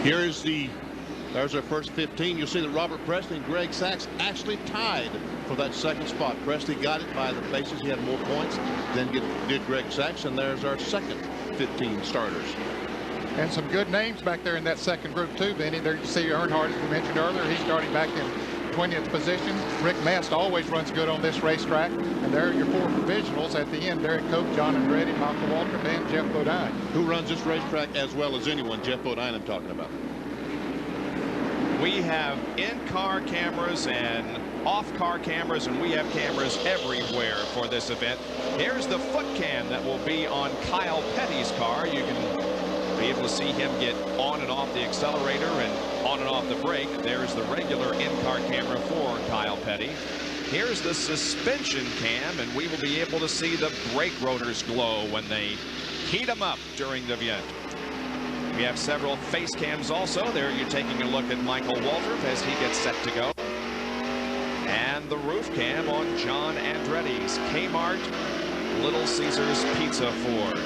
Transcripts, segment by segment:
There's our first 15. You'll see that Robert Presley and Greg Sachs actually tied for that second spot. Presley got it by the bases. He had more points than did Greg Sachs, and there's our second 15 starters. And some good names back there in that second group too, Benny. There you see Earnhardt, as we mentioned earlier. He's starting back in 20th position. Rick Mast always runs good on this racetrack. And there are your 4 provisionals at the end. Derek Cope, John Andretti, Michael Waltrip, and Jeff Bodine. Who runs this racetrack as well as anyone? Jeff Bodine I'm talking about. We have in-car cameras and off-car cameras, and we have cameras everywhere for this event. Here's the foot cam that will be on Kyle Petty's car. You can be able to see him get on and off the accelerator and on and off the brake. There's the regular in-car camera for Kyle Petty. Here's the suspension cam, and we will be able to see the brake rotors glow when they heat them up during the event. We have several face cams also. There you're taking a look at Michael Waltrip as he gets set to go. And the roof cam on John Andretti's Kmart Little Caesars Pizza Ford.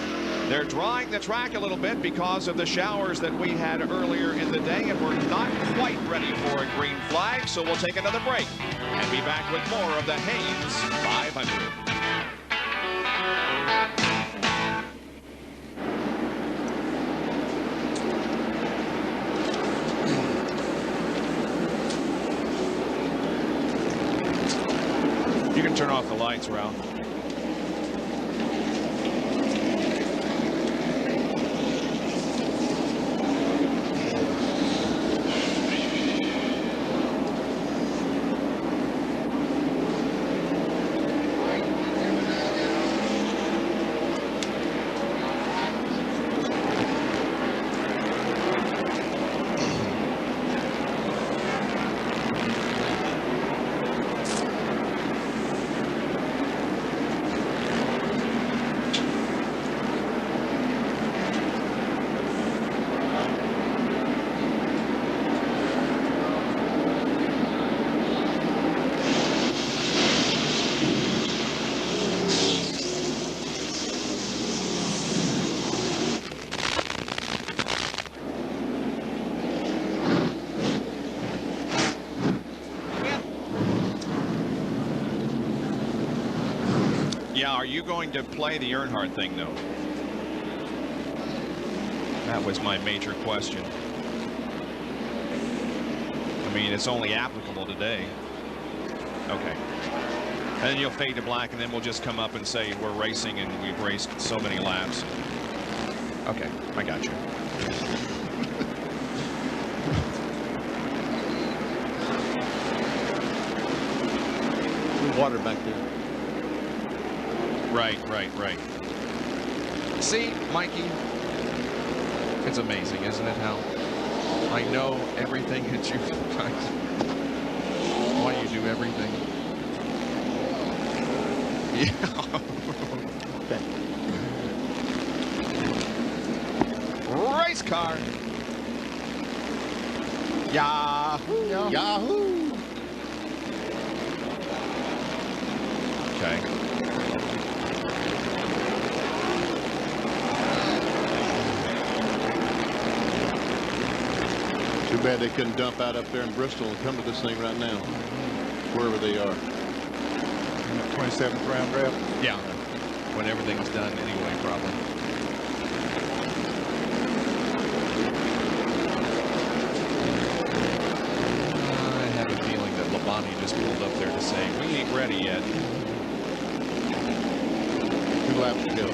They're drying the track a little bit because of the showers that we had earlier in the day, and we're not quite ready for a green flag, so we'll take another break and be back with more of the Haynes 500. You can turn off the lights, Ralph. Are you going to play the Earnhardt thing, though? That was my major question. I mean, it's only applicable today. Okay. And then you'll fade to black, and then we'll just come up and say we're racing and we've raced so many laps. Okay, I got you. Water back there. Right. See, Mikey, it's amazing, isn't it, how I know everything that you why you do everything. Yeah. Race car. Yahoo! Yahoo! Okay. Too bad they couldn't dump out up there in Bristol and come to this thing right now, wherever they are. 27th round draft. Yeah, when everything's done anyway, probably. I have a feeling that Labonte just pulled up there to say, we ain't ready yet. 2 laps to go.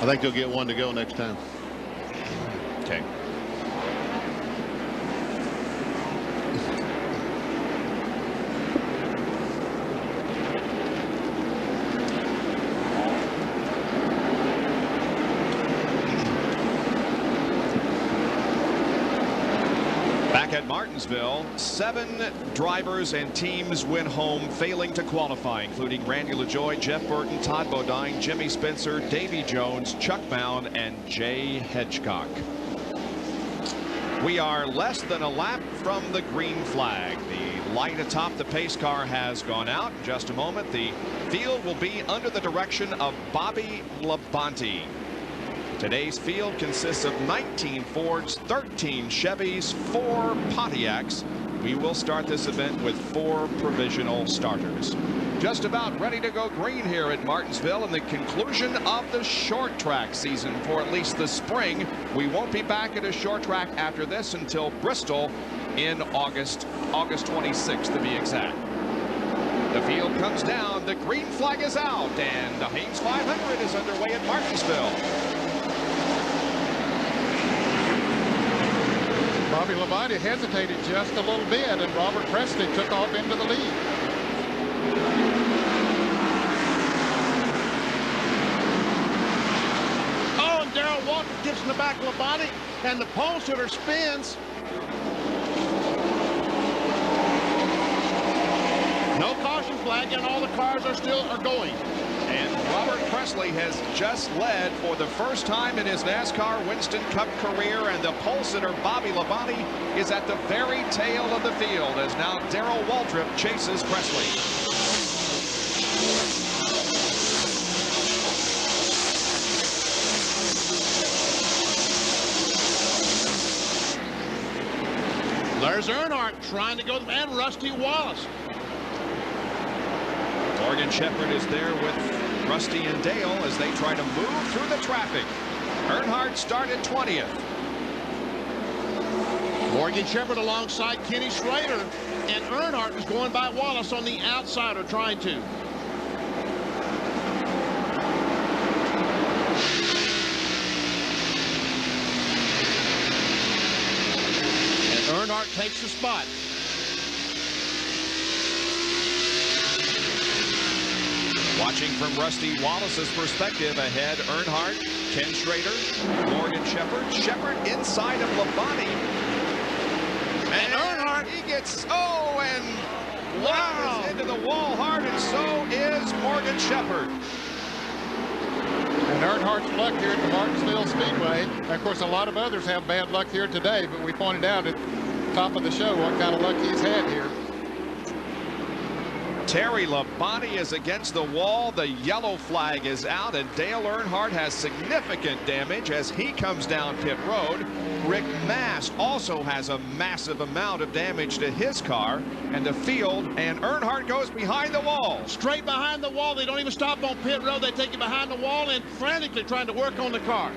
I think they'll get 1 to go next time. Okay. Back at Martinsville. 7 drivers and teams went home failing to qualify, including Randy LaJoy, Jeff Burton, Todd Bodine, Jimmy Spencer, Davy Jones, Chuck Mound, and Jay Hedgecock. We are less than a lap from the green flag. The light atop the pace car has gone out. In just a moment, the field will be under the direction of Bobby Labonte. Today's field consists of 19 Fords, 13 Chevys, 4 Pontiacs. We will start this event with 4 provisional starters. Just about ready to go green here at Martinsville and the conclusion of the short track season for at least the spring. We won't be back at a short track after this until Bristol in August 26th to be exact. The field comes down, the green flag is out, and the Haynes 500 is underway at Martinsville. Bobby Labonte hesitated just a little bit, and Robert Presley took off into the lead. Oh, and Darrell Walker gets in the back of Labonte, and the pole sitter spins. No caution flag, and all the cars are going. And Robert Presley has just led for the first time in his NASCAR Winston Cup career, and the pole sitter Bobby Labonte is at the very tail of the field as now Darrell Waltrip chases Presley. There's Earnhardt trying to go, and Rusty Wallace. Morgan Shepherd is there with Rusty and Dale as they try to move through the traffic. Earnhardt started 20th. Morgan Shepherd alongside Kenny Schrader, and Earnhardt is going by Wallace on the outside, or trying to. And Earnhardt takes the spot. Watching from Rusty Wallace's perspective, ahead Earnhardt, Ken Schrader, Morgan Shepherd. Shepherd inside of Labonte. And Earnhardt, he gets, and wow, into the wall hard, and so is Morgan Shepherd. And Earnhardt's luck here at the Martinsville Speedway. And of course, a lot of others have bad luck here today, but we pointed out at the top of the show what kind of luck he's had here. Terry Labonte is against the wall. The yellow flag is out, and Dale Earnhardt has significant damage as he comes down pit road. Rick Mast also has a massive amount of damage to his car and the field, and Earnhardt goes behind the wall. Straight behind the wall. They don't even stop on pit road. They take it behind the wall and frantically trying to work on the car.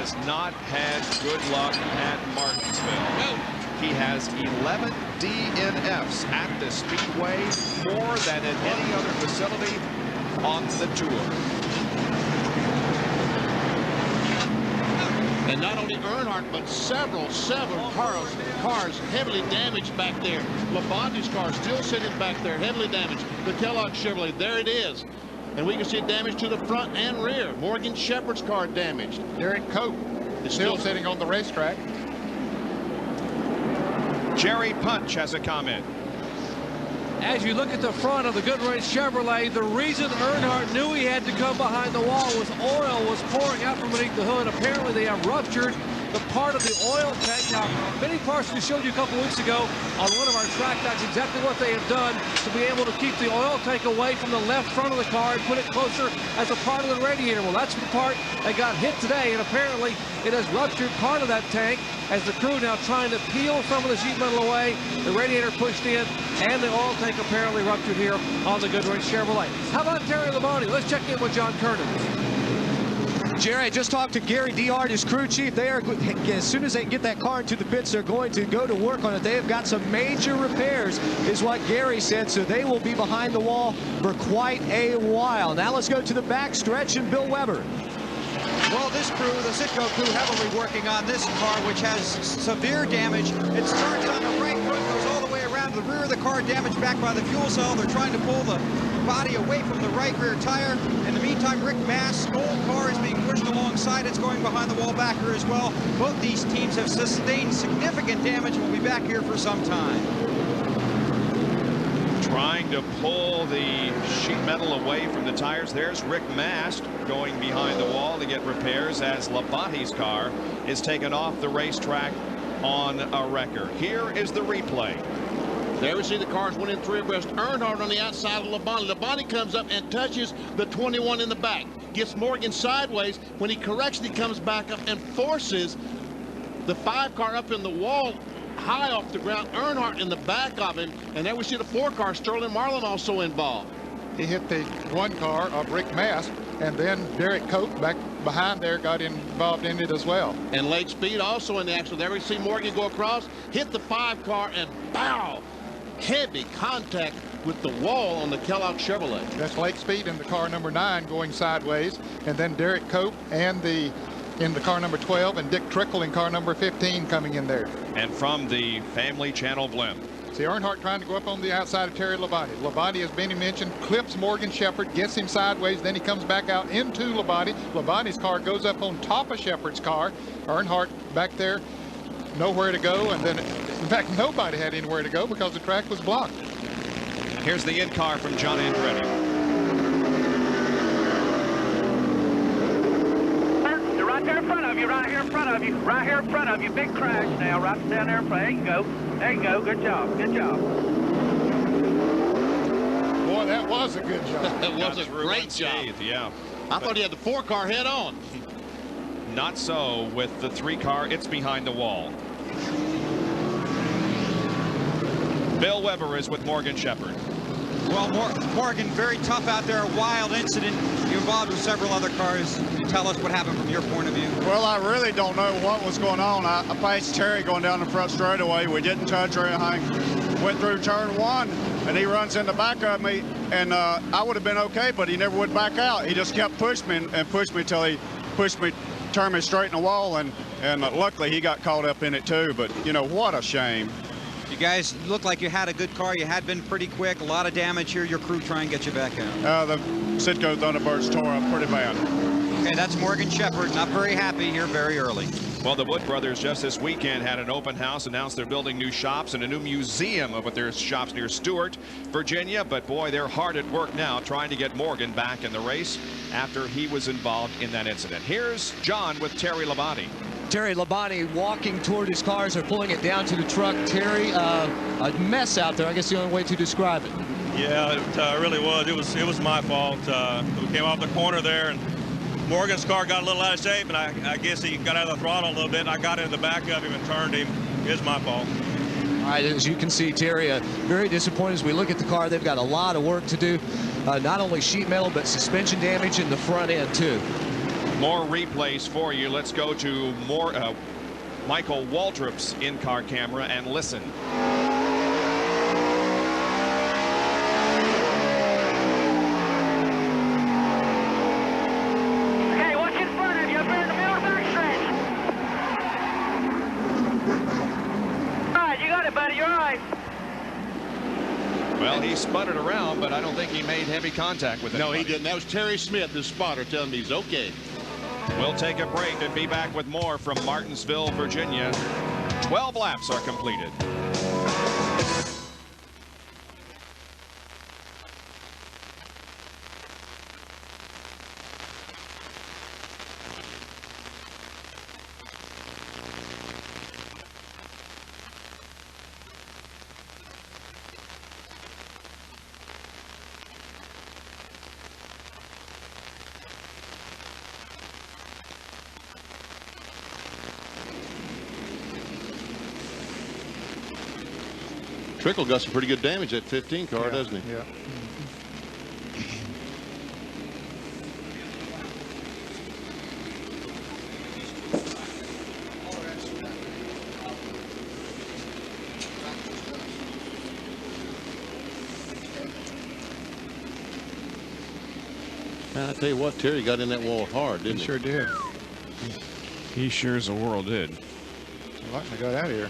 Has not had good luck at Martinsville. He has 11 DNFs at the Speedway, more than at any other facility on the tour. And not only Earnhardt, but several cars heavily damaged back there. Labonte's car still sitting back there, heavily damaged. The Kellogg Chevrolet, there it is. And we can see damage to the front and rear. Morgan Shepherd's car damaged. Derek Cope is still sitting on the racetrack. Jerry Punch has a comment. As you look at the front of the Goodwrench Chevrolet, the reason Earnhardt knew he had to come behind the wall was oil was pouring out from beneath the hood. Apparently they have ruptured the part of the oil tank. Now, Benny Parsons showed you a couple weeks ago on one of our track that's exactly what they have done to be able to keep the oil tank away from the left front of the car and put it closer as a part of the radiator. Well, that's the part that got hit today, and apparently it has ruptured part of that tank as the crew now trying to peel some of the sheet metal away. The radiator pushed in, and the oil tank apparently ruptured here on the Goodwrench Chevrolet. How about Terry Labonte? Let's check in with John Kernan. Jerry, I just talked to Gary Dehart, his crew chief. They are, as soon as they get that car into the pits, they're going to go to work on it. They have got some major repairs, is what Gary said, so they will be behind the wall for quite a while. Now let's go to the back stretch and Bill Weber. Well, this crew, the Citgo crew, heavily working on this car, which has severe damage. It starts on the right foot, goes all the way around to the rear of the car, damaged back by the fuel cell. They're trying to pull the body away from the right rear tire. In the meantime, Rick Mast's old car is being pushed alongside. It's going behind the wall back here as well. Both these teams have sustained significant damage and will be back here for some time. Trying to pull the sheet metal away from the tires. There's Rick Mast going behind the wall to get repairs as Labonte's car is taken off the racetrack on a wrecker. Here is the replay. There we see the cars went in 3 abreast. Earnhardt on the outside of Labonte. Labonte comes up and touches the 21 in the back. Gets Morgan sideways. When he corrects it, he comes back up and forces the 5 car up in the wall, high off the ground. Earnhardt in the back of him. And there we see the 4 car. Sterling Marlin also involved. He hit the 1 car of Rick Mast, and then Derek Cope back behind there got involved in it as well. And Lake Speed also in the action. There we see Morgan go across, hit the 5 car, and bow! Heavy contact with the wall on the Kellogg Chevrolet. That's Lake Speed in the car number 9 going sideways, and then Derek Cope and in the car number 12, and Dick Trickle in car number 15 coming in there. And from the Family Channel blimp. See Earnhardt trying to go up on the outside of Terry Labonte. Labonte, as Benny mentioned, clips Morgan Shepherd, gets him sideways, then he comes back out into Labonte. Labonte's car goes up on top of Shepherd's car. Earnhardt back there, nowhere to go, and then, in fact, nobody had anywhere to go because the track was blocked. Here's the in-car from John Andretti. They're right there in front of you, right here in front of you, right here in front of you. Big crash now, right down there in front. There you go. There you go. Good job. Good job. Boy, that was a good job. That was a great job. Yeah. I thought he had the 4 car head on. Not so with the 3 car. It's behind the wall. Bill Weber is with Morgan Shepherd. Well, Morgan, very tough out there. A wild incident. You're involved with several other cars. Tell us what happened from your point of view. Well, I really don't know what was going on. I passed Terry going down the front straightaway. We didn't touch or anything. Went through turn 1, and he runs in the back of me, and I would have been okay, but he never would back out. He just kept pushing me and pushed me till he pushed me, turned me straight in the wall, and luckily he got caught up in it too. But, you know, what a shame. You guys look like you had a good car. You had been pretty quick. A lot of damage here. Your crew try and get you back out. The Citgo Thunderbirds tore up pretty bad. Okay, that's Morgan Shepherd. Not very happy here very early. Well, the Wood brothers just this weekend had an open house, announced they're building new shops and a new museum of their shops near Stewart, Virginia. But boy, they're hard at work now trying to get Morgan back in the race after he was involved in that incident. Here's John with Terry Labonte. Terry Labonte walking toward his cars. They're pulling it down to the truck. Terry, a mess out there. I guess the only way to describe it. Yeah, it really was. It was my fault. We came off the corner there, and Morgan's car got a little out of shape, and I guess he got out of the throttle a little bit, and I got into the back of him and turned him. It's my fault. All right, as you can see, Terry, very disappointed as we look at the car. They've got a lot of work to do. Not only sheet metal, but suspension damage in the front end, too. More replays for you. Let's go to more Michael Waltrip's in-car camera and listen. Okay, what's in front of you? Up here in the middle of the back stretch. All right, you got it, buddy. You're all right. Well, he sputtered around, but I don't think he made heavy contact with it. No, he didn't. That was Terry Smith, the spotter, telling me he's okay. We'll take a break and be back with more from Martinsville, Virginia. 12 laps are completed. Trickle got some pretty good damage at 15 car, doesn't he? Yeah. I tell you what, Terry got in that wall hard, didn't he? Sure did. He sure as the world did. Like to got out of here.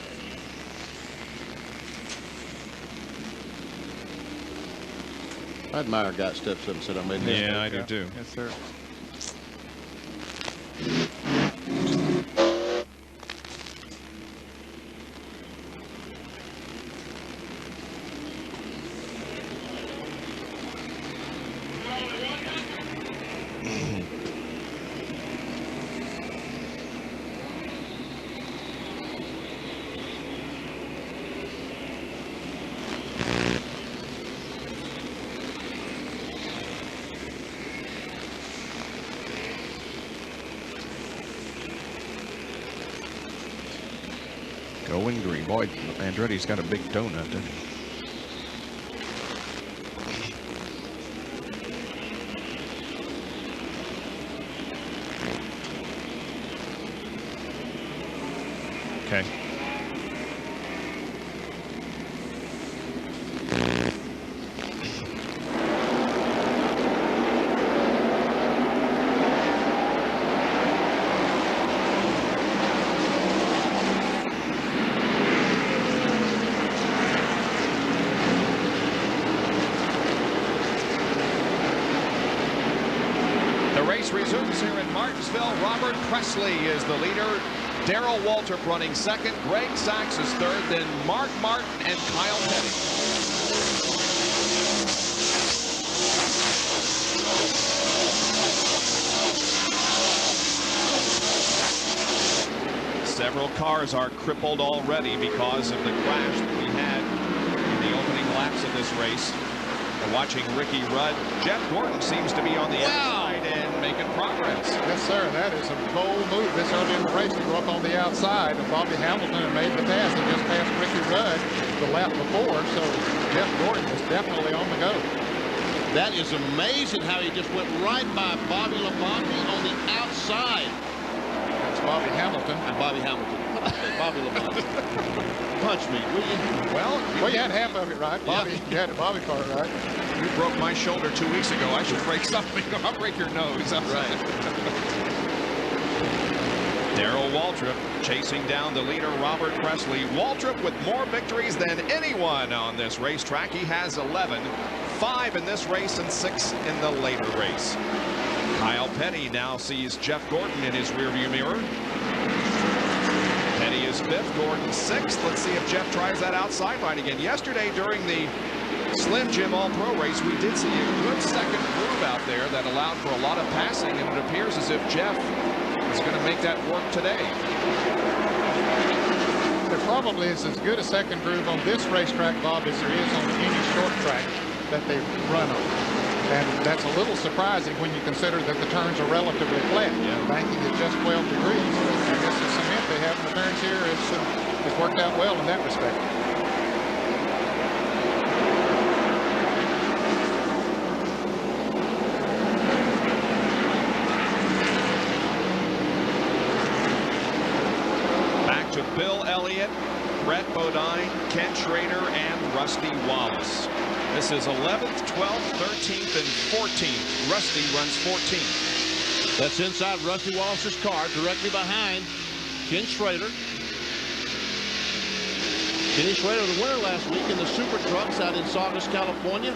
I admire a guy that steps up and said, I made a mistake. Yeah, I do too. Yes, sir. Going green. Boy, Andretti's got a big donut, doesn't he? Okay. Resumes here in Martinsville. Robert Presley is the leader. Darrell Waltrip running second. Greg Sachs is third. Then Mark Martin and Kyle Petty. Several cars are crippled already because of the crash that we had in the opening laps of this race. We're watching Ricky Rudd. Jeff Gordon seems to be on the outside and making progress. Yes, sir. That is a bold move this early in the race to go up on the outside. And Bobby Hamilton had made the pass. He just passed Ricky Rudd the lap before. So Jeff Gordon is definitely on the go. That is amazing how he just went right by Bobby Labonte on the outside. That's Bobby Hamilton. And Bobby Hamilton. Bobby Labonte. Punch me, will you? Well, you had half of it right. Bobby, you had the Bobby part right. You broke my shoulder 2 weeks ago. I should break something. I'll break your nose. That's right. Darrell Waltrip chasing down the leader, Robert Presley. Waltrip with more victories than anyone on this racetrack. He has 11, 5 in this race and 6 in the later race. Kyle Petty now sees Jeff Gordon in his rearview mirror. Petty is 5th, Gordon 6th. Let's see if Jeff tries that outside line again. Yesterday during the Slim Jim All-Pro race, we did see a good second groove out there that allowed for a lot of passing, and it appears as if Jeff is going to make that work today. There probably is as good a second groove on this racetrack, Bob, as there is on any short track that they run on. And that's a little surprising when you consider that the turns are relatively flat. Yeah. Banking is just 12 degrees. But I guess the cement they have in the turns here has worked out well in that respect. Back to Bill Elliott, Brett Bodine, Ken Schrader, and Rusty Wallace. This is 11th, 12th, 13th, and 14th. Rusty runs 14th. That's inside Rusty Wallace's car, directly behind Ken Schrader. Kenny Schrader, the winner last week in the Super Trucks out in Saugus, California.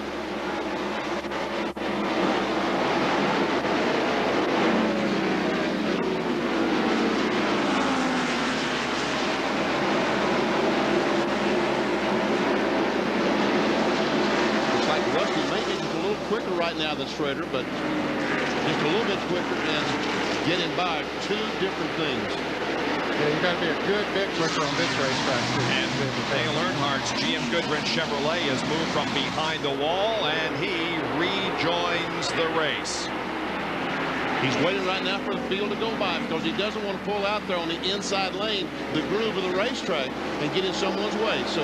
Quicker right now than Schrader, but just a little bit quicker and getting by 2 different things. Yeah, you got to be a good bit quicker on this racetrack. And Dale Earnhardt's GM Goodwrench Chevrolet has moved from behind the wall, and he rejoins the race. He's waiting right now for the field to go by because he doesn't want to pull out there on the inside lane, the groove of the racetrack, and get in someone's way. So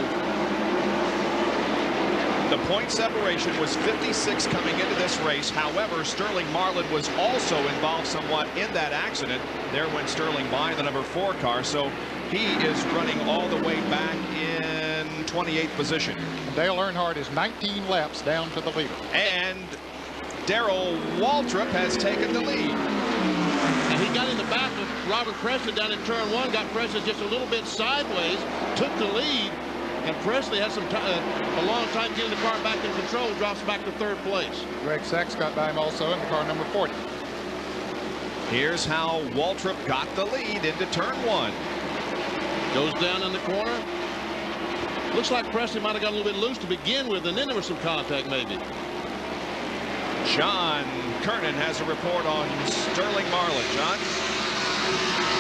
the point separation was 56 coming into this race. However, Sterling Marlin was also involved somewhat in that accident. There went Sterling by the number 4 car, so he is running all the way back in 28th position. Dale Earnhardt is 19 laps down to the leader. And Darrell Waltrip has taken the lead. And he got in the back of Robert Presley down in turn 1, got Presley just a little bit sideways, took the lead, And Presley has a long time getting the car back in control, drops back to third place. Greg Sachs got by him also in the car number 40. Here's how Waltrip got the lead into turn 1. Goes down in the corner. Looks like Presley might have got a little bit loose to begin with, and then there was some contact maybe. John Kernan has a report on Sterling Marlin. John?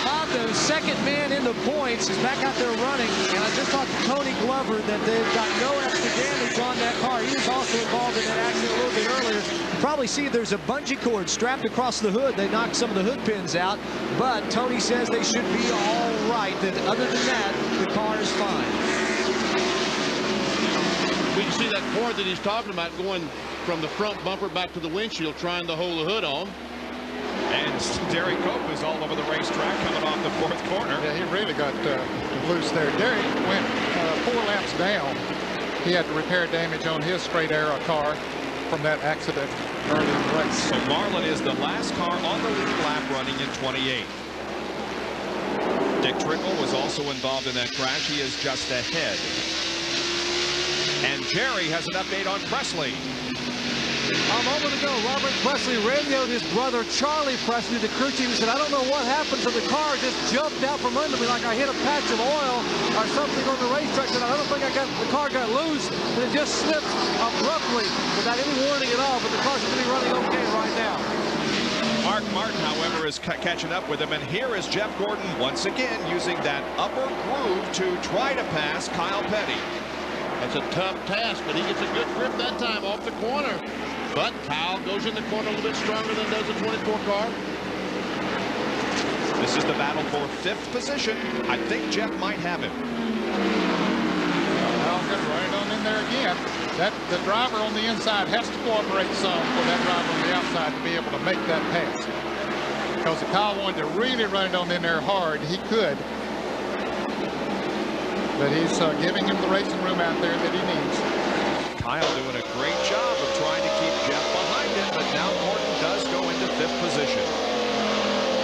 Bob, the second man in the points, is back out there running, and I just talked to Tony Glover that they've got no extra damage on that car. He was also involved in that accident a little bit earlier. You probably see there's a bungee cord strapped across the hood. They knocked some of the hood pins out, but Tony says they should be all right. That other than that, the car is fine. We can see that cord that he's talking about going from the front bumper back to the windshield, trying to hold the hood on. And Derek Cope is all over the racetrack coming off the fourth corner. Yeah, he really got loose there. Derek went 4 laps down. He had to repair damage on his straight arrow car from that accident early in the race. So Marlin is the last car on the lead lap running in 28. Dick Trickle was also involved in that crash. He is just ahead. And Jerry has an update on Presley. A moment ago, Robert Presley radioed his brother Charlie Presley, the crew chief. He said, I don't know what happened, so the car just jumped out from under me like I hit a patch of oil or something on the racetrack. And I don't think the car got loose, and it just slipped abruptly without any warning at all. But the car's going to be running okay right now. Mark Martin, however, is catching up with him. And here is Jeff Gordon once again using that upper groove to try to pass Kyle Petty. That's a tough task, but he gets a good grip that time off the corner. But Kyle goes in the corner a little bit stronger than does the 24 car. This is the battle for 5th position. I think Jeff might have him. Well, good right on in there again. The driver on the inside has to cooperate some for that driver on the outside to be able to make that pass. Because if Kyle wanted to really run it on in there hard, he could. But he's giving him the racing room out there that he needs. Kyle doing a great job of trying to keep Jeff behind him, but now Gordon does go into 5th position.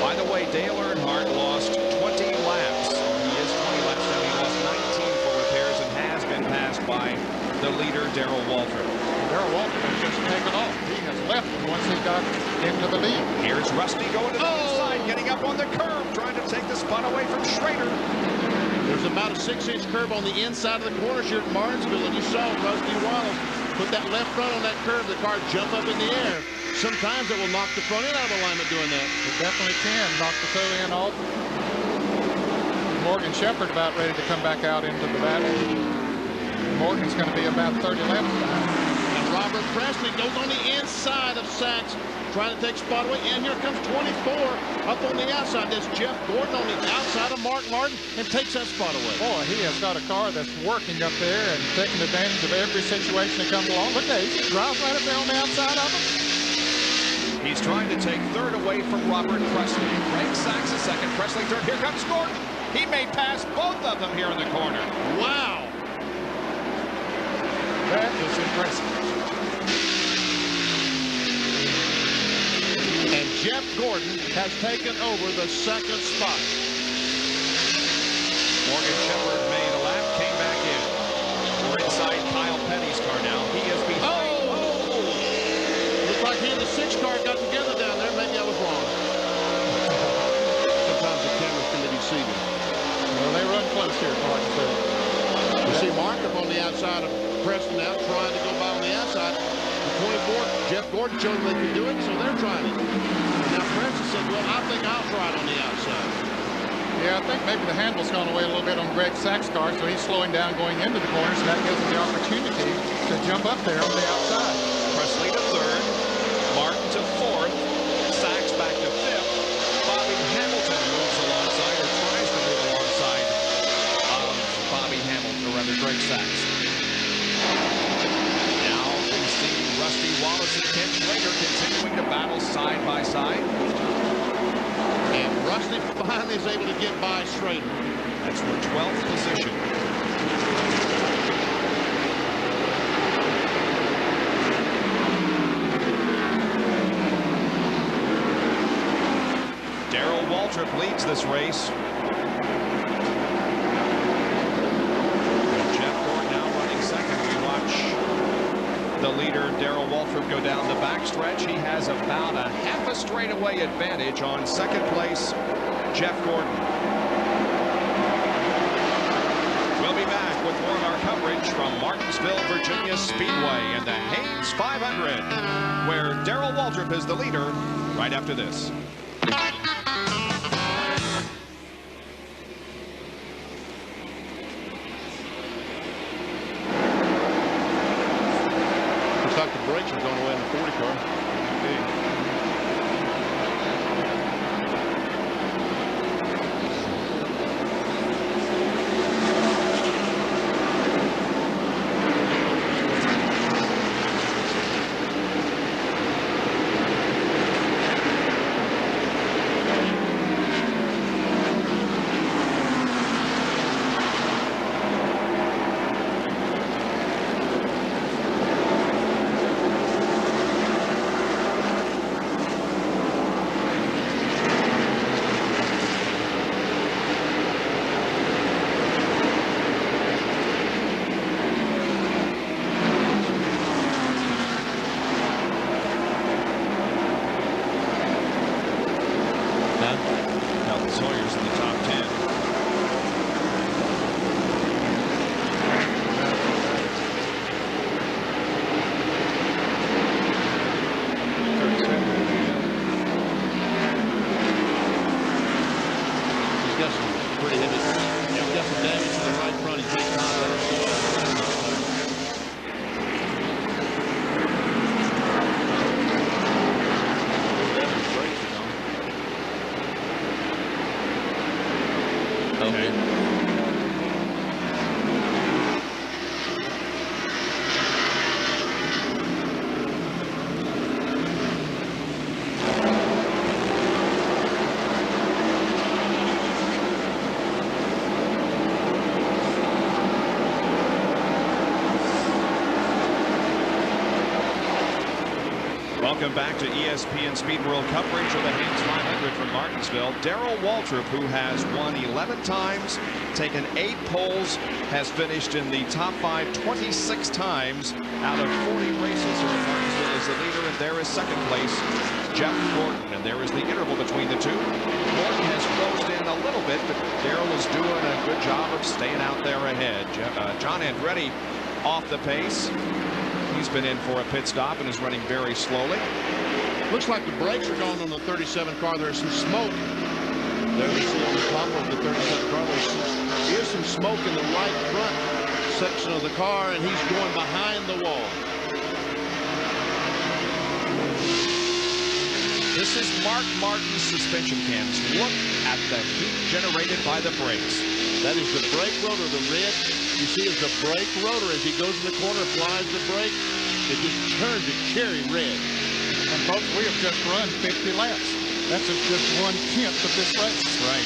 By the way, Dale Earnhardt lost 20 laps. He is 20 laps down. He lost 19 for repairs and has been passed by the leader, Darrell Waltrip. Darrell Waltrip has just taken off. He has left once he got into the lead. Here's Rusty going to the inside, getting up on the curb, trying to take the spot away from Schrader. There's about a 6-inch curve on the inside of the corners here at Martinsville, and you saw Rusty Wallace put that left front on that curve, the car jump up in the air. Sometimes it will knock the front end out of alignment doing that. It definitely can knock the toe end off. Morgan Shepherd about ready to come back out into the battle. Morgan's going to be about 30 laps behind. And Robert Presley goes on the inside of Sachs, trying to take spot away, and here comes 24 up on the outside. There's Jeff Gordon on the outside of Mark Martin and takes that spot away. Boy, he has got a car that's working up there and taking advantage of every situation that comes along. Look at he drives right up there on the outside of him. He's trying to take 3rd away from Robert Presley. Greg Sachs is 2nd, Presley 3rd. Here comes Gordon. He may pass both of them here in the corner. Wow. That is impressive. And Jeff Gordon has taken over the 2nd spot. Morgan Shepherd made a lap, came back in. We're inside Kyle Petty's car now. He is behind. Looks like he and the 6 car got together down there. Maybe I was wrong. Sometimes the cameras can be deceiving. Well, they run close here, like I said. You see Mark up on the outside of Preston now, trying to go by on the outside. The 24, Jeff Gordon showed them they could do it, so they're trying it. Now Preston said, well, I think I'll try it on the outside. Yeah, I think maybe the handle's gone away a little bit on Greg Sachs' car, so he's slowing down going into the corner, so that gives him the opportunity to jump up there on the outside. Presley to 3rd, Martin to 4th, Sachs back to 5th. Bobby Hamilton moves alongside, or tries to move alongside of Bobby Hamilton, or rather Greg Sachs. Now we see Rusty Wallace and Ken Schrader continuing to battle side by side. And Rusty finally is able to get by Schrader. That's for 12th position. Darrell Waltrip leads this race. Jeff leader, Darrell Waltrip, go down the backstretch. He has about a half a straightaway advantage on second place, Jeff Gordon. We'll be back with more of our coverage from Martinsville, Virginia Speedway and the Haynes 500, where Darrell Waltrip is the leader right after this. Looks like the brakes are going away in the 40 car. Welcome back to ESPN Speed World coverage of the Haynes 500 from Martinsville. Darrell Waltrip, who has won 11 times, taken 8 poles, has finished in the top 5 26 times out of 40 races here at Martinsville, is the leader, and there is second place, Jeff Gordon. And there is the interval between the two. Gordon has closed in a little bit, but Darrell is doing a good job of staying out there ahead. John Andretti off the pace. He's been in for a pit stop and is running very slowly. Looks like the brakes are going on the 37 car. There's some smoke. There we see on the top of the 37 car. There is some smoke in the right front section of the car, and he's going behind the wall. This is Mark Martin's suspension cams. Look at the heat generated by the brakes. That is the brake rotor, the red. You see it's the brake rotor. As he goes in the corner, applies the brake, it just turns it cherry red. And folks, we have just run 50 laps. That's just 1/10 of this race. That's right.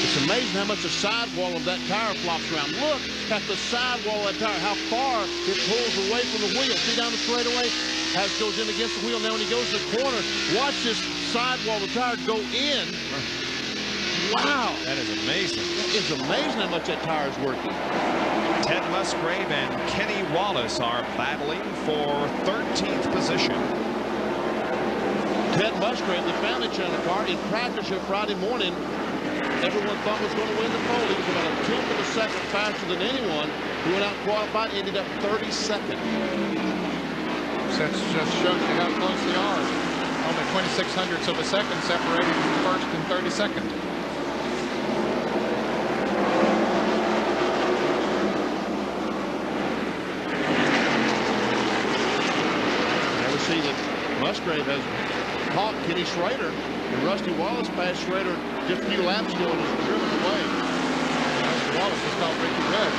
It's amazing how much the sidewall of that tire flops around. Look at the sidewall of that tire, how far it pulls away from the wheel. See down the straightaway? As goes in against the wheel. Now when he goes to the corner, watch this sidewall of the tire go in. Wow. That is amazing. It's amazing how much that tire is working. Ted Musgrave and Kenny Wallace are battling for 13th position. Ted Musgrave, the Family Channel car, in practice here Friday morning, everyone thought was going to win the pole. He was about a 10th of a second faster than anyone. He went out qualified, ended up 32nd. That just shows you how close they are. Only 2600ths of a second separating first and 32nd. Now we see that Musgrave has caught Kenny Schrader, and Rusty Wallace passed Schrader just a few laps ago and was driven away. Rusty Wallace has caught Ricky Rudd.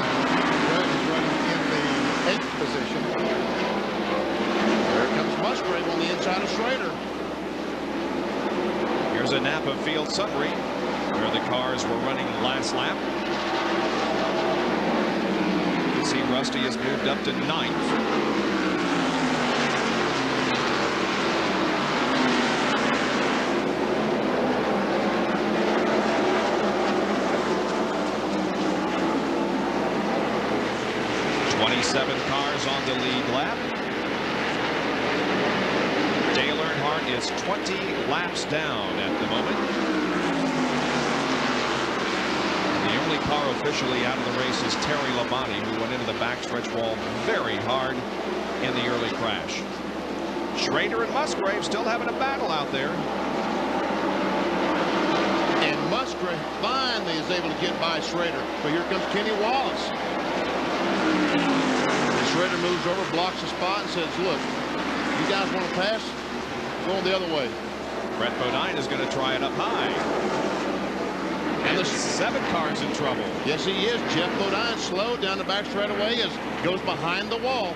Rudd is running in the 8th position. There comes Musgrave on the inside of Schrader. Here's a Napa field summary where the cars were running last lap. You can see Rusty has moved up to 9th. cars on the lead lap. Dale Earnhardt is 20 laps down at the moment. The only car officially out of the race is Terry Labonte, who went into the backstretch wall very hard in the early crash. Schrader and Musgrave still having a battle out there. And Musgrave finally is able to get by Schrader. But here comes Kenny Wallace. And Schrader moves over, blocks the spot, and says, look, you guys want to pass? Go the other way. Brett Bodine is going to try it up high. And the 7 cars in trouble. Yes, he is. Jeff Bodine slowed down the back straightaway as goes behind the wall.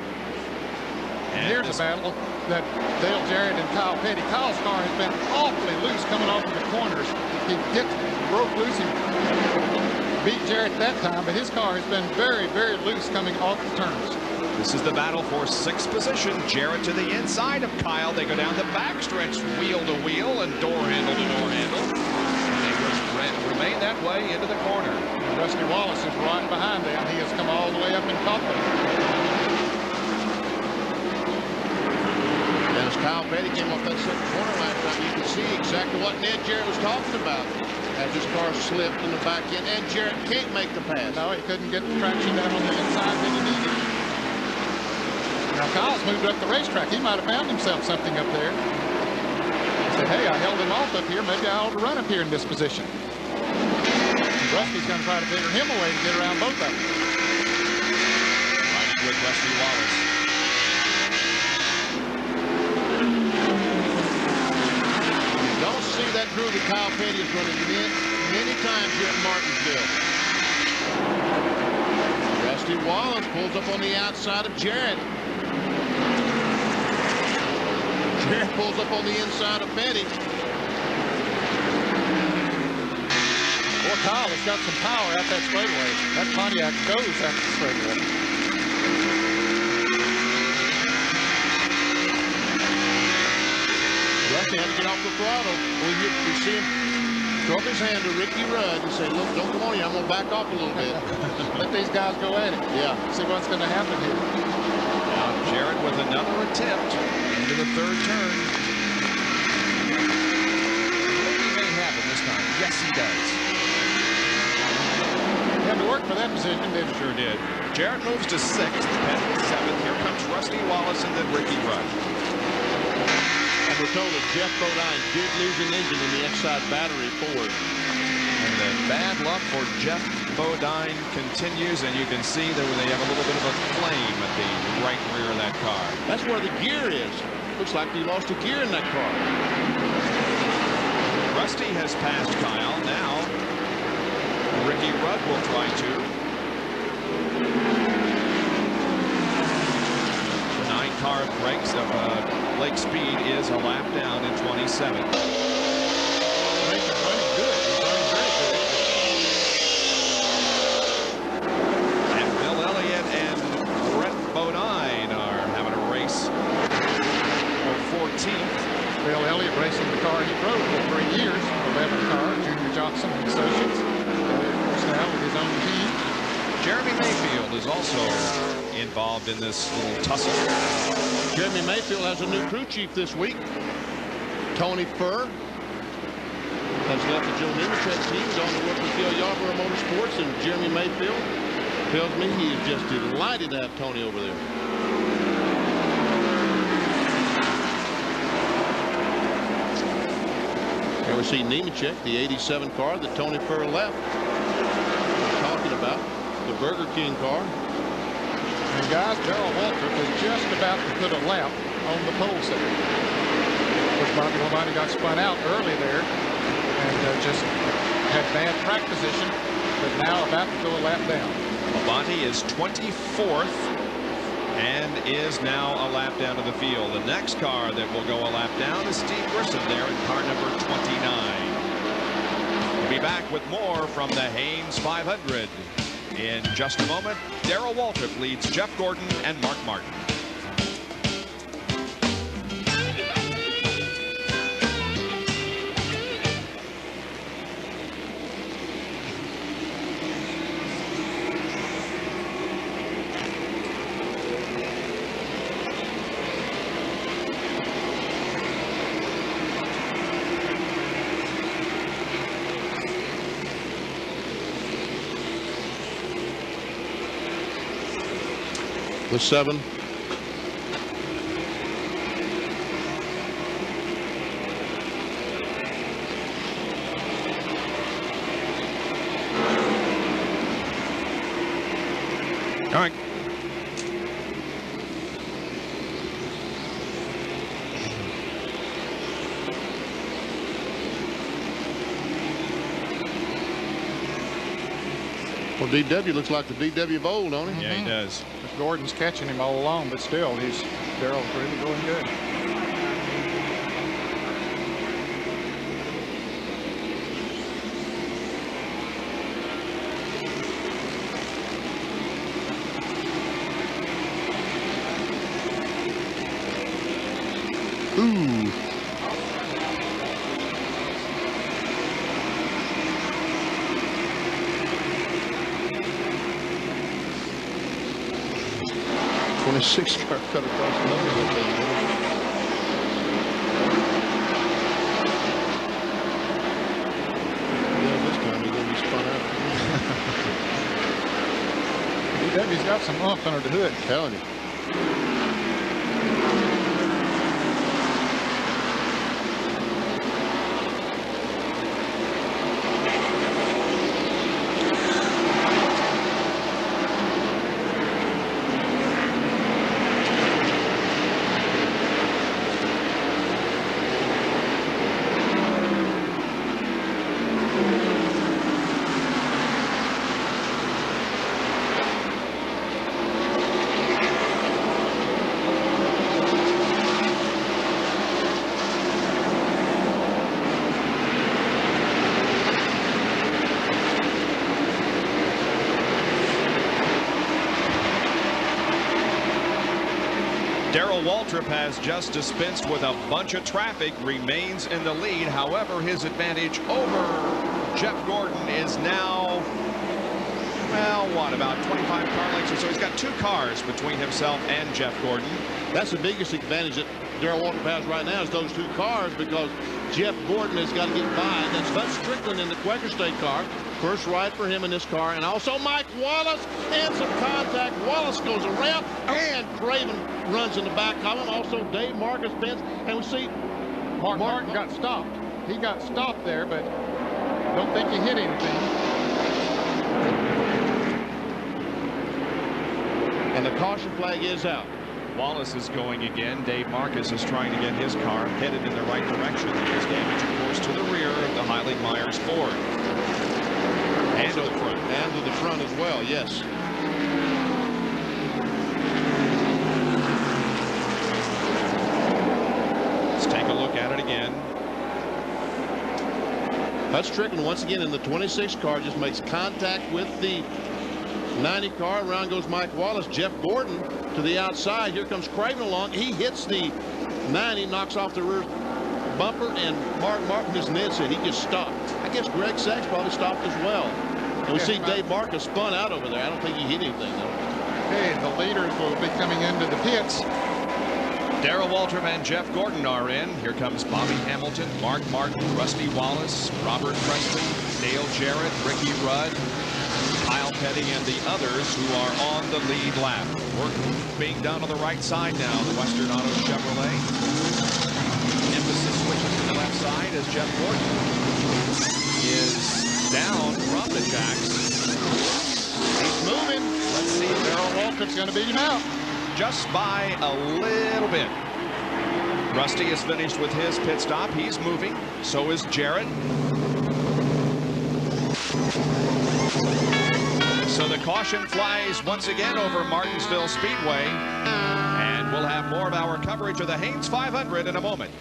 And here's a battle that Dale Jarrett and Kyle Petty. Kyle's car has been awfully loose coming off of the corners. He broke loose. He beat Jarrett that time, but his car has been very, very loose coming off the turns. This is the battle for 6th position. Jarrett to the inside of Kyle. They go down the backstretch, wheel to wheel and door handle to door handle. And they remain that way into the corner. Rusty Wallace is right behind them. He has come all the way up and caught them. And as Kyle Petty came off that second corner last time, you can see exactly what Ned Jarrett was talking about as his car slipped in the back end, and Jarrett can't make the pass. No, he couldn't get the traction down on the inside that he needed. Now Kyle's moved up the racetrack. He might have found himself something up there. He said, hey, I held him off up here. Maybe I ought to run up here in this position. And Rusty's going to try to figure him a way to get around both of them. Right with Rusty Wallace. You don't see that groove that Kyle Petty is running many times here at Martinsville. Rusty Wallace pulls up on the outside of Jarrett. Jarrett pulls up on the inside of Petty. Boy, Kyle has got some power out that straightaway. That Pontiac goes after the straightaway. Rusty had to get off the throttle. Well, you see him throw up his hand to Ricky Rudd and say, look, don't come on here. I'm going to back off a little bit. Let these guys go at it. Yeah. See what's going to happen here. Now Jarrett with another attempt into the 3rd turn. Maybe he may have it this time. Yes, he does. He had to work for that position, didn't he? Sure did. Jarrett moves to 6th, Petty 7th. Here comes Rusty Wallace and then Ricky Rudd. And we're told that Jeff Bodine did lose an engine in the inside battery Ford. And the bad luck for Jeff Bodine continues, and you can see that they have a little bit of a flame at the right rear of that car. That's where the gear is. Looks like he lost a gear in that car. Rusty has passed Kyle. Now Ricky Rudd will try to. The 9-car breaks of Lake Speed is a lap down in 27. He's running good. He's running very good. And Bill Elliott and Brett Bodine are having a race for 14th. Bill Elliott racing the car he drove for 3 years. 11 car, Junior Johnson and Associates. Of course, now with his own team. Jeremy Mayfield is also involved in this little tussle. Jeremy Mayfield has a new crew chief this week. Tony Furr has left the Joe Nemechek team, gone to work with Gil Yarborough Motorsports, and Jeremy Mayfield tells me he is just delighted to have Tony over there. Here we see Nemechek, the 87 car that Tony Furr left. We're talking about the Burger King car. And guys, Darrell Waltrip was just about to put a lap on the pole sitter. Of course, Bobby Labonte got spun out early there and just had bad track position, but now about to go a lap down. Labonte is 24th and is now a lap down to the field. The next car that will go a lap down is Steve Grissom there in car number 29. We'll be back with more from the Haynes 500. In just a moment, Darrell Waltrip leads Jeff Gordon and Mark Martin. with 7. All right. Well, DW looks like the DW of old, don't he? Yeah, he does. Gordon's catching him all along, but still, Darrell's really going good. Ooh. '26 car cut across the number with him. Yeah, this time he's going to be spun out. DW's got some oomph under the hood. I'm telling you. Waltrip has just dispensed with a bunch of traffic, remains in the lead. However, his advantage over Jeff Gordon is now, well, what, about 25 car lengths or so. He's got 2 cars between himself and Jeff Gordon. That's the biggest advantage that Darrell Waltrip has right now is those 2 cars, because Jeff Gordon has got to get by. That's Bud Strickland in the Quaker State car. First ride for him in this car. And also Mike Wallace and some contact. Wallace goes around and Craven runs in the back column. Also Dave Marcus Pence. And we see Martin got stopped. He got stopped there, but don't think he hit anything. And the caution flag is out. Wallace is going again. Dave Marcus is trying to get his car headed in the right direction. There's damage, of course, to the rear of the Heilig Myers Ford. And to the front. And to the front as well, yes. Let's take a look at it again. Bud Strickland once again in the 26 car just makes contact with the 90 car. Around goes Mike Wallace. Jeff Gordon to the outside. Here comes Craven along. He hits the 90, knocks off the rear bumper, and Martin just nits it. He just stopped. I guess Greg Sachs probably stopped as well. And we see Dave Marcus spun out over there. I don't think he hit anything, though. Okay, the leaders will be coming into the pits. Darrell Waltrip and Jeff Gordon are in. Here comes Bobby Hamilton, Mark Martin, Rusty Wallace, Robert Presley, Dale Jarrett, Ricky Rudd, Kyle Petty, and the others who are on the lead lap. Work being done on the right side now. The Western Auto Chevrolet. Emphasis switches to the left side as Jeff Gordon is down from the jacks. He's moving. Let's see if Darrell Waltrip's going to beat him out. Just by a little bit. Rusty is finished with his pit stop. He's moving. So is Jarrett. So the caution flies once again over Martinsville Speedway. And we'll have more of our coverage of the Haynes 500 in a moment.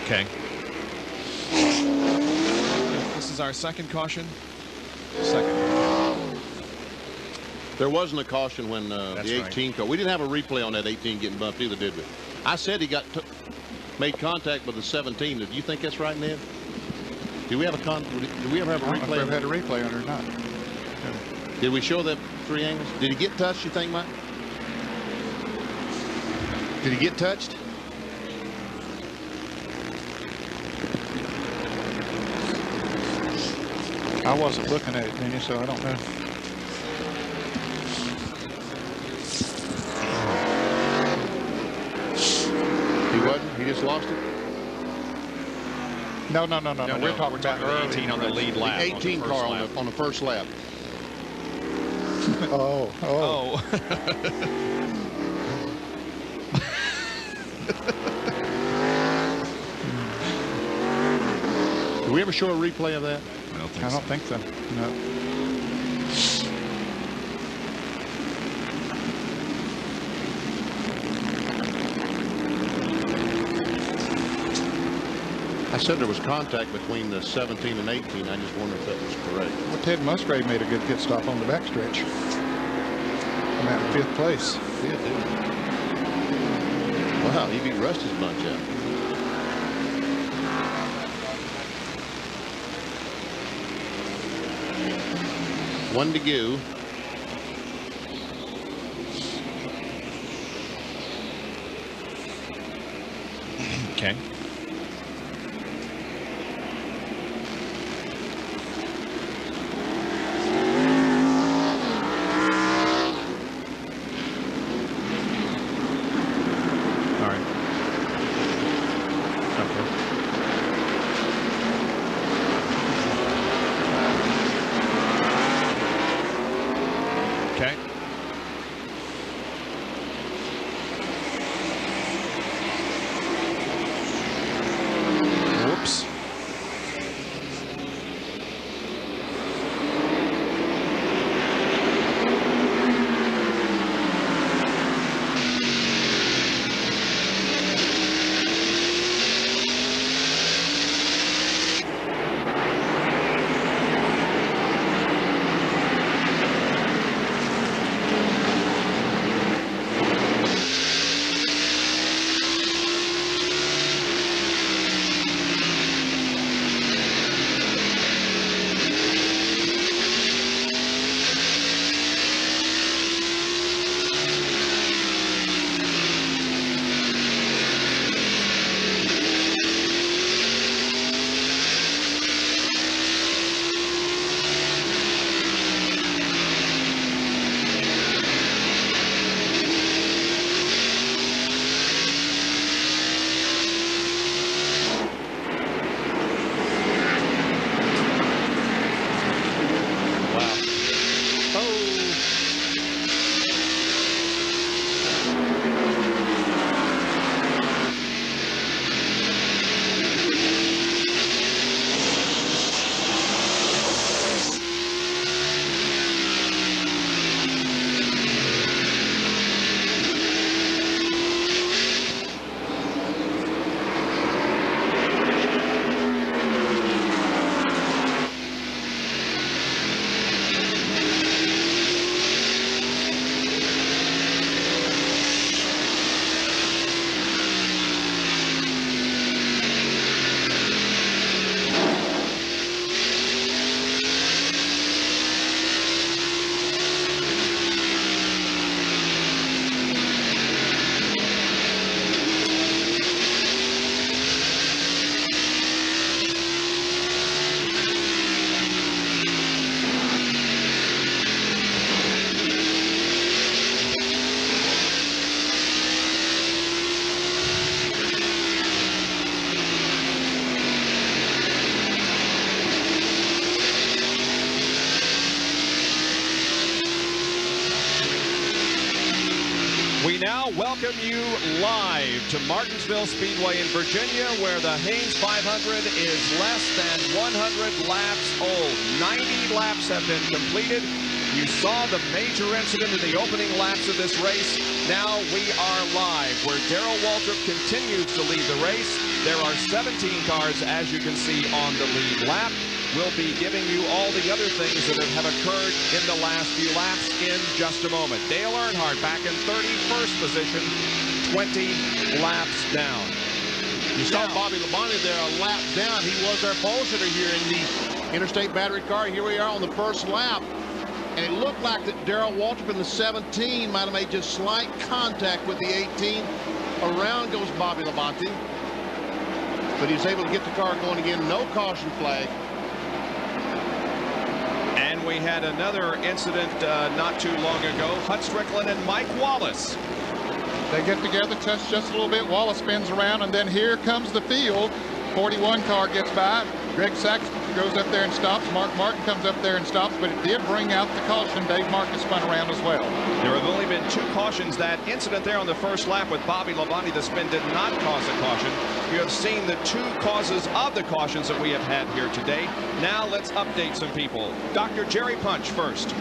Okay. This is our second caution. Second. There wasn't a caution when the 18 car. We didn't have a replay on that 18 getting bumped either, did we? I said he got made contact with the 17. Do you think that's right, Ned? Did we have a Did we ever have a replay? I don't know if we had a replay on it or not. Did we show that 3 angles? Did he get touched, you think, Mike? Did he get touched? I wasn't looking at it, Vinny, so I don't know. He wasn't? He just lost it? No. We're talking about the 18 on the lead lap. The 18 car on the first lap. Oh. Did we ever show a replay of that? I don't think so. No. I said there was contact between the 17 and 18. I just wonder if that was correct. Well, Ted Musgrave made a good pit stop on the backstretch. I'm at 5th place. Yeah, didn't he? Wow, he beat Rusty's bunch out. One to go. Okay. We now welcome you live to Martinsville Speedway in Virginia, where the Haynes 500 is less than 100 laps old. 90 laps have been completed. You saw the major incident in the opening laps of this race. Now we are live, where Darrell Waltrip continues to lead the race. There are 17 cars, as you can see, on the lead lap. We'll be giving you all the other things that have occurred in the last few laps in just a moment. Dale Earnhardt back in 31st position, 20 laps down. You saw Bobby Labonte there a lap down. He was our pole sitter here in the Interstate Battery car. Here we are on the first lap. And it looked like that Darrell Waltrip in the 17 might have made just slight contact with the 18. Around goes Bobby Labonte. But he's able to get the car going again. No caution flag. And we had another incident not too long ago. Hut Strickland and Mike Wallace. They get together, touch just a little bit. Wallace spins around, and then here comes the field. 41 car gets by. Greg Sachs goes up there and stops. Mark Martin comes up there and stops, but it did bring out the caution. Dave Marcus spun around as well. There have only been 2 cautions. That incident there on the first lap with Bobby Labonte, the spin did not cause a caution. You have seen the 2 causes of the cautions that we have had here today. Now let's update some people. Dr. Jerry Punch first.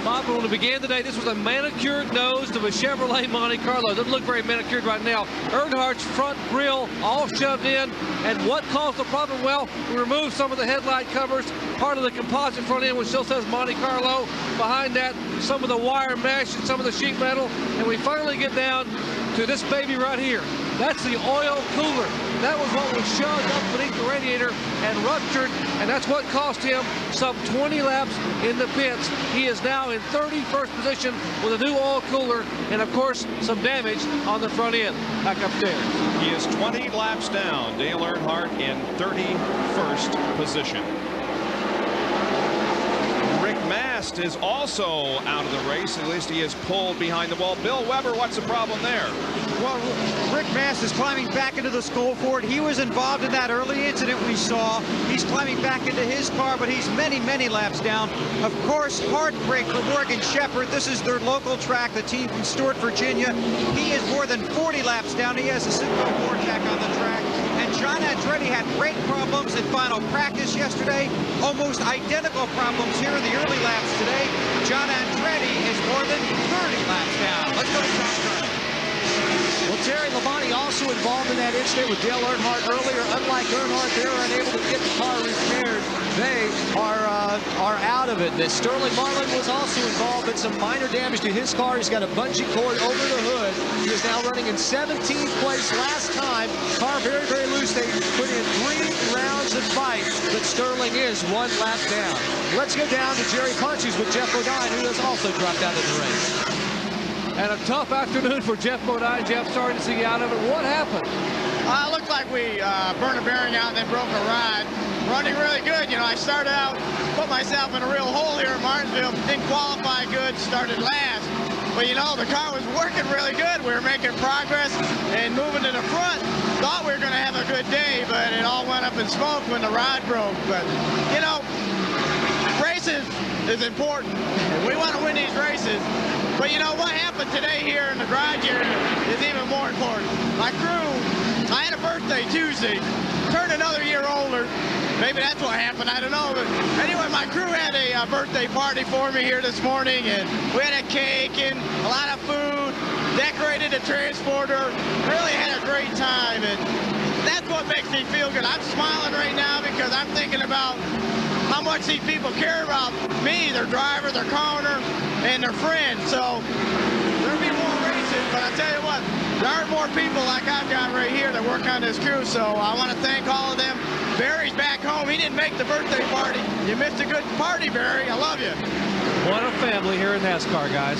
Bob, when we began today, this was a manicured nose of a Chevrolet Monte Carlo. Doesn't look very manicured right now. Earnhardt's front grille all shoved in. And what caused the problem? Well, we removed some of the headlight covers, part of the composite front end, which still says Monte Carlo. Behind that, some of the wire mesh and some of the sheet metal. And we finally get down to this baby right here. That's the oil cooler. That was what was shoved up beneath the radiator and ruptured, and that's what cost him some 20 laps in the pits. He is now in 31st position with a new oil cooler and, of course, some damage on the front end. Back upstairs. He is 20 laps down. Dale Earnhardt in 31st position. Rick Mast is also out of the race. At least he is pulled behind the wall. Bill Weber, what's the problem there? Well, Rick Mast is climbing back into the Skull Ford. He was involved in that early incident we saw. He's climbing back into his car, but he's many, many laps down. Of course, heartbreak for Morgan Shepherd. This is their local track, the team from Stuart, Virginia. He is more than 40 laps down. He has a Simcoe Vortec on the track. And John Andretti had brake problems in final practice yesterday. Almost identical problems here in the early laps today. John Andretti is more than 30 laps down. Let's go to John Andretti. Well, Terry Labonte also involved in that incident with Dale Earnhardt earlier. Unlike Earnhardt, they were unable to get the car repaired. They are out of it. Sterling Marlin was also involved in some minor damage to his car. He's got a bungee cord over the hood. He is now running in 17th place. Last time, car very, very loose. They put in 3 rounds of fight, but Sterling is 1 lap down. Let's go down to Jerry Punch, who's with Jeff Bodine, who has also dropped out of the race. And a tough afternoon for Jeff Bodine. Jeff, sorry to see you out of it. What happened? It looked like we burned a bearing out and then broke a rod. Running really good. You know, I started out, put myself in a real hole here in Martinsville. Didn't qualify good, started last. But, you know, the car was working really good. We were making progress and moving to the front. Thought we were going to have a good day, but it all went up in smoke when the rod broke. But, you know, racing is important. We want to win these races. But you know what happened today here in the garage area is even more important. My crew, I had a birthday Tuesday, turned another year older. Maybe that's what happened, I don't know. But anyway, my crew had a birthday party for me here this morning, and we had a cake and a lot of food, decorated a transporter, really had a great time, and that's what makes me feel good. I'm smiling right now because I'm thinking about how much these people care about me, their driver, their corner, and their friends. So there'll be more races, but I tell you what, there aren't more people like I've got right here that work on this crew. So I want to thank all of them. Barry's back home. He didn't make the birthday party. You missed a good party, Barry. I love you. What a family here in NASCAR, guys.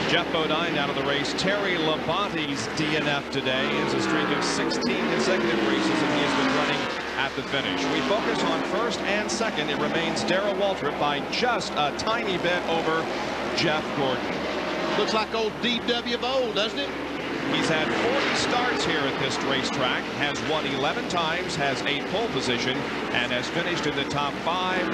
Jeff Bodine out of the race. Terry Labonte's DNF today is a streak of 16 consecutive races that he has been running at the finish. We focus on first and second. It remains Darrell Waltrip by just a tiny bit over Jeff Gordon. Looks like old DW of old, doesn't it? He's had 40 starts here at this racetrack, has won 11 times, has 8 pole position, and has finished in the top 5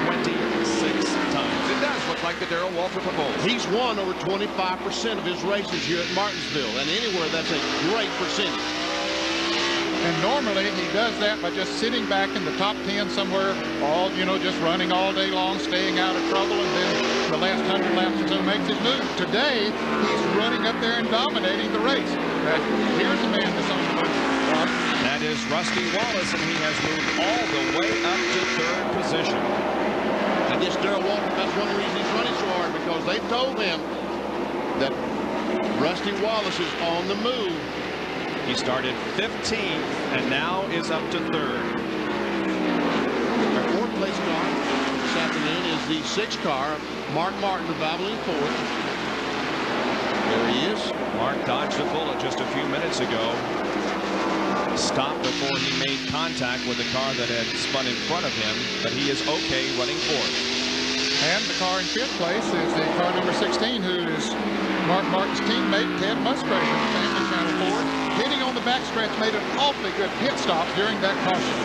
26 times. It does look like the Darrell Waltrip of old. He's won over 25% of his races here at Martinsville, and anywhere that's a great percentage. And normally he does that by just sitting back in the top 10 somewhere, all, you know, just running all day long, staying out of trouble, and then the last 100 laps or so makes his move. Today, he's running up there and dominating the race. Here's a man that's on the move. That is Rusty Wallace, and he has moved all the way up to 3rd position. I guess Darrell Waltrip, that's one reason he's running so hard, because they told him that Rusty Wallace is on the move. He started 15th and now is up to 3rd. Our 4th place car this afternoon is the 6th car of Mark Martin of Abilene Ford. There he is. Mark dodged a bullet just a few minutes ago. Stopped before he made contact with the car that had spun in front of him, but he is okay running 4th. And the car in 5th place is the car number 16, who is Mark Martin's teammate, Ted Musgrave, in the family Channel 4. Hitting on the backstretch, made an awfully good pit stop during that caution.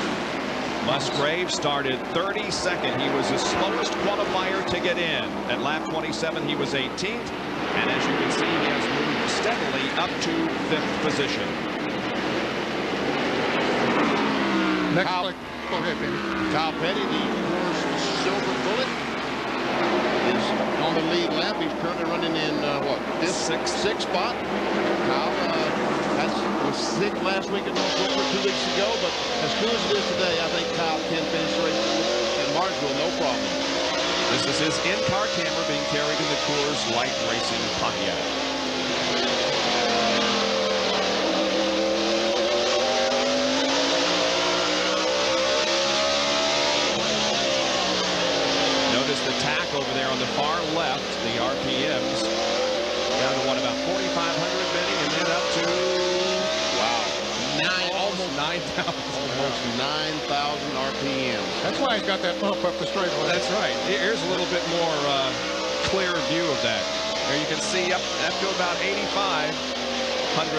Musgrave started 32nd. He was the slowest qualifier to get in. At lap 27, he was 18th. And as you can see, he has moved steadily up to 5th position. Next, go ahead, Benny. Kyle Petty, the Coors Silver Bullet, is on the lead lap. He's currently running in what? This sixth spot. Kyle was sick last week at North Brooklyn 2 weeks ago, but as good as it is today, I think Kyle can finish the race at Martinsville, no problem. This is his in-car camera being carried in the Coors Light Racing Pontiac. Notice the tack over there on the far left, the RPMs. Down to what, about 4,500, Benny, and then up to, wow, almost 9,000. Almost 9,000 RPMs. That's why he's got that bump up the straightaway. That's right. Here's a little bit more clear view of that. There you can see up to about 8,500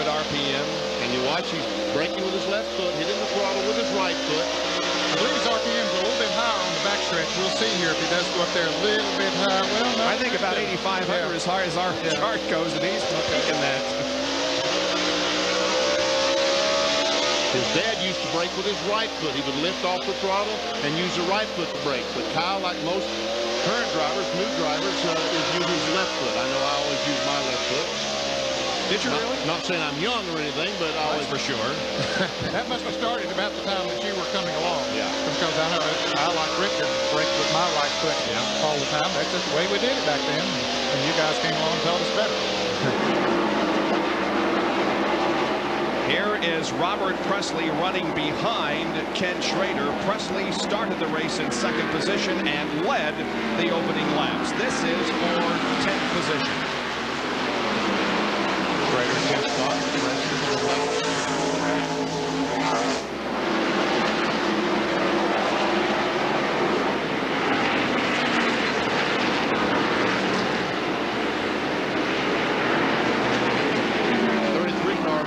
RPM. And you watch, he's braking with his left foot, hitting the throttle with his right foot. I believe his RPM's a little bit higher on the backstretch. We'll see here if he does go up there a little bit higher. Well, no, I think about 8,500 as high as our chart goes, and he's peaking that. His dad used to brake with his right foot. He would lift off the throttle and use the right foot to brake. But Kyle, like most current drivers, new drivers, is using his left foot. I know I always use my left foot. Did you really? Not saying I'm young or anything, but I always. For sure. That must have started about the time that you were coming along. Yeah. Because I know I like Richard brake with my right foot all the time. That's just the way we did it back then. And you guys came along and taught us better. Here is Robert Presley running behind Ken Schrader. Presley started the race in 2nd position and led the opening laps. This is for 10th position. Schrader 10th spot.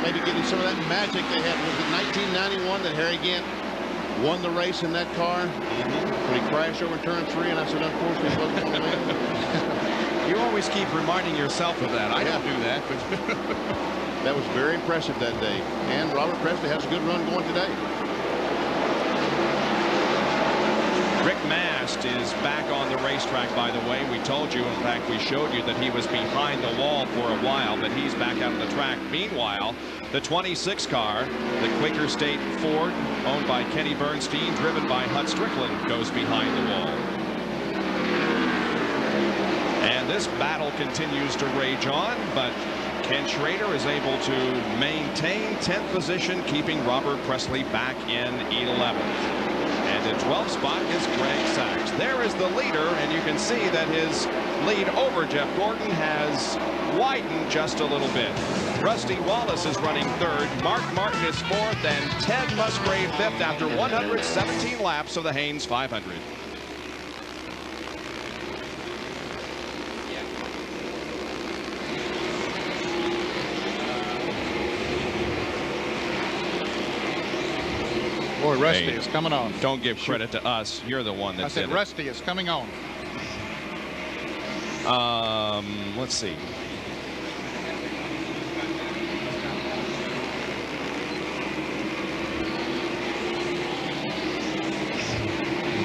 Maybe getting some of that magic they had. Was it 1991 that Harry Gant won the race in that car? When he crashed over turn 3, and I said, unfortunately, he wasn't going to win. You always keep reminding yourself of that. I don't do that. But that was very impressive that day. And Robert Presley has a good run going today. Rick Mast is back on the racetrack, by the way. We told you, in fact, we showed you that he was behind the wall for a while, but he's back out on the track. Meanwhile, the 26 car, the Quaker State Ford, owned by Kenny Bernstein, driven by Hut Strickland, goes behind the wall. And this battle continues to rage on, but Ken Schrader is able to maintain 10th position, keeping Robert Presley back in 11th. And in 12th spot is Greg Sachs. There is the leader, and you can see that his lead over Jeff Gordon has widened just a little bit. Rusty Wallace is running 3rd. Mark Martin is 4th, and Ted Musgrave 5th after 117 laps of the Haynes 500. Boy, Rusty is coming on. Don't give credit to us. You're the one that I said Rusty is coming on. Let's see.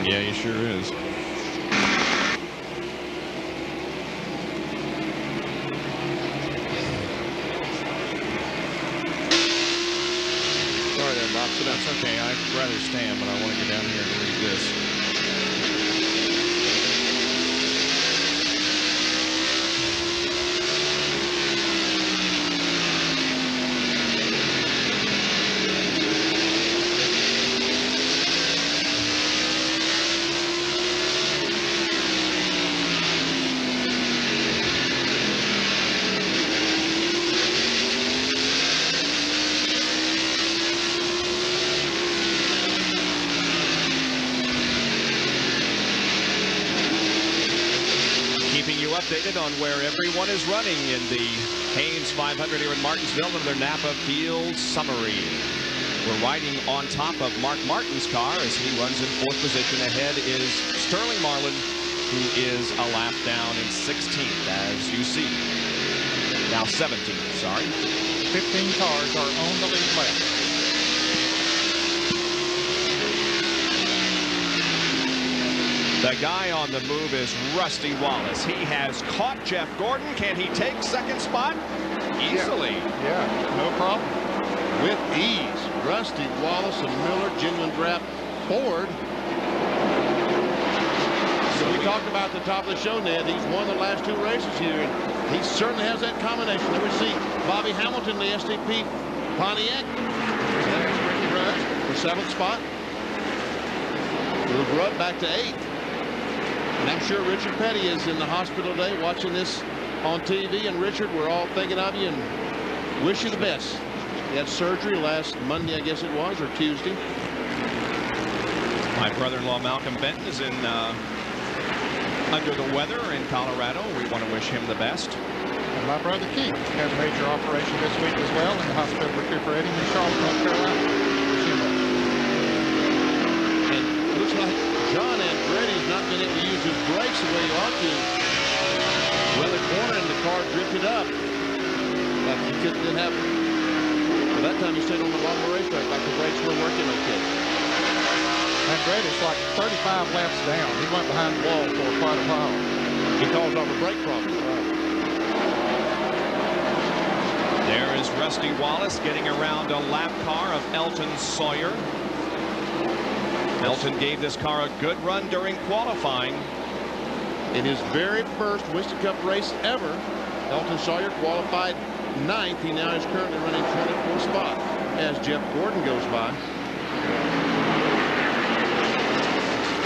Yeah, he sure is. Sorry there, Bob. So that's okay. I'd rather stand, but I want to get down here and read this. updated on where everyone is running in the Haynes 500 here in Martinsville and their Napa Field summary. We're riding on top of Mark Martin's car as he runs in 4th position. Ahead is Sterling Marlin, who is a lap down in 16th, as you see. Now 17th, sorry. 15 cars are on the lead lap. The guy on the move is Rusty Wallace. He has caught Jeff Gordon. Can he take 2nd spot? Easily. Yeah, no problem. With ease. Rusty Wallace and Miller, genuine draft Ford. So we talked about at the top of the show, Ned. He's won the last 2 races here, and he certainly has that combination. There we see Bobby Hamilton, the STP Pontiac. There's Ricky Rudd for 7th spot. Move Rudd back to 8th. And I'm sure Richard Petty is in the hospital today watching this on TV. And Richard, we're all thinking of you and wish you the best. He had surgery last Monday, I guess it was, or Tuesday. My brother-in-law Malcolm Benton is in under the weather in Colorado. We want to wish him the best. And my brother Keith had a major operation this week as well in the hospital recuperating in Charlotte, North Carolina. And it looks like John Andretti's not been able to use his brakes the way he ought to. Well, the corner and the car drifted up. Like he didn't have. Well, that time he stayed on the bottom of the racetrack like the brakes were working okay. Andretti's like 35 laps down. He went behind the wall for quite a while. He caused off a brake problem. There is Rusty Wallace getting around a lap car of Elton Sawyer. Elton gave this car a good run during qualifying. In his very first Winston Cup race ever, Elton Sawyer qualified 9th. He now is currently running 24th spot as Jeff Gordon goes by.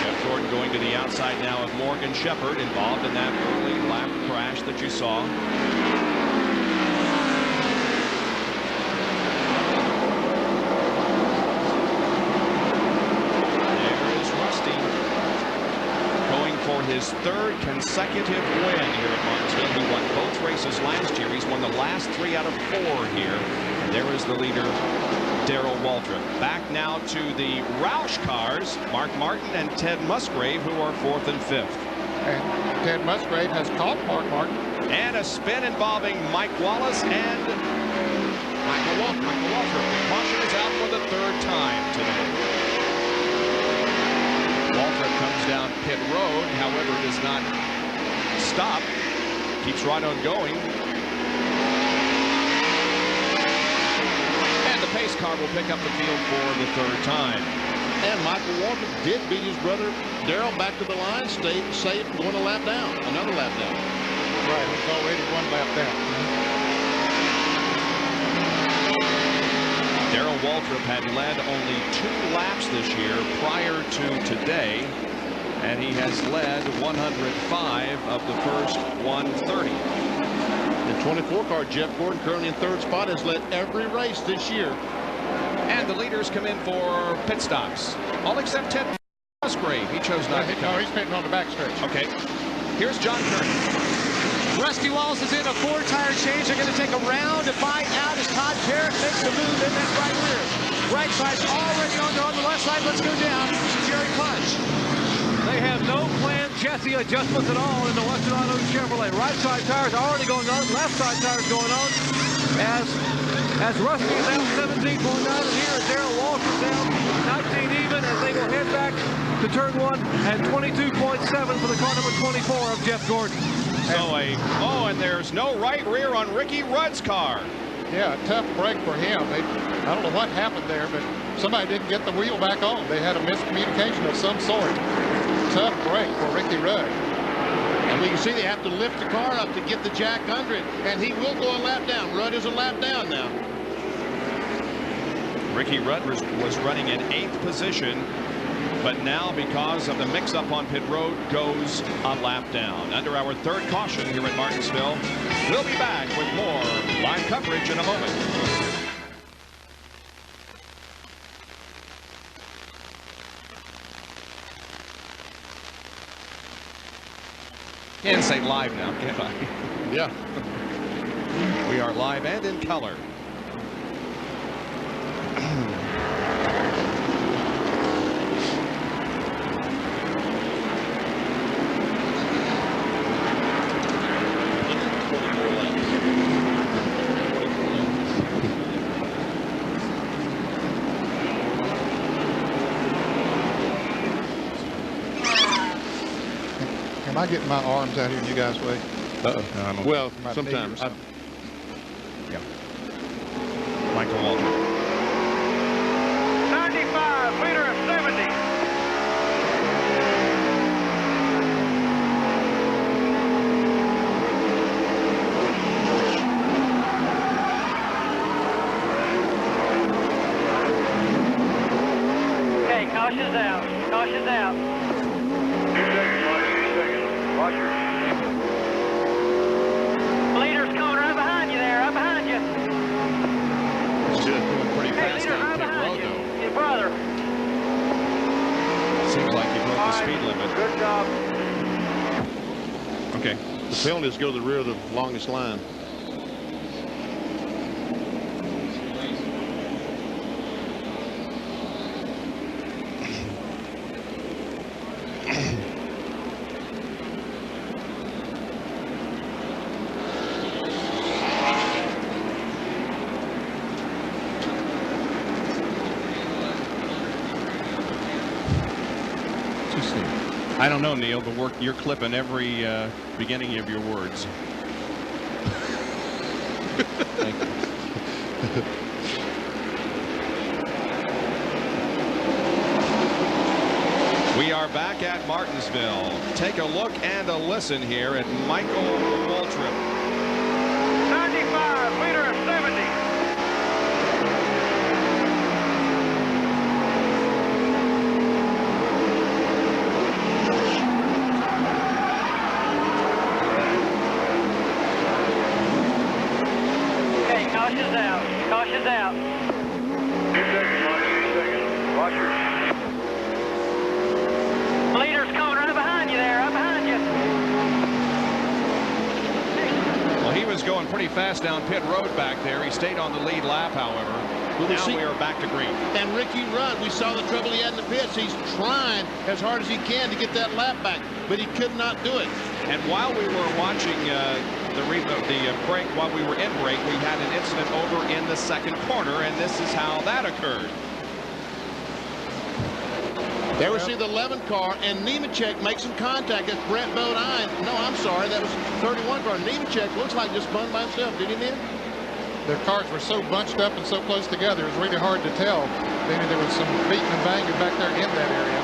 Jeff Gordon going to the outside now of Morgan Shepherd, involved in that early lap crash that you saw. His 3rd consecutive win here at Martinsville. He won both races last year. He's won the last 3 out of 4 here. And there is the leader, Darrell Waltrip. Back now to the Roush cars, Mark Martin and Ted Musgrave, who are 4th and 5th. And Ted Musgrave has caught Mark Martin. And a spin involving Mike Wallace and Michael Waltrip. The caution is out for the 3rd time today. Waltrip comes down pit road, however, does not stop. Keeps right on going. And the pace car will pick up the field for the 3rd time. And Michael Waltrip did beat his brother Darrell back to the line, stayed safe, going a lap down, another lap down. Right, he's already 1 lap down. Darrell Waltrip had led only 2 laps this year prior to today, and he has led 105 of the first 130. The 24 car, Jeff Gordon, currently in 3rd spot, has led every race this year. And the leaders come in for pit stops, all except Ted Musgrave. He chose not to come. No, he's pitting on the backstretch. Okay, here's John Curtin. Rusty Wallace is in a 4-tire change. They're going to take a round to find out as Todd Jarrett makes the move in that right rear. Right side's already on the left side. Let's go down to Jerry Punch. They have no planned chassis adjustments at all in the Western Auto Chevrolet. Right side tires already going on. Left side tires going on. As Rusty is now 17.9 and here is Darrell Waltrip down 19 even as they will head back to turn 1 and 22.7 for the car number 24 of Jeff Gordon. So and there's no right rear on Ricky Rudd's car. Yeah, a tough break for him. I don't know what happened there, but somebody didn't get the wheel back on. They had a miscommunication of some sort. Tough break for Ricky Rudd. And we can see they have to lift the car up to get the jack under it, and he will go a lap down. Rudd is a lap down now. Ricky Rudd was running in 8th position, but now because of the mix-up on pit road goes a lap down. Under our 3rd caution here at Martinsville. We'll be back with more live coverage in a moment. Can't say live now, can I? Yeah. We are live and in color. Am I getting my arms out here in you guys' way? Well, My sometimes. knee or Yeah. Michael Walter. 95, leader of 70. Okay, caution's out. Caution's out. 2 seconds, watch your leader's coming right behind you there, right behind you. Doing pretty Hey, fast leader's down right pit behind road, you. though. Your brother. Seems like he broke the speed limit. Good job. Okay. The penalties go to the rear of the longest line. I don't know, Neil, but you're clipping every beginning of your words. Thank you. We are back at Martinsville. Take a look and a listen here at Michael Waltrip. 95, leader of 70. Okay, caution's out. Caution's out. 2 seconds, watch your leader's coming right behind you there, right behind you. Well, he was going pretty fast down pit road back there. He stayed on the lead lap, however. Well, now we are back to green. And Ricky Rudd, we saw the trouble he had in the pits. He's trying as hard as he can to get that lap back, but he could not do it. And while we were watching the break, while we were in break, we had an incident over in the second corner, and this is how that occurred. There we see the 11 car, and Nemechek makes some contact. It's Brett Bodine. No, I'm sorry, that was 31 car. Nemechek looks like just spun by himself, did he, Neil? Their cars were so bunched up and so close together, it was really hard to tell. Maybe there was some beating and banging back there in that area.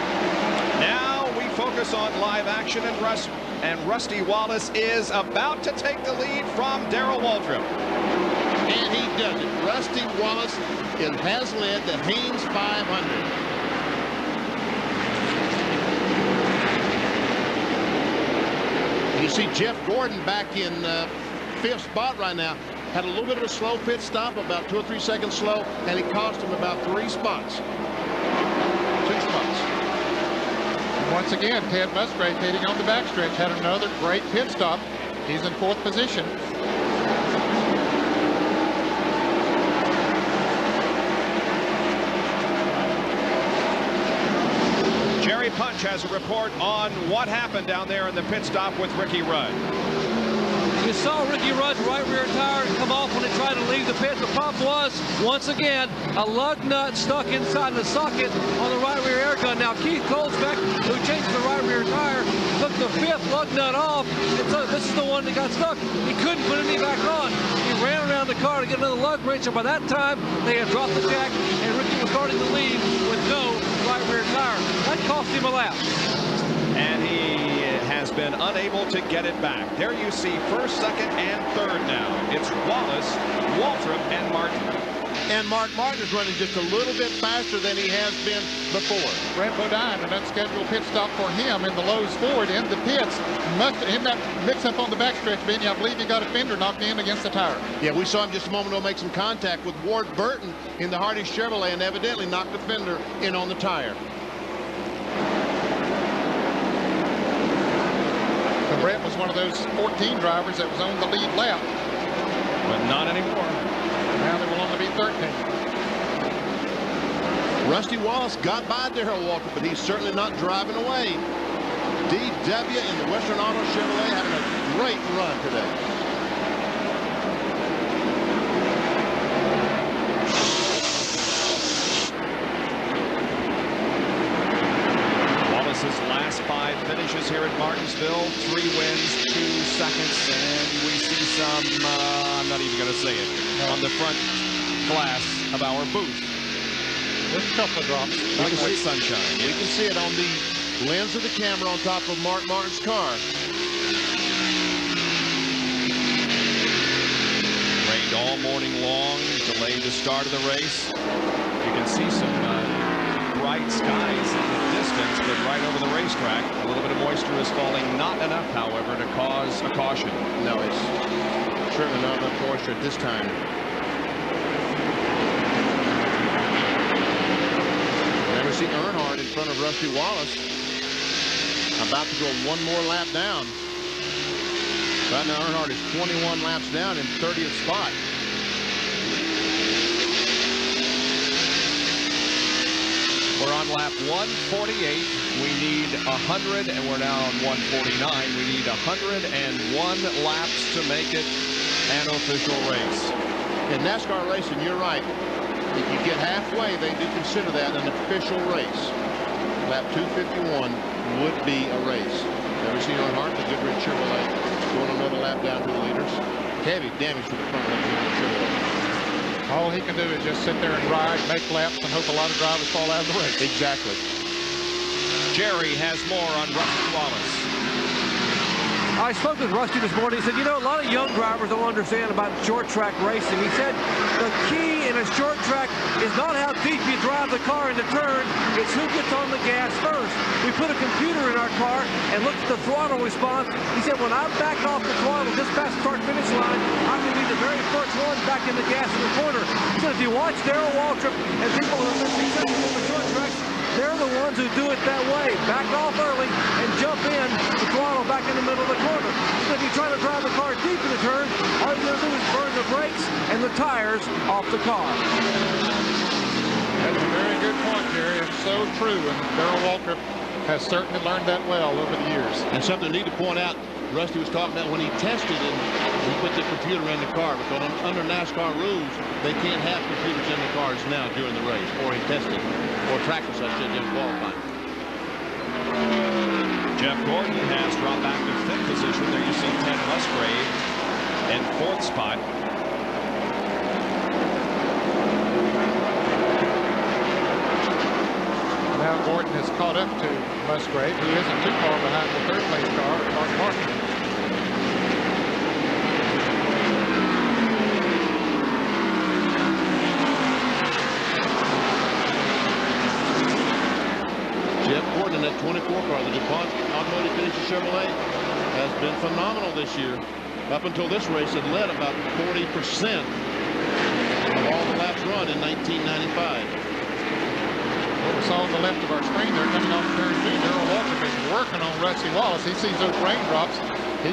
Now we focus on live action, and Rusty Wallace is about to take the lead from Darrell Waltrip. And he does it. Rusty Wallace has led the Haynes 500. You see Jeff Gordon back in 5th spot right now. Had a little bit of a slow pit stop, about 2 or 3 seconds slow, and it cost him about 3 spots. 2 spots. Once again, Ted Musgrave hitting on the backstretch had another great pit stop. He's in 4th position. Jerry Punch has a report on what happened down there in the pit stop with Ricky Rudd. You saw Ricky Rudd's right rear tire come off when he tried to leave the pit. The problem was, once again, a lug nut stuck inside the socket on the right rear air gun. Now, Keith Colesbeck, who changed the right rear tire, took the 5th lug nut off, and so this is the one that got stuck. He couldn't put any back on. He ran around the car to get another lug wrench, and by that time, they had dropped the jack, and Ricky was starting to leave with no right rear tire. That cost him a lap. And he has been unable to get it back. There you see 1st, 2nd, and 3rd now. It's Wallace, Waltrip, and Martin. And Mark Martin is running just a little bit faster than he has been before. Brett Bodine, an unscheduled pit stop for him in the Lowe's Ford in the pits. In that mix-up on the backstretch, Benny, I believe he got a fender knocked in against the tire. Yeah, we saw him just a moment ago make some contact with Ward Burton in the Hardy Chevrolet and evidently knocked the fender in on the tire. So Brett was one of those 14 drivers that was on the lead lap. But not anymore. Now there will only be 13. Rusty Wallace got by Darrell Walker, but he's certainly not driving away. DW and the Western Auto Chevrolet having a great run today. Wallace's last 5 finishes here at Martinsville. 3 wins, 2 seconds, and we see some, I'm not even going to say it, on the front glass of our booth. Just a couple of drops. Liquid sunshine. We can see it on the lens of the camera on top of Mark Martin's car. Rained all morning long, delayed the start of the race. You can see some bright skies in the distance, but right over the racetrack, a little bit of moisture is falling. Not enough, however, to cause a caution. No, it's certainly not enough moisture at this time. Never see Earnhardt in front of Rusty Wallace. About to go one more lap down. Right now, Earnhardt is 21 laps down in 30th spot. We're on lap 148. We need 100, and we're now on 149. We need 101 laps to make it an official race. In NASCAR racing, you're right. If you get halfway, they do consider that an official race. Lap 251 would be a race. Never seen Earnhardt, the Goodrich Chevrolet, going another lap down to the leaders. Heavy damage to the front of the Chevrolet. All he can do is just sit there and ride, make laps, and hope a lot of drivers fall out of the race. Exactly. Jerry has more on Rusty Wallace. I spoke with Rusty this morning. He said, you know, a lot of young drivers don't understand about short track racing. He said the key in a short track is not how deep you drive the car into turn, it's who gets on the gas first. We put a computer in our car and looked at the throttle response. He said, when I back off the throttle just past the start-finish line, I can be the very first one back in the gas in the corner. He said, if you watch Darrell Waltrip and people who have been successful in the short tracks, they're the ones who do it that way. Back off early and jump in the throttle back in the middle of the corner. So if you try to drive the car deep in the turn, all you're going to do is burn the brakes and the tires off the car. That's a very good point, Jerry. It's so true, and Darrell Waltrip has certainly learned that well over the years. And something I need to point out, Rusty was talking about when he tested and he put the computer in the car, because under NASCAR rules, they can't have computers in the cars now during the race, or in testing, or practice, I should, in qualifying. Jeff Gordon has dropped back to 5th position. There you see Ted Musgrave in 4th spot. Now Gordon has caught up to Musgrave, who isn't too far behind the 3rd place car, Mark Martin. Jeff Gordon in that 24 car, the DuPont Automotive Finisher Chevrolet, has been phenomenal this year. Up until this race, it led about 40% of all the laps run in 1995. What we saw on the left of our screen there, coming off turn 2, Darrell Waltrip is working on Rusty Wallace. He sees those raindrops. He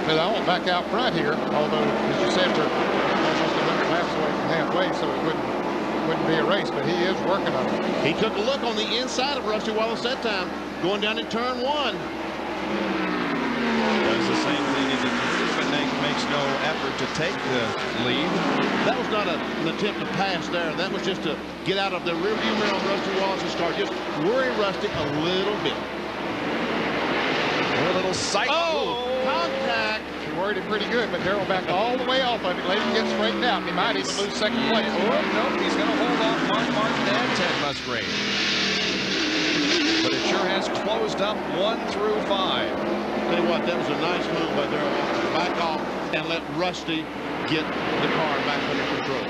says, I won't back out front here, although, as you said, we're almost 100 laps away from halfway, so it wouldn't be a race, but he is working on it. He took a look on the inside of Rusty Wallace that time, going down in turn 1. Does the same thing as it but makes no effort to take the lead. That was not an attempt to pass there. That was just to get out of the rearview mirror on Rusty Wallace's car. Just worry Rusty a little bit. A little sight. Oh, contact. He worried him pretty good, but Darrell backed all the way off of it. Let him get straightened out. He might even lose 2nd place. Oh, nope, he's going to hold off Mark Martin and Ted Musgrave. But it sure has closed up 1 through 5. Tell you what, that was a nice move by Darrell Walker. Back off and let Rusty get the car back under control.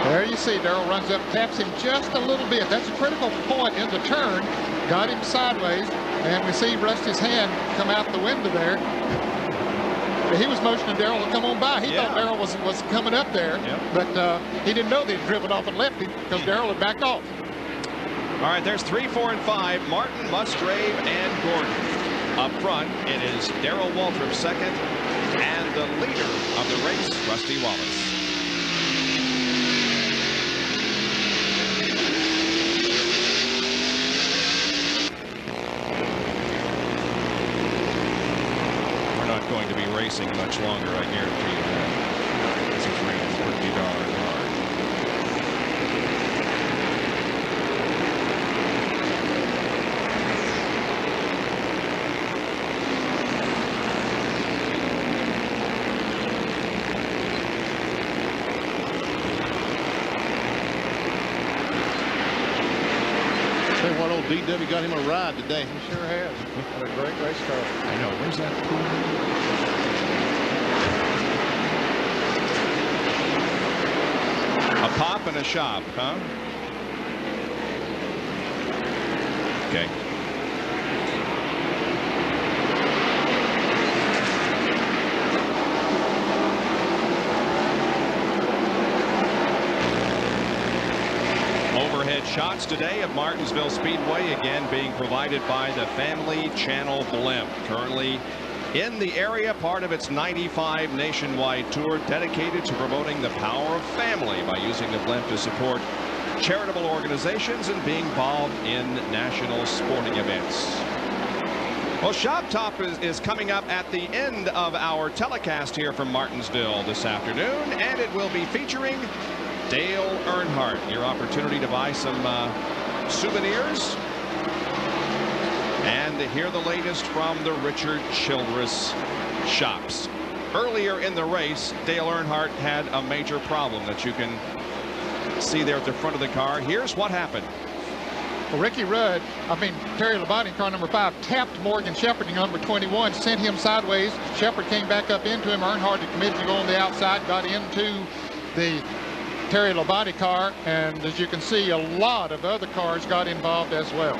There there you see Darrell runs up, taps him just a little bit. That's a critical point in the turn. Got him sideways, and we see Rusty's hand come out the window there. He was motioning Darrell to come on by. He thought Darrell was coming up there, but he didn't know they had driven off and left him because Darrell had backed off. All right, there's 3, 4, and 5. Martin, Musgrave, and Gordon. Up front, it is Darrell Waltrip second, and the leader of the race, Rusty Wallace. Going to be racing much longer, I guarantee you that. This is raining pretty darn hard. Say what, old DW got him a ride today. He sure has. What a great race car. I know. Where's that pool? A pop and a shop, huh? Okay. Overhead shots today at Martinsville Speedway, again being provided by the Family Channel Blimp. Currently in the area, part of its 95 nationwide tour dedicated to promoting the power of family by using the blimp to support charitable organizations and being involved in national sporting events. Well, Shop Top is coming up at the end of our telecast here from Martinsville this afternoon, and it will be featuring Dale Earnhardt. Your opportunity to buy some souvenirs and to hear the latest from the Richard Childress shops. Earlier in the race, Dale Earnhardt had a major problem that you can see there at the front of the car. Here's what happened. Well, Terry Labonte, car number 5, tapped Morgan Shepherd in number 21, sent him sideways. Shepherd came back up into him. Earnhardt had committed to go on the outside, got into the Terry Labonte car, and as you can see, a lot of other cars got involved as well.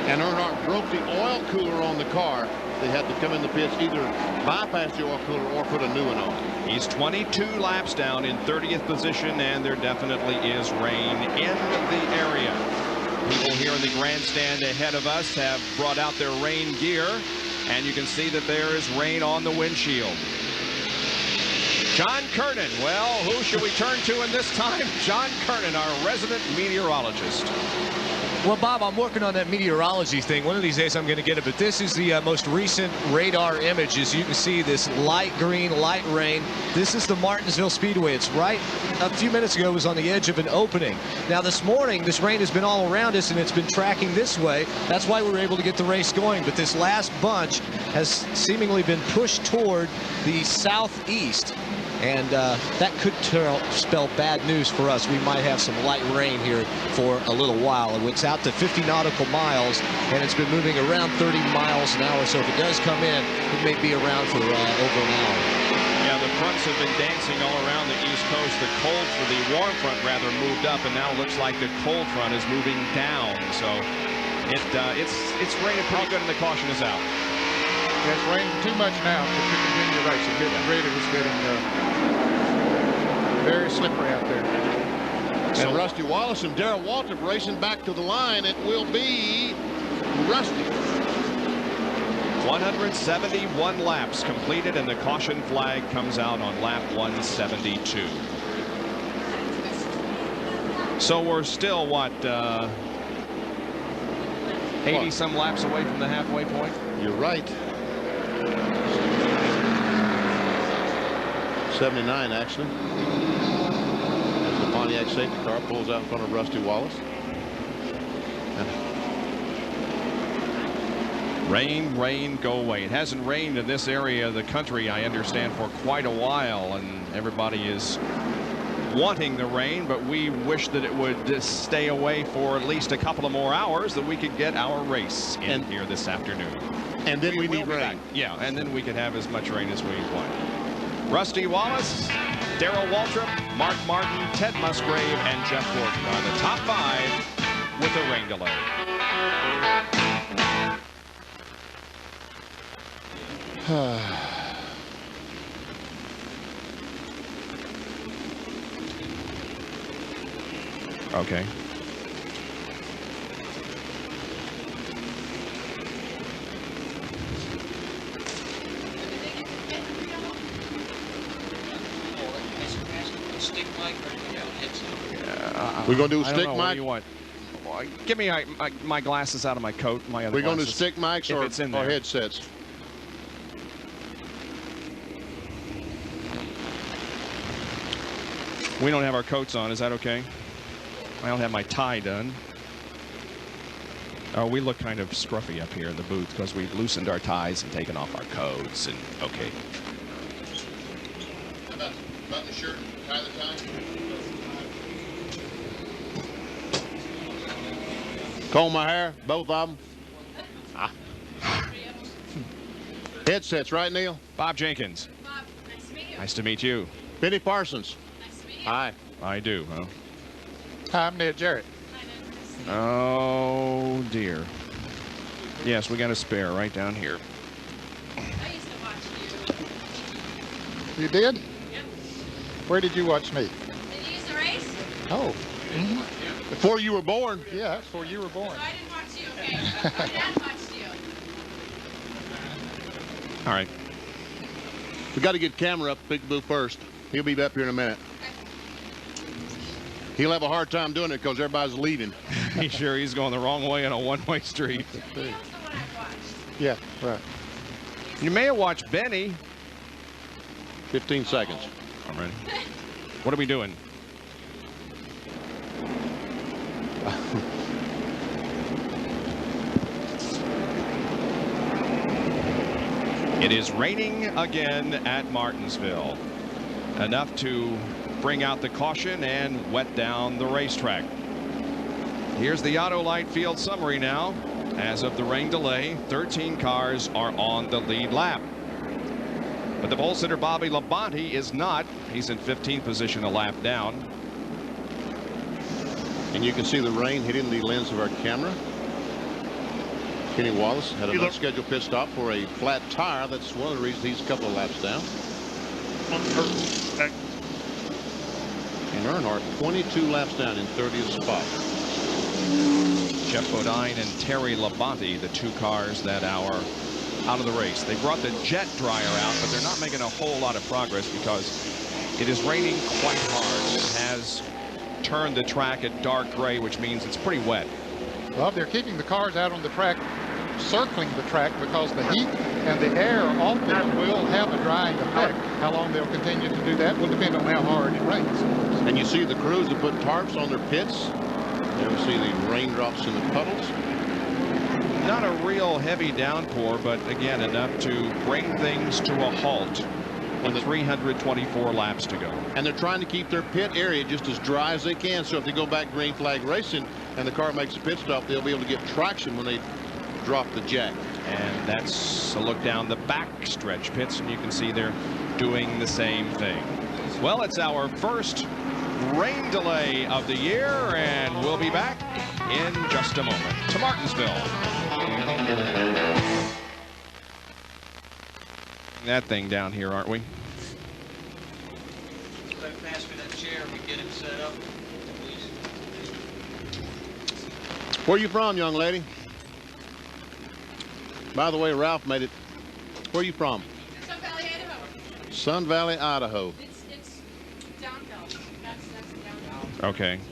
And Earnhardt broke the oil cooler on the car. They had to come in the pits, either bypass the oil cooler or put a new one on. He's 22 laps down in 30th position, and there definitely is rain in the area. People here in the grandstand ahead of us have brought out their rain gear, and you can see that there is rain on the windshield. John Kernan. Well, who should we turn to in this time? John Kernan, our resident meteorologist. Well, Bob, I'm working on that meteorology thing. One of these days I'm going to get it, but this is the most recent radar images. You can see this light green, light rain. This is the Martinsville Speedway. It's right a few minutes ago, it was on the edge of an opening. Now this morning, this rain has been all around us and it's been tracking this way. That's why we were able to get the race going. But this last bunch has seemingly been pushed toward the southeast. And that could spell bad news for us. We might have some light rain here for a little while. It's out to 50 nautical miles, and it's been moving around 30 miles an hour. So if it does come in, it may be around for over an hour. Yeah, the fronts have been dancing all around the East Coast. The cold for the warm front rather moved up, and now it looks like the cold front is moving down. So it's raining pretty good, and the caution is out. Yeah, it's raining too much now to continue racing. It really was getting very slippery out there. And Rusty Wallace and Darrell Waltrip racing back to the line. It will be Rusty. 171 laps completed, and the caution flag comes out on lap 172. So we're still, what, 80-some laps away from the halfway point? You're right. 79, actually. As the Pontiac safety car pulls out in front of Rusty Wallace. Rain, rain, go away. It hasn't rained in this area of the country, I understand, for quite a while, and everybody is wanting the rain, but we wish that it would just stay away for at least a couple of more hours, that we could get our race in here this afternoon. And then we need rain. Yeah, and then we could have as much rain as we want. Rusty Wallace Darrell Waltrip, Mark Martin, Ted Musgrave, and Jeff Gordon are the top 5 with a rain delay. Okay. We're going to do stick mic? What do you want? Give me my glasses out of my coat. My other We're going to glasses. stick mics or headsets? We don't have our coats on. Is that okay? I don't have my tie done. Oh, we look kind of scruffy up here in the booth because we've loosened our ties and taken off our coats. And okay. How about button the shirt, tie the tie? Comb my hair, both of them. Headsets, right, Neil? Bob Jenkins. Bob, nice to meet you. Nice to meet you. Benny Parsons. Nice to meet you. Hi. I do, huh? Hi, I'm Ned Jarrett. Hi, Ned. Nice to meet you. Oh, dear. Yes, we got a spare right down here. I used to watch you. You did? Yep. Where did you watch me? Did you use the race? Oh. Before you were born. Yeah, that's before you were born. So I didn't watch you, okay? My dad watched you. All right. We got to get camera up, Big Boo first. He'll be up here in a minute. He'll have a hard time doing it because everybody's leaving. He's sure he's going the wrong way on a one-way street. He was the one I watched. Yeah, right. You may have watched Benny. 15 seconds. All right. What are we doing? It is raining again at Martinsville. Enough to bring out the caution and wet down the racetrack. Here's the Autolite field summary now. As of the rain delay, 13 cars are on the lead lap. But the pole sitter Bobby Labonte is not. He's in 15th position, a lap down. And you can see the rain hitting the lens of our camera. Kenny Wallace had an unscheduled pit stop for a flat tire. That's one of the reasons he's a couple of laps down. And Earnhardt 22 laps down in 30th spot. Jeff Bodine and Terry Labonte, the 2 cars that are out of the race. They brought the jet dryer out, but they're not making a whole lot of progress because it is raining quite hard. It has turned the track at dark gray, which means it's pretty wet. Well, they're keeping the cars out on the track, circling the track, because the heat and the air often will have a drying effect. How long they'll continue to do that will depend on how hard it rains. And you see the crews that put tarps on their pits. There we see the raindrops in the puddles. Not a real heavy downpour, but again enough to bring things to a halt with 324 laps to go. And they're trying to keep their pit area just as dry as they can, so if they go back green flag racing and the car makes a pit stop, they'll be able to get traction when they drop the jack. And that's a look down the back stretch pits, and you can see they're doing the same thing. Well, it's our first rain delay of the year, and we'll be back in just a moment to Martinsville. That thing down here, aren't we? Pass me that chair, we get him set up. Where are you from, young lady? By the way, Ralph made it. Where are you from? Sun Valley, Idaho. Sun Valley, Idaho. It's downhill. That's downhill. Okay. And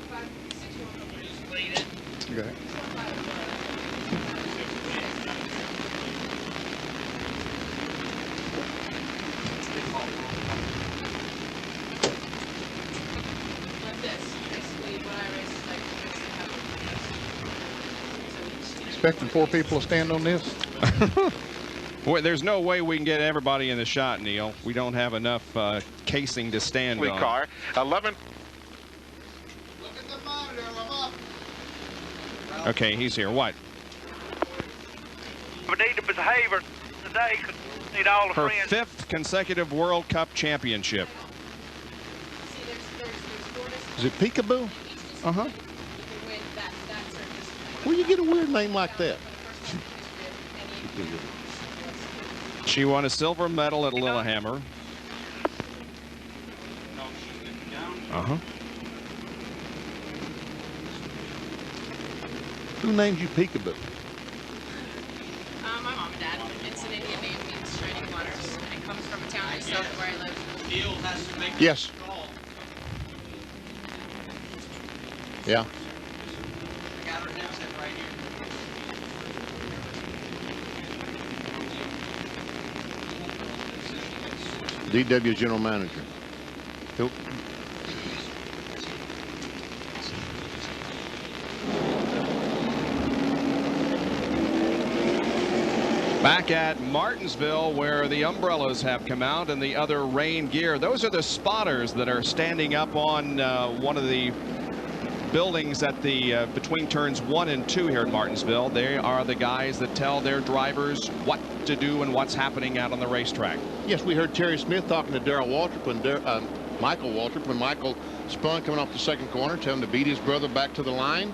5, 6 Okay. Like this. Basically, what I race is like this. Expecting 4 people to stand on this? Boy, there's no way we can get everybody in the shot, Neil. We don't have enough casing to stand on. Car 11. Look at the monitor, I'm up. Okay, he's here. What? We need to behave today. Need all the her friends. 5th consecutive World Cup championship. Is it Peekaboo? Uh-huh. Where you get a weird name like that? She won a silver medal at Lillehammer. Uh-huh. Who named you Peekaboo? My mom and dad. It's an Indian name, means shining waters, and it comes from a town just south of where I live. Yes. Yeah. DW General Manager. Phil. Back at Martinsville, where the umbrellas have come out and the other rain gear. Those are the spotters that are standing up on one of the buildings at the between turns 1 and 2 here in Martinsville. They are the guys that tell their drivers what to do and what's happening out on the racetrack. Yes, we heard Terry Smith talking to Darrell Waltrip when Michael Waltrip, when Michael spun coming off the second corner, telling him to beat his brother back to the line.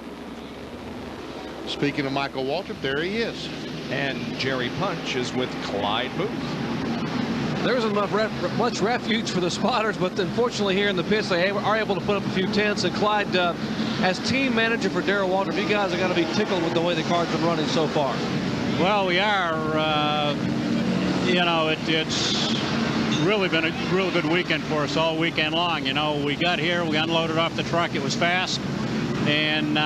Speaking of Michael Waltrip, there he is. And Jerry Punch is with Clyde Booth. There's enough much refuge for the spotters, but unfortunately here in the pits they are able to put up a few tents. And Clyde, as team manager for Darrell Waltrip, you guys are going to be tickled with the way the car's been running so far. Well, we are. You know, it's really been a real good weekend for us all weekend long. You know, we got here, we unloaded off the truck, it was fast, and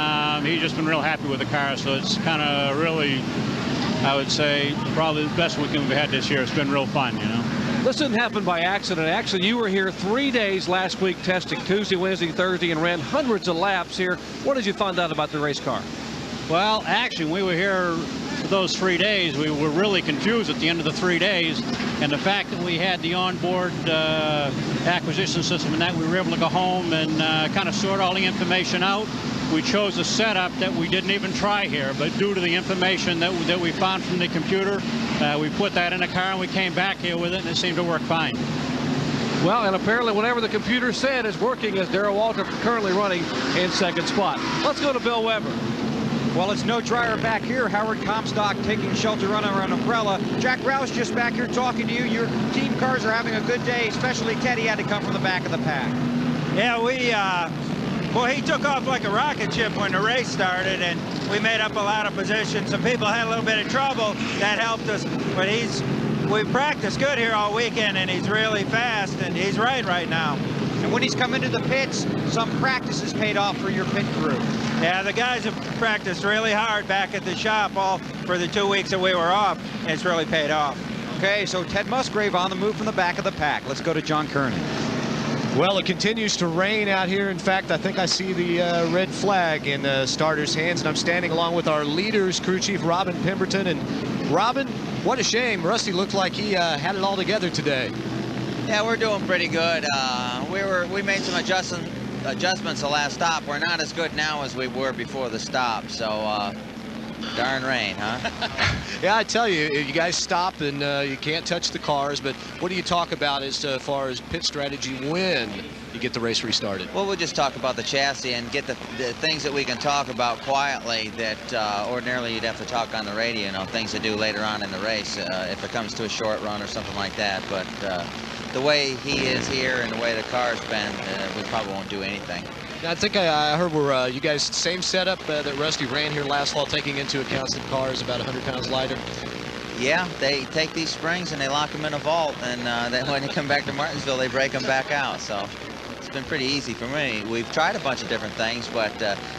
he's just been real happy with the car. So it's kind of really, I would say, probably the best weekend we've had this year. It's been real fun, you know. This didn't happen by accident. Actually, you were here 3 days last week testing, Tuesday, Wednesday, Thursday, and ran hundreds of laps here. What did you find out about the race car? Well, actually, when we were here for those 3 days, we were really confused at the end of the 3 days. And the fact that we had the onboard acquisition system and that we were able to go home and kind of sort all the information out, we chose a setup that we didn't even try here. But due to the information that we found from the computer, we put that in the car and we came back here with it, and it seemed to work fine. Well, and apparently whatever the computer said is working, as Darrell Waltrip currently running in second spot. Let's go to Bill Weber. Well, it's no dryer back here. Howard Comstock taking shelter under an umbrella. Jack Rouse just back here talking to you. Your team cars are having a good day, especially Teddy had to come from the back of the pack. Yeah, well, he took off like a rocket ship when the race started, and we made up a lot of positions. Some people had a little bit of trouble. That helped us, but we've practiced good here all weekend, and he's really fast, and he's right now. And when he's come into the pits, some practices paid off for your pit crew. Yeah, the guys have practiced really hard back at the shop all for the 2 weeks that we were off, and it's really paid off. Okay, so Ted Musgrave on the move from the back of the pack. Let's go to John Kernan. Well, it continues to rain out here. In fact, I think I see the red flag in the starter's hands, and I'm standing along with our leaders, crew chief Robin Pemberton. And Robin, what a shame. Rusty looked like he had it all together today. Yeah, we're doing pretty good. We made some adjustments the last stop. We're not as good now as we were before the stop, so darn rain, huh? Yeah, I tell you, you guys stop and you can't touch the cars, but what do you talk about as far as pit strategy when you get the race restarted? Well, we'll just talk about the chassis and get the things that we can talk about quietly that ordinarily you'd have to talk on the radio, you know, things to do later on in the race if it comes to a short run or something like that. But the way he is here and the way the car's been, we probably won't do anything. I think I heard we're you guys same setup that Rusty ran here last fall, taking into account the car is about 100 pounds lighter. Yeah, they take these springs and they lock them in a vault, and then when they come back to Martinsville, they break them back out. So it's been pretty easy for me. We've tried a bunch of different things, but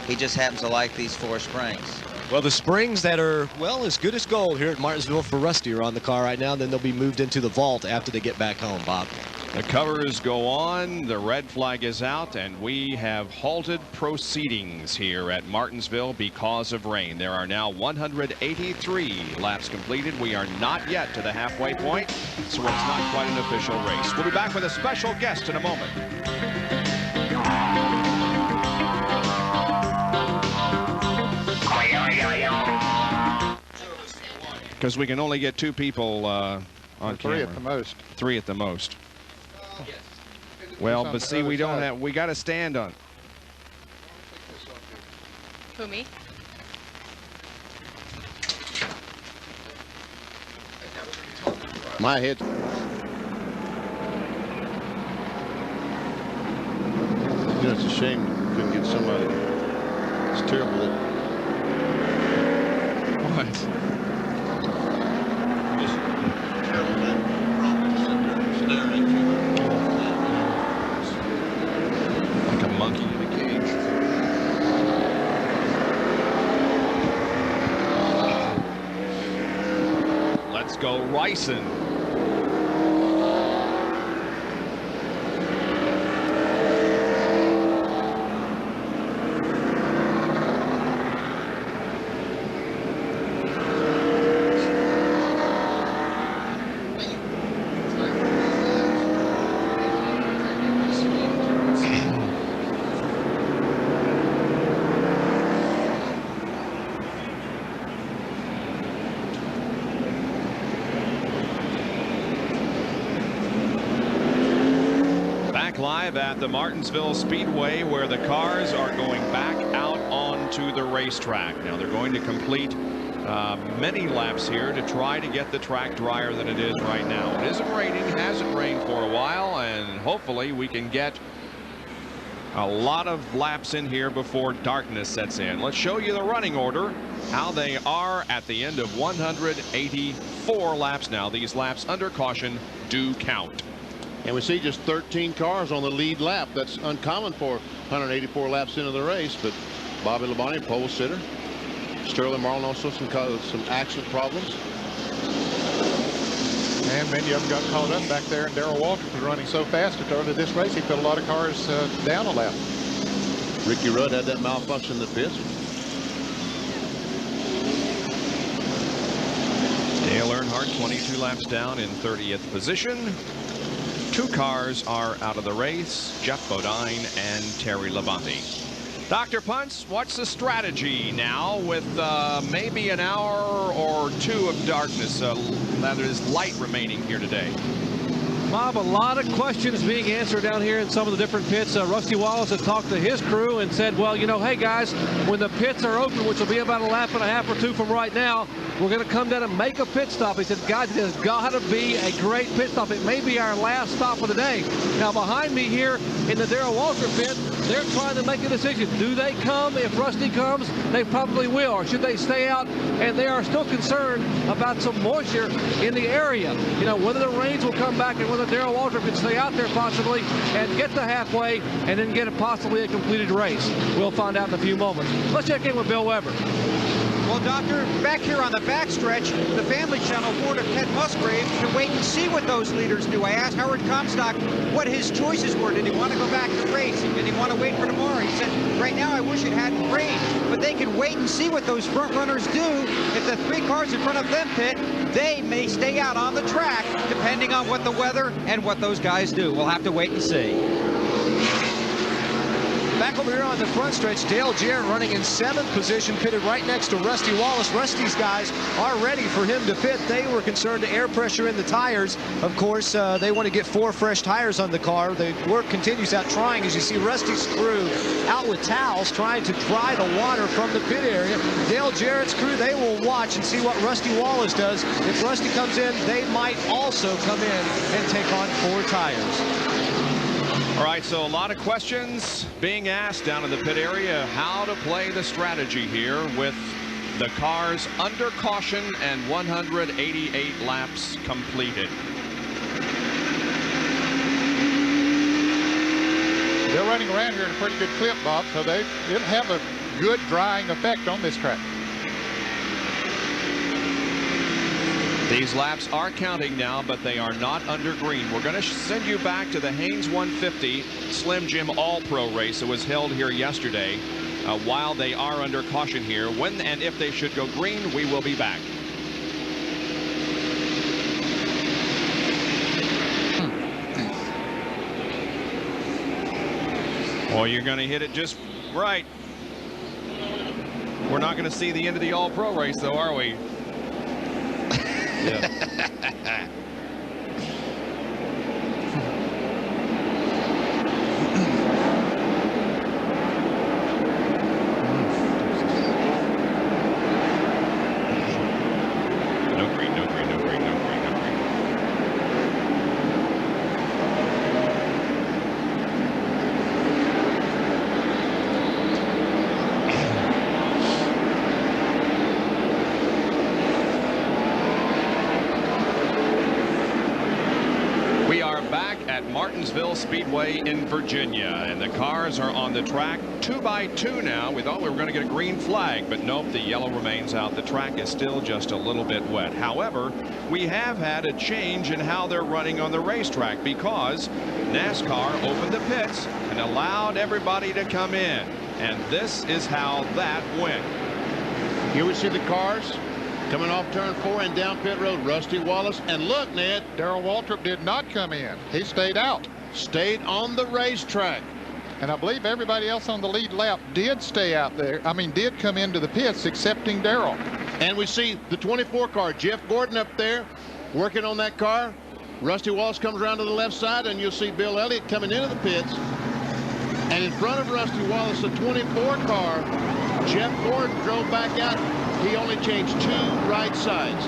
he just happens to like these 4 springs. Well, the springs that are, well, as good as gold here at Martinsville for Rusty are on the car right now. Then they'll be moved into the vault after they get back home, Bob. The covers go on, the red flag is out, and we have halted proceedings here at Martinsville because of rain. There are now 183 laps completed. We are not yet to the halfway point, so it's not quite an official race. We'll be back with a special guest in a moment. Because we can only get 2 people on three camera. at the most. 3 at the most. Well, but see, we don't have. We got to stand on. Who, me? My head. You know, it's a shame you couldn't get somebody. It's terrible that. What? Just terrible that Robert sit there and stare at you. Like a monkey in a cage. Let's go, Ryson. Live at the Martinsville Speedway, where the cars are going back out onto the racetrack. Now they're going to complete many laps here to try to get the track drier than it is right now. It isn't raining, hasn't rained for a while, and hopefully we can get a lot of laps in here before darkness sets in. Let's show you the running order, how they are at the end of 184 laps now. These laps under caution do count. And we see just 13 cars on the lead lap. That's uncommon for 184 laps into the race. But Bobby Labonte, pole sitter. Sterling Marlin also some accident problems. And many of them got caught up back there, and Darrell Waltrip was running so fast at the early this race, he put a lot of cars down a lap. Ricky Rudd had that malfunction in the pits. Dale Earnhardt 22 laps down in 30th position. 2 cars are out of the race, Jeff Bodine and Terry Labonte. Dr. Punts, what's the strategy now with maybe an hour or 2 of darkness, that is light remaining here today? Bob, a lot of questions being answered down here in some of the different pits. Rusty Wallace had talked to his crew and said, well, you know, hey guys, when the pits are open, which will be about a lap and a half or 2 from right now, we're going to come down and make a pit stop. He said, guys, it has got to be a great pit stop. It may be our last stop of the day. Now, behind me here in the Darrell Waltrip pit, they're trying to make a decision. Do they come? If Rusty comes, they probably will. Or should they stay out? And they are still concerned about some moisture in the area. You know, whether the rains will come back and whether Darrell Waltrip can stay out there possibly and get to halfway and then get possibly a completed race. We'll find out in a few moments. Let's check in with Bill Weber. Well, Doctor, back here on the backstretch, the Family Channel board of Ted Musgrave can wait and see what those leaders do. I asked Howard Comstock what his choices were. Did he want to go back to racing? Did he want to wait for tomorrow? He said, right now I wish it hadn't rained. But they can wait and see what those front runners do. If the 3 cars in front of them pit, they may stay out on the track, depending on what the weather and what those guys do. We'll have to wait and see. Back over here on the front stretch, Dale Jarrett running in 7th position, pitted right next to Rusty Wallace. Rusty's guys are ready for him to pit. They were concerned to air pressure in the tires. Of course, they want to get 4 fresh tires on the car. The work continues out trying, as you see Rusty's crew out with towels trying to dry the water from the pit area. Dale Jarrett's crew, they will watch and see what Rusty Wallace does. If Rusty comes in, they might also come in and take on 4 tires. All right, so a lot of questions being asked down in the pit area, how to play the strategy here with the cars under caution and 188 laps completed. They're running around here in a pretty good clip, Bob, so it'll have a good drying effect on this track. These laps are counting now, but they are not under green. We're going to send you back to the Haynes 150 Slim Jim All-Pro race that was held here yesterday. While they are under caution here, when and if they should go green, we will be back. Well, you're going to hit it just right. We're not going to see the end of the All-Pro race, though, are we? Yeah. Martinsville Speedway in Virginia, and the cars are on the track 2 by 2 now. We thought we were going to get a green flag, but nope, the yellow remains out. The track is still just a little bit wet. However, we have had a change in how they're running on the racetrack because NASCAR opened the pits and allowed everybody to come in, and this is how that went. Here we see the cars coming off turn 4 and down pit road. Rusty Wallace, and look, Ned, Darrell Waltrip did not come in. He stayed out. Stayed on the racetrack. And I believe everybody else on the lead lap did stay out there. I mean, did come into the pits, excepting Darrell. And we see the 24 car, Jeff Gordon up there working on that car. Rusty Wallace comes around to the left side, and you'll see Bill Elliott coming into the pits. And in front of Rusty Wallace, the 24 car, Jeff Gordon drove back out. He only changed 2 right sides.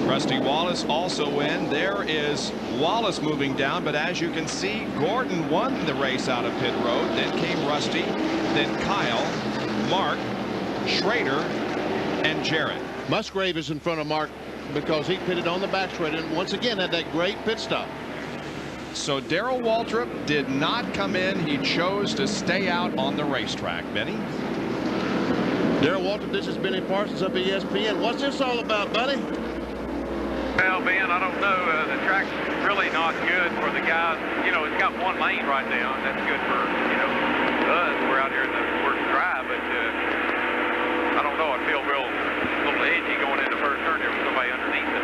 Rusty Wallace also in. There is Wallace moving down, but as you can see, Gordon won the race out of pit road. Then came Rusty, then Kyle, Mark, Schrader, and Jarrett. Musgrave is in front of Mark because he pitted on the back straight and once again had that great pit stop. So Darrell Waltrip did not come in. He chose to stay out on the racetrack. Benny? Darrell Waltrip, this is Benny Parsons of ESPN. What's this all about, buddy? Well, Ben, I don't know. The track's really not good for the guys. You know, it's got 1 lane right now, and that's good for, you know, us. We're out here in the first drive, but I don't know. I feel real little edgy going into first turn. There was somebody underneath it.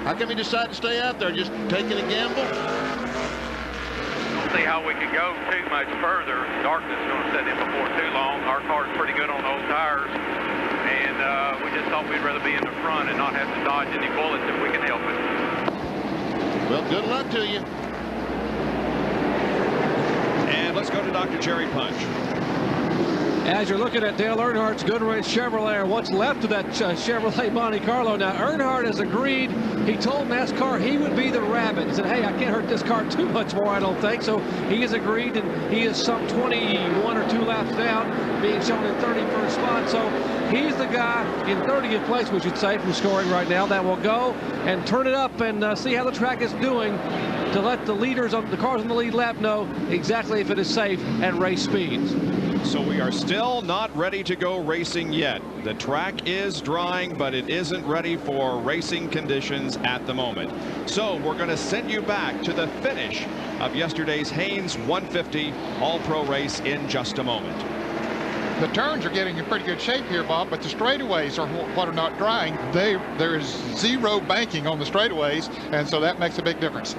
How come you decide to stay out there? Just taking a gamble? Don't see how we could go too much further. Darkness is going to set in before too long. Our car's pretty good on those tires, and we just thought we'd rather be in the front and not have to dodge any bullets if we can help it. Well, good luck to you. And let's go to Dr. Jerry Punch. As you're looking at Dale Earnhardt's Goodwrench Chevrolet, what's left of that Chevrolet Monte Carlo. Now, Earnhardt has agreed. He told NASCAR he would be the rabbit. He said, hey, I can't hurt this car too much more, I don't think. So he has agreed, and he is some 21 or 2 laps down, being shown in 31st spot. So he's the guy in 30th place, we should say, from scoring right now, that will go and turn it up and see how the track is doing to let the leaders of the cars on the lead lap know exactly if it is safe at race speeds. So we are still not ready to go racing yet. The track is drying, but it isn't ready for racing conditions at the moment. So we're going to send you back to the finish of yesterday's Haynes 150 All-Pro race in just a moment. The turns are getting in pretty good shape here, Bob, but the straightaways are what are not drying. There is 0 banking on the straightaways, and so that makes a big difference.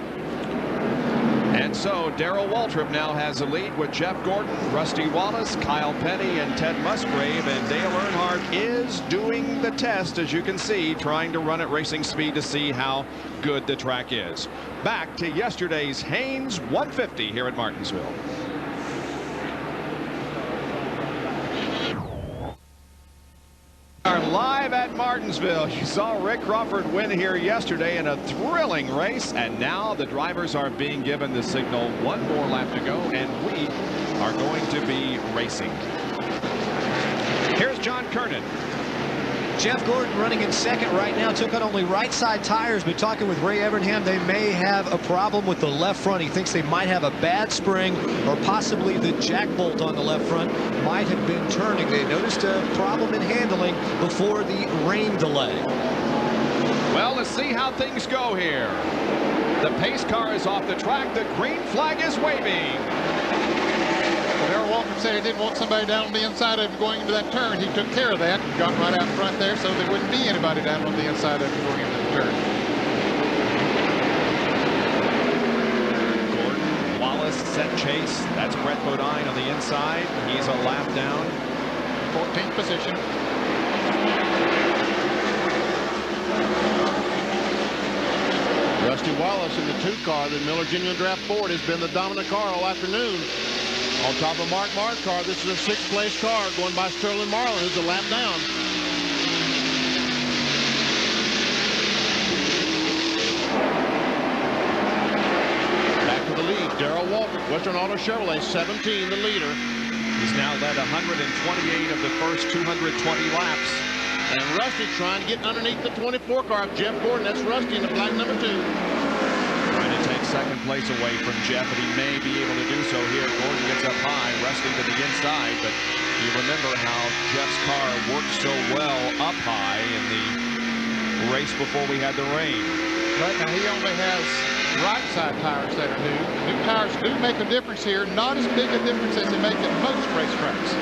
And so Darrell Waltrip now has a lead with Jeff Gordon, Rusty Wallace, Kyle Petty, and Ted Musgrave. And Dale Earnhardt is doing the test, as you can see, trying to run at racing speed to see how good the track is. Back to yesterday's Haynes 150 here at Martinsville. Are live at Martinsville. You saw Rick Crawford win here yesterday in a thrilling race, and now the drivers are being given the signal 1 more lap to go, and we are going to be racing. Here's John Kernan. Jeff Gordon running in second right now, took on only right side tires, but talking with Ray Evernham, they may have a problem with the left front. He thinks they might have a bad spring, or possibly the jack bolt on the left front might have been turning. They noticed a problem in handling before the rain delay. Well, let's see how things go here. The pace car is off the track. The green flag is waving. Darrell Waltrip said he didn't want somebody down on the inside of him going into that turn. He took care of that and got right out front there so there wouldn't be anybody down on the inside of him going into the turn. Gordon, Wallace, set chase. That's Brett Bodine on the inside. He's a lap down. 14th position. Rusty Wallace in the 2 car. The Miller Genuine Draft Ford has been the dominant car all afternoon. On top of Mark Marr's car, this is a 6th place car going by Sterling Marlin, who's a lap down. Back to the lead, Darrell Waltrip, Western Auto Chevrolet, 17, the leader. He's now led 128 of the first 220 laps. And Rusty trying to get underneath the 24 car of Jeff Gordon. That's Rusty in the black number 2. second place away from Jeff, and he may be able to do so here. Gordon gets up high, Rusty to the inside, but you remember how Jeff's car worked so well up high in the race before we had the rain. Right now, he only has right side tires that are new. New tires do make a difference here, not as big a difference as they make at most racetracks.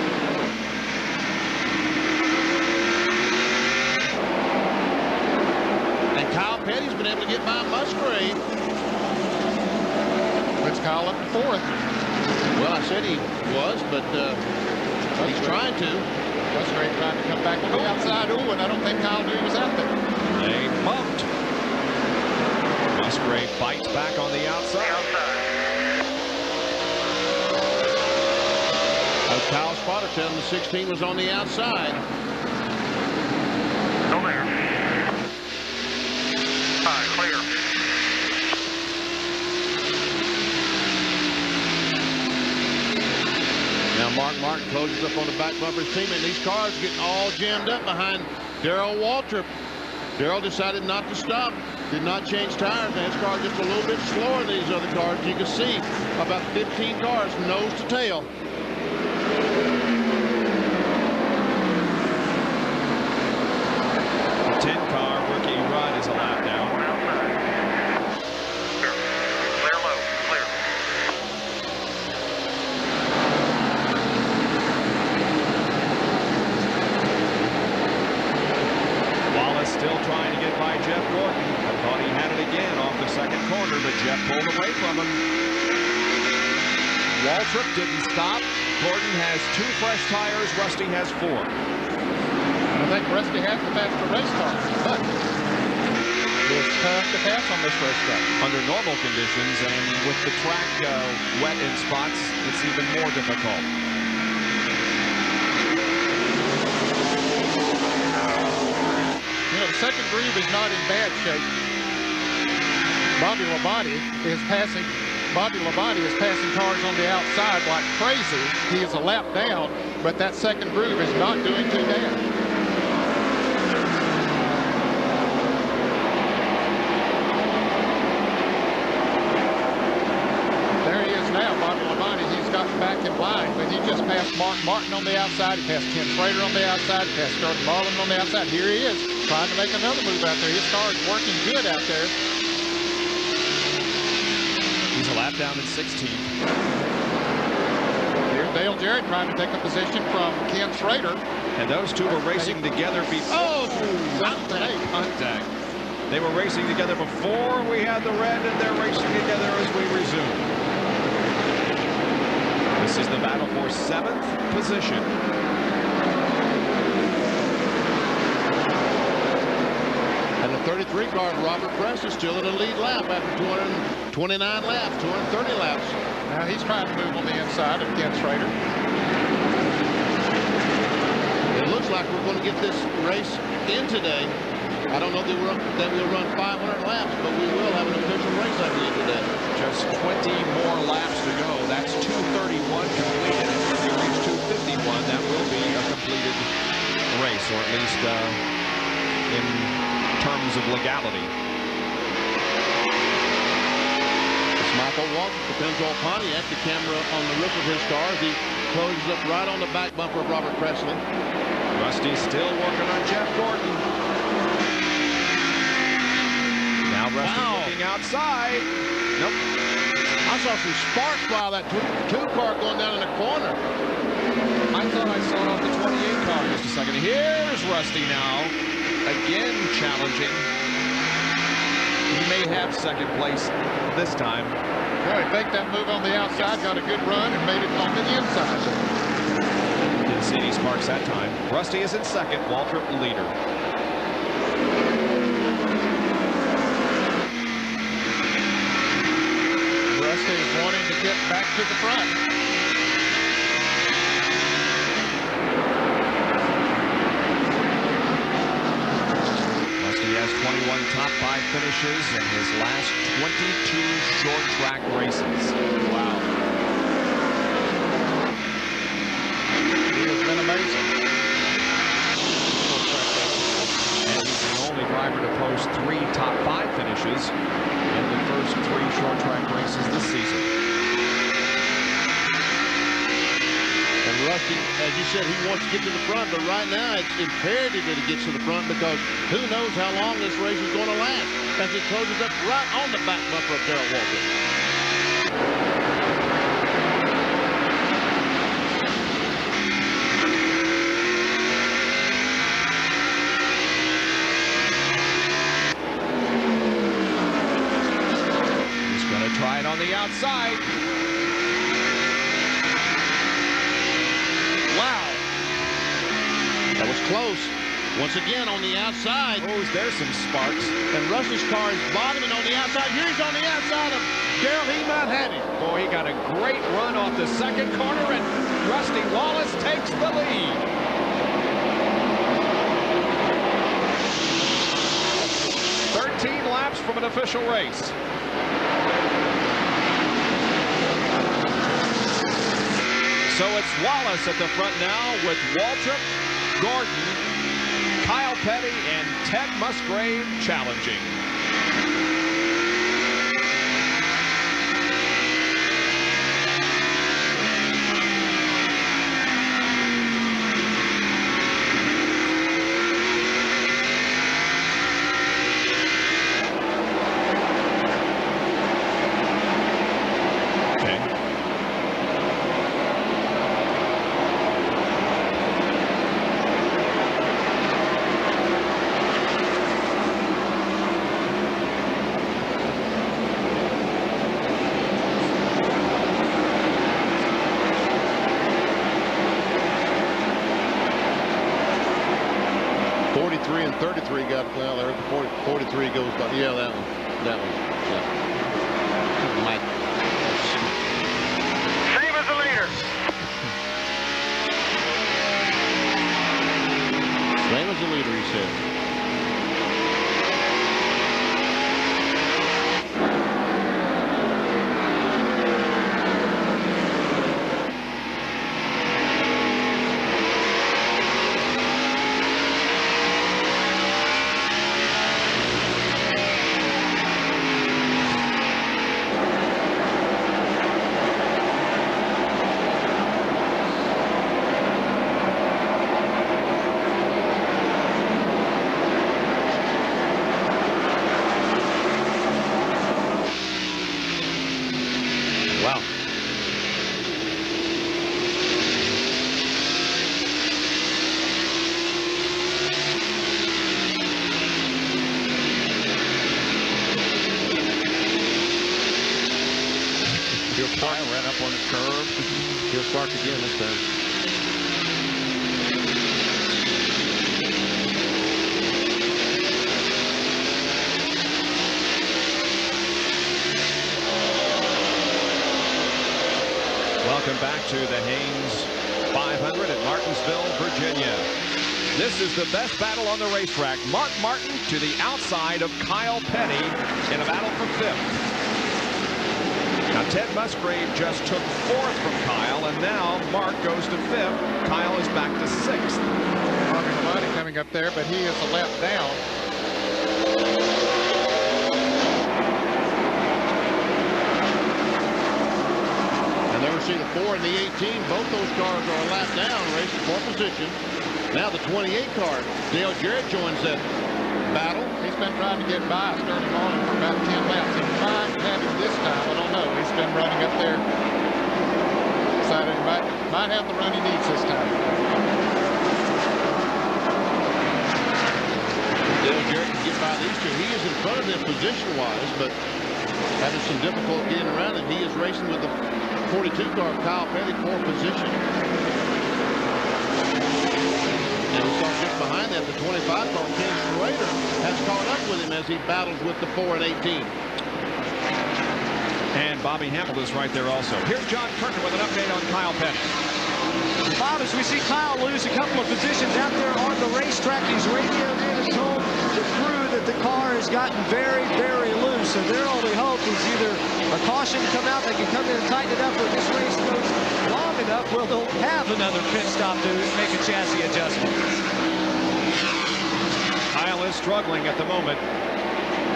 Kyle Petty's been able to get by Musgrave. It's Kyle up to fourth. Well, I said he was, but he's trying to. Musgrave trying to come back on the outside. Ooh, and I don't think Kyle knew he was out there. They bumped. Musgrave bites back on the outside. Kyle's spotter telling the 16 was on the outside. Still there. Clear. Now Mark Martin closes up on the back bumper of his team, and these cars are getting all jammed up behind Darrell Waltrip. Darrell decided not to stop, did not change tires, and his car just a little bit slower than these other cars. You can see about 15 cars nose to tail. The 10-car rookie Rudd is a lap down. Clear low, clear. Wallace still trying to get by Jeff Gordon. I thought he had it again off the second corner, but Jeff pulled away from him. Waltrip didn't stop. Gordon has 2 fresh tires. Rusty has 4. I think Rusty has the faster race car, but it's tough to pass on this racetrack. Under normal conditions, and with the track wet in spots, it's even more difficult. You know, the second groove is not in bad shape. Bobby Labonte is passing cars on the outside like crazy. He is a lap down, but that second groove is not doing too bad. There he is now, Bobby Labonte. He's gotten back in line, but he just passed Mark Martin on the outside. He passed Ken Schrader on the outside. He passed Sterling Marlin on the outside. Here he is, trying to make another move out there. His car is working good out there. He's a lap down in 16th. Here's Dale Jarrett trying to take a position from Ken Schrader. And those two were racing together before. Contact. They were racing together before we had the red, and they're racing together as we resume. This is the battle for 7th position. And the 33 car, Robert Press, is still in the lead lap after 229 laps, 230 laps. Now he's trying to move on the inside of Ken Schrader. It looks like we're going to get this race in today. I don't know that we'll run 500 laps, but we will have an official race at the end today. Just 20 more laps to go. That's 231 completed. And if we reach 251, that will be a completed race, or at least in terms of legality. It's Michael Walker, the Pennzoil Pontiac, the camera on the roof of his car as he closes up right on the back bumper of Robert Presley. Rusty's still working on Jeff Gordon. Now Rusty looking outside. Nope. I saw some sparks while that two car going down in the corner. I thought I saw it off the 28 car just a second. Here's Rusty now. Again challenging. He may have second place this time. Boy, I think that move on the outside got a good run and made it on the inside. Didn't see any sparks that time. Rusty is in second, Waltrip leader. Rusty is wanting to get back to the front. He has 21 top 5 finishes in his last 22 short track races. Wow. He has been amazing. And he's the only driver to post 3 top 5 finishes in the first 3 short track Rusty, as you said, he wants to get to the front, but right now it's imperative that he gets to the front because who knows how long this race is going to last as it closes up right on the back bumper of Darrell Waltrip. He's going to try it on the outside. Wow. That was close. Once again on the outside. Oh, there's some sparks. And Rusty's car is bottoming on the outside. Here he's on the outside of Darrell. He might have him. Boy, he got a great run off the second corner, and Rusty Wallace takes the lead. Laps from an official race. So it's Wallace at the front now with Waltrip, Gordon, Kyle Petty, and Ted Musgrave challenging. And 33 got, well, there, 43 goes by. Yeah, that one. Yeah. Mike. Same as the leader. Same as the leader, he said. Ran up on the curb. He'll spark again this time. Welcome back to the Haynes 500 at Martinsville, Virginia. This is the best battle on the racetrack. Mark Martin to the outside of Kyle Petty in a battle for fifth. Now, Ted Musgrave just took fourth from Kyle, and now Mark goes to fifth. Kyle is back to sixth. Bobby coming up there, but he is a lap down. And there we see the 4 and the 18. Both those cars are a lap down, racing for position. Now the 28 car, Dale Jarrett joins that battle. He's been trying to get by Sterling Martin for about 10 laps. He might have him this time. I don't know. He's been running up there. Decided he might have the run he needs this time. Dale Jarrett can get by these two. He is in front of them position-wise, but having some difficulty getting around him. He is racing with the 42 car, Kyle Petty, for position. And we saw just behind that, the 25 car, Ken Schrader, has caught up with him as he battles with the 4 and 18. And Bobby Hamill is right there also. Here's John Kerner with an update on Kyle Petty. Bob, as we see Kyle lose a couple of positions out there on the racetrack, he's radioed in and told the crew that the car has gotten very, very loose. So their only hope is either a caution to come out, they can come in and tighten it up, or this race goes long enough where they'll have another pit stop to make a chassis adjustment. Kyle is struggling at the moment.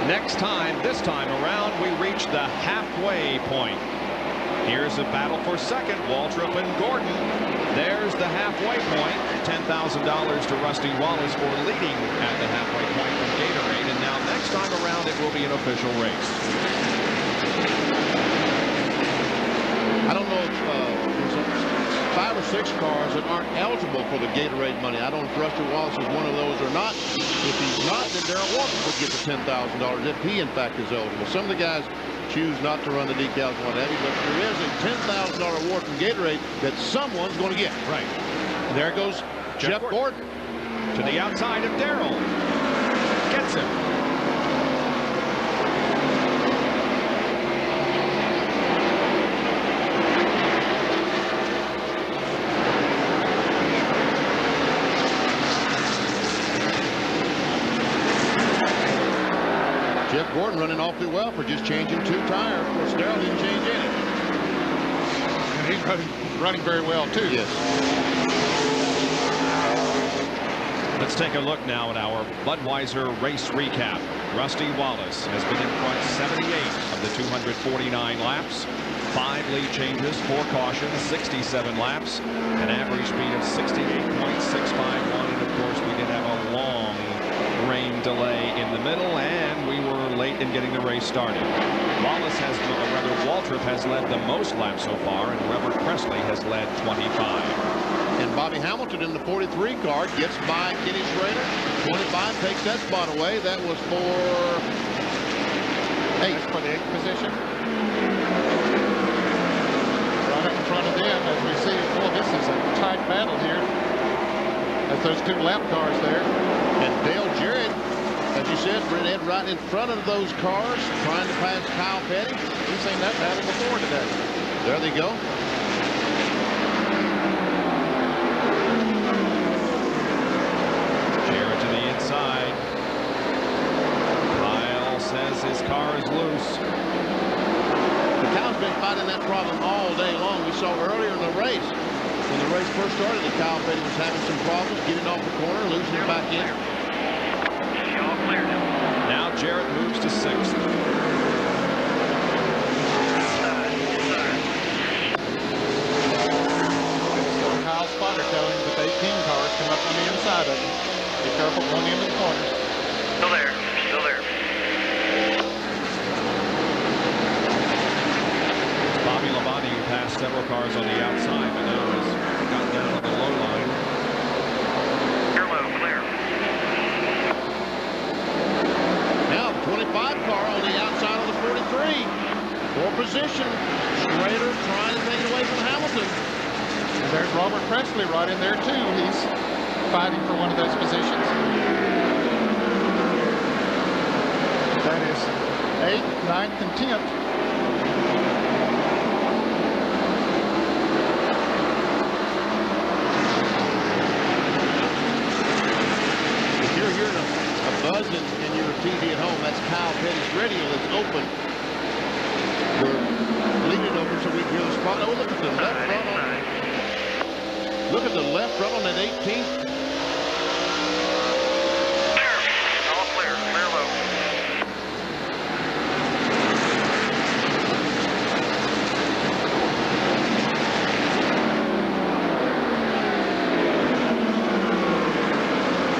Next time, this time around, we reach the halfway point. Here's a battle for second. Waltrip and Gordon. There's the halfway point. $10,000 to Rusty Wallace for leading at the halfway point from Gatorade. And now next time around it will be an official race. I don't know if there's 5 or 6 cars that aren't eligible for the Gatorade money. I don't know if Rusty Wallace is one of those or not. If he's not, then Darrell Waltrip would get the $10,000 if he in fact is eligible. Some of the guys choose not to run the decals and what have you, but there is a $10,000 award from Gatorade that someone's going to get. Right. There goes Jeff Gordon. To the outside of Darrell. Gets him. Jeff Gordon running awfully well for just changing 2 tires. Of course, Darrell didn't change any. And he's running very well, too. Yes. Let's take a look now at our Budweiser race recap. Rusty Wallace has been in front 78 of the 249 laps. 5 lead changes, 4 cautions, 67 laps, an average speed of 68.651. And of course, we did have a long rain delay in the middle, and we were late in getting the race started. Wallace has, or rather, Waltrip has led the most laps so far, and Robert Presley has led 25. And Bobby Hamilton in the 43 car gets by Kenny Schrader. 25 takes that spot away. That was for 8. That's for the 8th position. Right up in front of them, as we see, boy, this is a tight battle here. As those 2 lap cars there. And Dale Jarrett, as you said, right in front of those cars, trying to pass Kyle Petty. We've seen that battle before today. There they go. Jarrett to the inside. Kyle says his car is loose. The Kyle's been fighting that problem all day long. We saw earlier in the race, when the race first started, that Kyle Petty was having some problems getting off the corner, losing it back in. Now Jarrett moves to 6th. Kyle's spotter telling him that the 18 cars come up on the inside of him. Be careful going into the corners. Still there. Still there. Bobby Labonte, who passed several cars on the outside, but now has got down to the low line. Clear low, clear. Now the 25 car on the outside of the 43. 4 position. Schrader trying to take it away from Hamilton. And there's Robert Presley right in there, too. He's fighting for one of those positions. That is 8th, 9th, and 10th. If you're hearing a buzz in your TV at home, that's Kyle Petty's radio that's open. We're leaning over so we can hear the spot. Oh, look at the left front on. Look at the left front on that 18th. Clear. All clear. Clear low.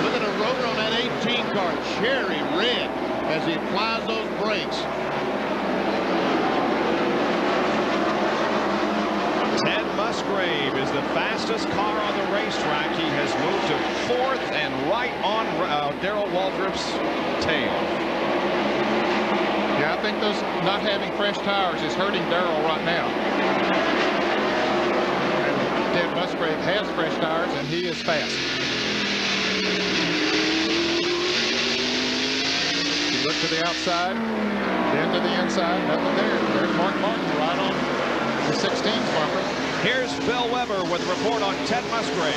Look at the rotor on that 18 car, cherry red, as he applies those brakes. Ted Musgrave is the fastest car on the racetrack. He has moved to 4th and right on Darrell Waltrip's tail. Yeah, I think those not having fresh tires is hurting Darrell right now. Ted Musgrave has fresh tires, and he is fast. You look to the outside, then to the inside, nothing there. There's Mark Martin right on the 16th bumper. Here's Bill Weber with a report on Ted Musgrave.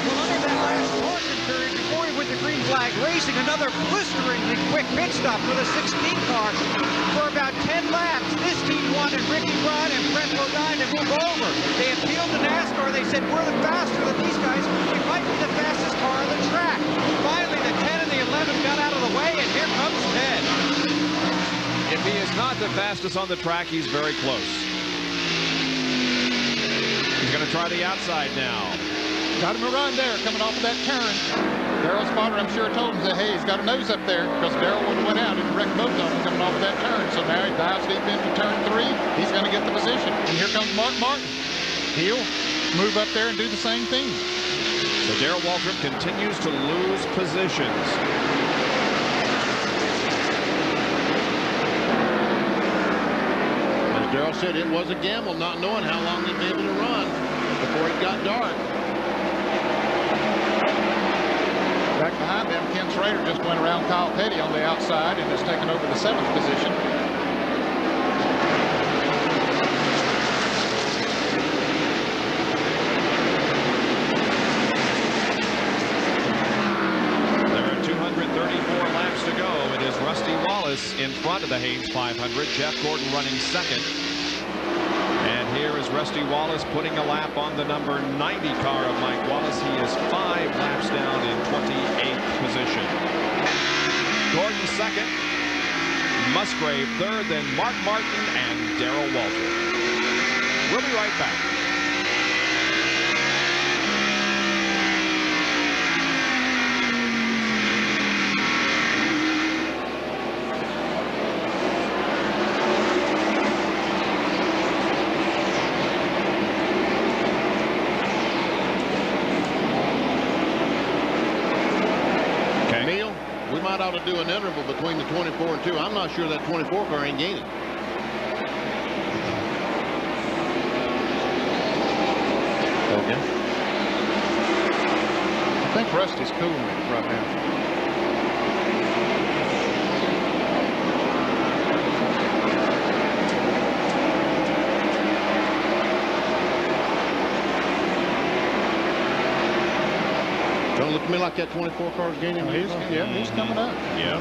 Well, under that last caution period, before he went to green flag racing, another blisteringly quick pit stop for the 16 car. For about 10 laps, this team wanted Ricky Rudd and Brett Bodine to move over. They appealed to NASCAR. They said, we're faster than these guys. We might be the fastest car on the track. Finally, the 10 and the 11 got out of the way, and here comes Ted. If he is not the fastest on the track, he's very close. He's going to try the outside now. Got him a run there coming off of that turn. Darrell's spotter, I'm sure, told him that, hey, he's got a nose up there because Darrell would have went out and wrecked both of them coming off of that turn. So now he dives deep into turn 3. He's going to get the position. And here comes Mark Martin. He'll move up there and do the same thing. So Darrell Waltrip continues to lose positions. As Darrell said, it was a gamble not knowing how long he'd be able to run before it got dark. Back behind them, Ken Schrader just went around Kyle Petty on the outside and has taken over the 7th position. There are 234 laps to go. It is Rusty Wallace in front of the Haynes 500. Jeff Gordon running second. And here is Rusty Wallace putting a lap on the number 90 car of Mike Wallace. He is 5 laps down in 28th position. Gordon second. Musgrave third, then Mark Martin and Darrell Waltrip. We'll be right back. Ought to do an interval between the 24 and 2. I'm not sure that 24 car ain't gaining. Okay. I think Rusty's cooling it right now. Don't look at me like that 24 car's gaining. He's coming up. Yeah.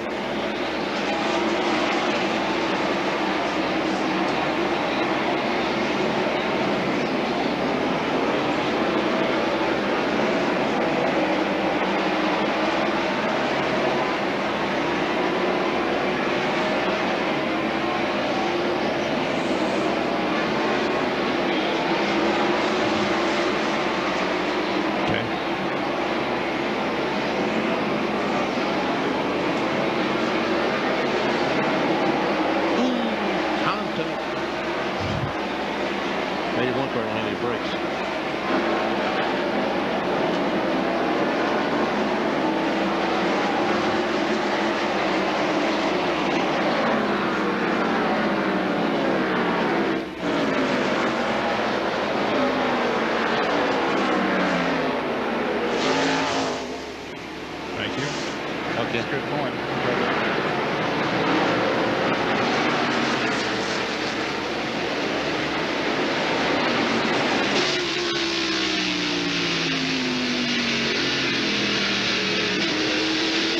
Good point.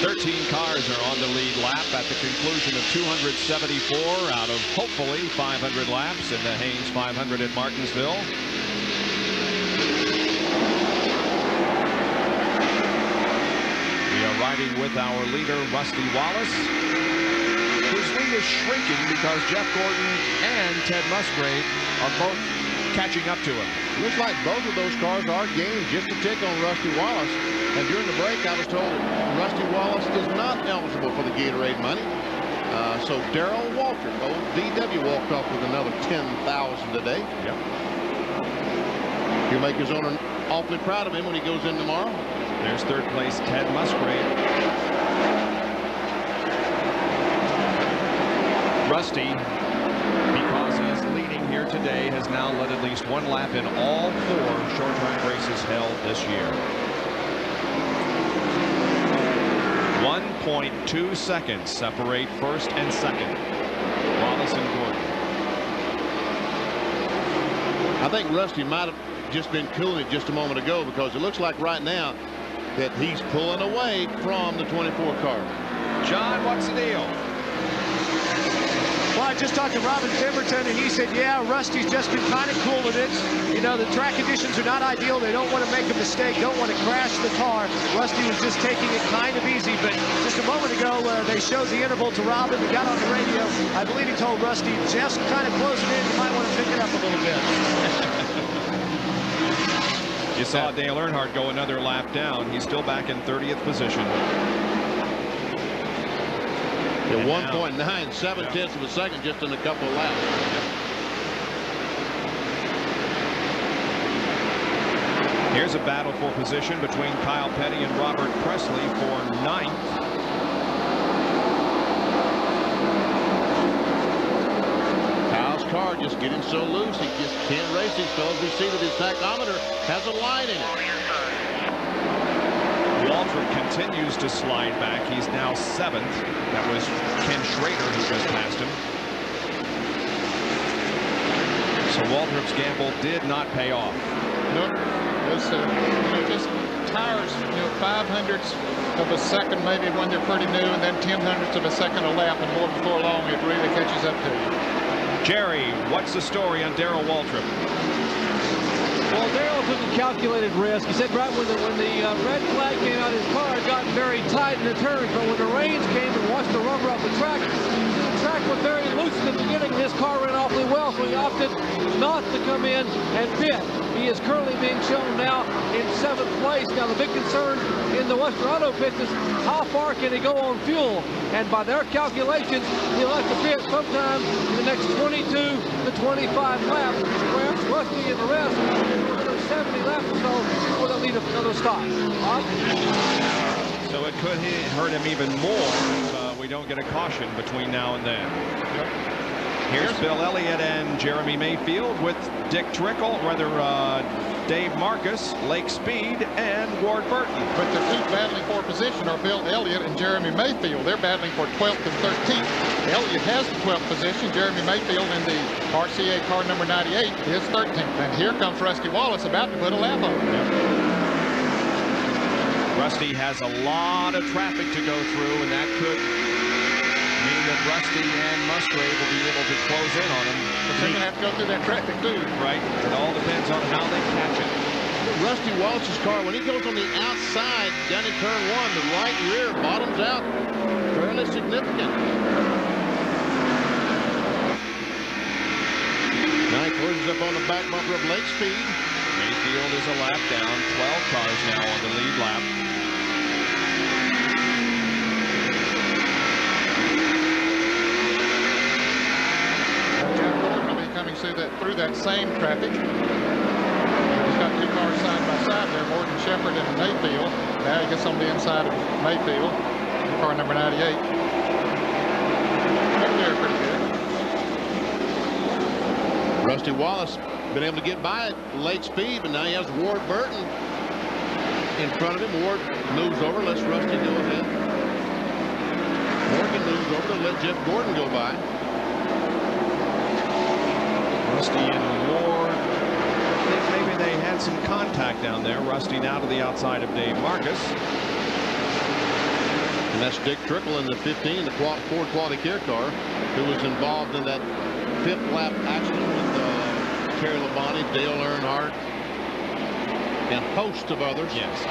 13 cars are on the lead lap at the conclusion of 274 out of hopefully 500 laps in the Haynes 500 at Martinsville. We are riding with our leader, Rusty Wallace, whose lead is shrinking because Jeff Gordon and Ted Musgrave are both catching up to him. Looks like both of those cars are gaining just a tick on Rusty Wallace. And during the break, I was told Rusty Wallace is not eligible for the Gatorade money. So Darrell Waltrip, old VW, walked off with another $10,000 today. Yep. He'll make his owner awfully proud of him when he goes in tomorrow. There's third place Ted Musgrave. Rusty, because he is leading here today, has now led at least one lap in all 4 short track races held this year. 1.2 seconds separate first and second. Wallace and Gordon. I think Rusty might have just been cooling it just a moment ago, because it looks like right now that he's pulling away from the 24 car. John, what's the deal? Well, I just talked to Robin Pemberton, and he said, yeah, Rusty's just been kind of cooling it. You know, the track conditions are not ideal. They don't want to make a mistake, don't want to crash the car. Rusty was just taking it kind of easy, but just a moment ago, they showed the interval to Robin. We got on the radio. I believe he told Rusty, just kind of closing in. You might want to pick it up a little bit. You saw Dale Earnhardt go another lap down. He's still back in 30th position. Yeah, 1.97 of a second just in a couple of laps. Here's a battle for position between Kyle Petty and Robert Presley for 9th. Kyle's car just getting so loose, he just can't race these fellas. We see that his tachometer has a line in it. Waltrip continues to slide back. He's now 7th. That was Ken Schrader who just passed him. So Waltrip's gamble did not pay off. Nope. It's, just tires, 500ths of a second maybe when they're pretty new, and then 1000ths of a second a lap, and more before long it really catches up to you. Jerry, what's the story on Darrell Waltrip? Well, Darrell took a calculated risk. He said right when the red flag came out, his car had gotten very tight in the turns, but when the rains came and washed the rubber off the track was very loose in the beginning. His car ran awfully well, so he opted not to come in and pit. He is currently being shown now in 7th place. Now, the big concern in the Western Auto pits is how far can he go on fuel? And by their calculations, he'll have to pit sometime in the next 22 to 25 laps. Perhaps Rusty and the rest will another 70 laps or so before they'll need another stop. So it could hurt him even more if we don't get a caution between now and then. Here's Bill Elliott and Jeremy Mayfield with Dick Trickle, Dave Marcus, Lake Speed, and Ward Burton. But the two battling for position are Bill Elliott and Jeremy Mayfield. They're battling for 12th and 13th. Elliott has the 12th position. Jeremy Mayfield in the RCA car number 98 is 13th. And here comes Rusty Wallace about to put a lap on. Rusty has a lot of traffic to go through, and that could mean that Rusty and Musgrave will be able to close in on him. But they're going to have to go through that traffic too. Right. It all depends on how they catch it. Rusty Wallace's car, when he goes on the outside down in turn 1, the right rear bottoms out fairly significant. Now he closes up on the back bumper of Lake Speed. Mayfield is a lap down. 12 cars now on the lead lap. Coming through that same traffic. He's got two cars side by side there, Morgan Shepherd and Mayfield. Now he gets on the inside of Mayfield, car number 98. They're pretty good. Rusty Wallace been able to get by at Lake Speed, but now he has Ward Burton in front of him. Ward moves over, lets Rusty go ahead. Morgan moves over to let Jeff Gordon go by. Rusty and Ward, I think maybe they had some contact down there. Rusty now to the outside of Dave Marcus. And that's Dick Trickle in the 15, the Ford Quality Care car, who was involved in that 5th lap accident with Terry Labonte, Dale Earnhardt, and a host of others. Yes.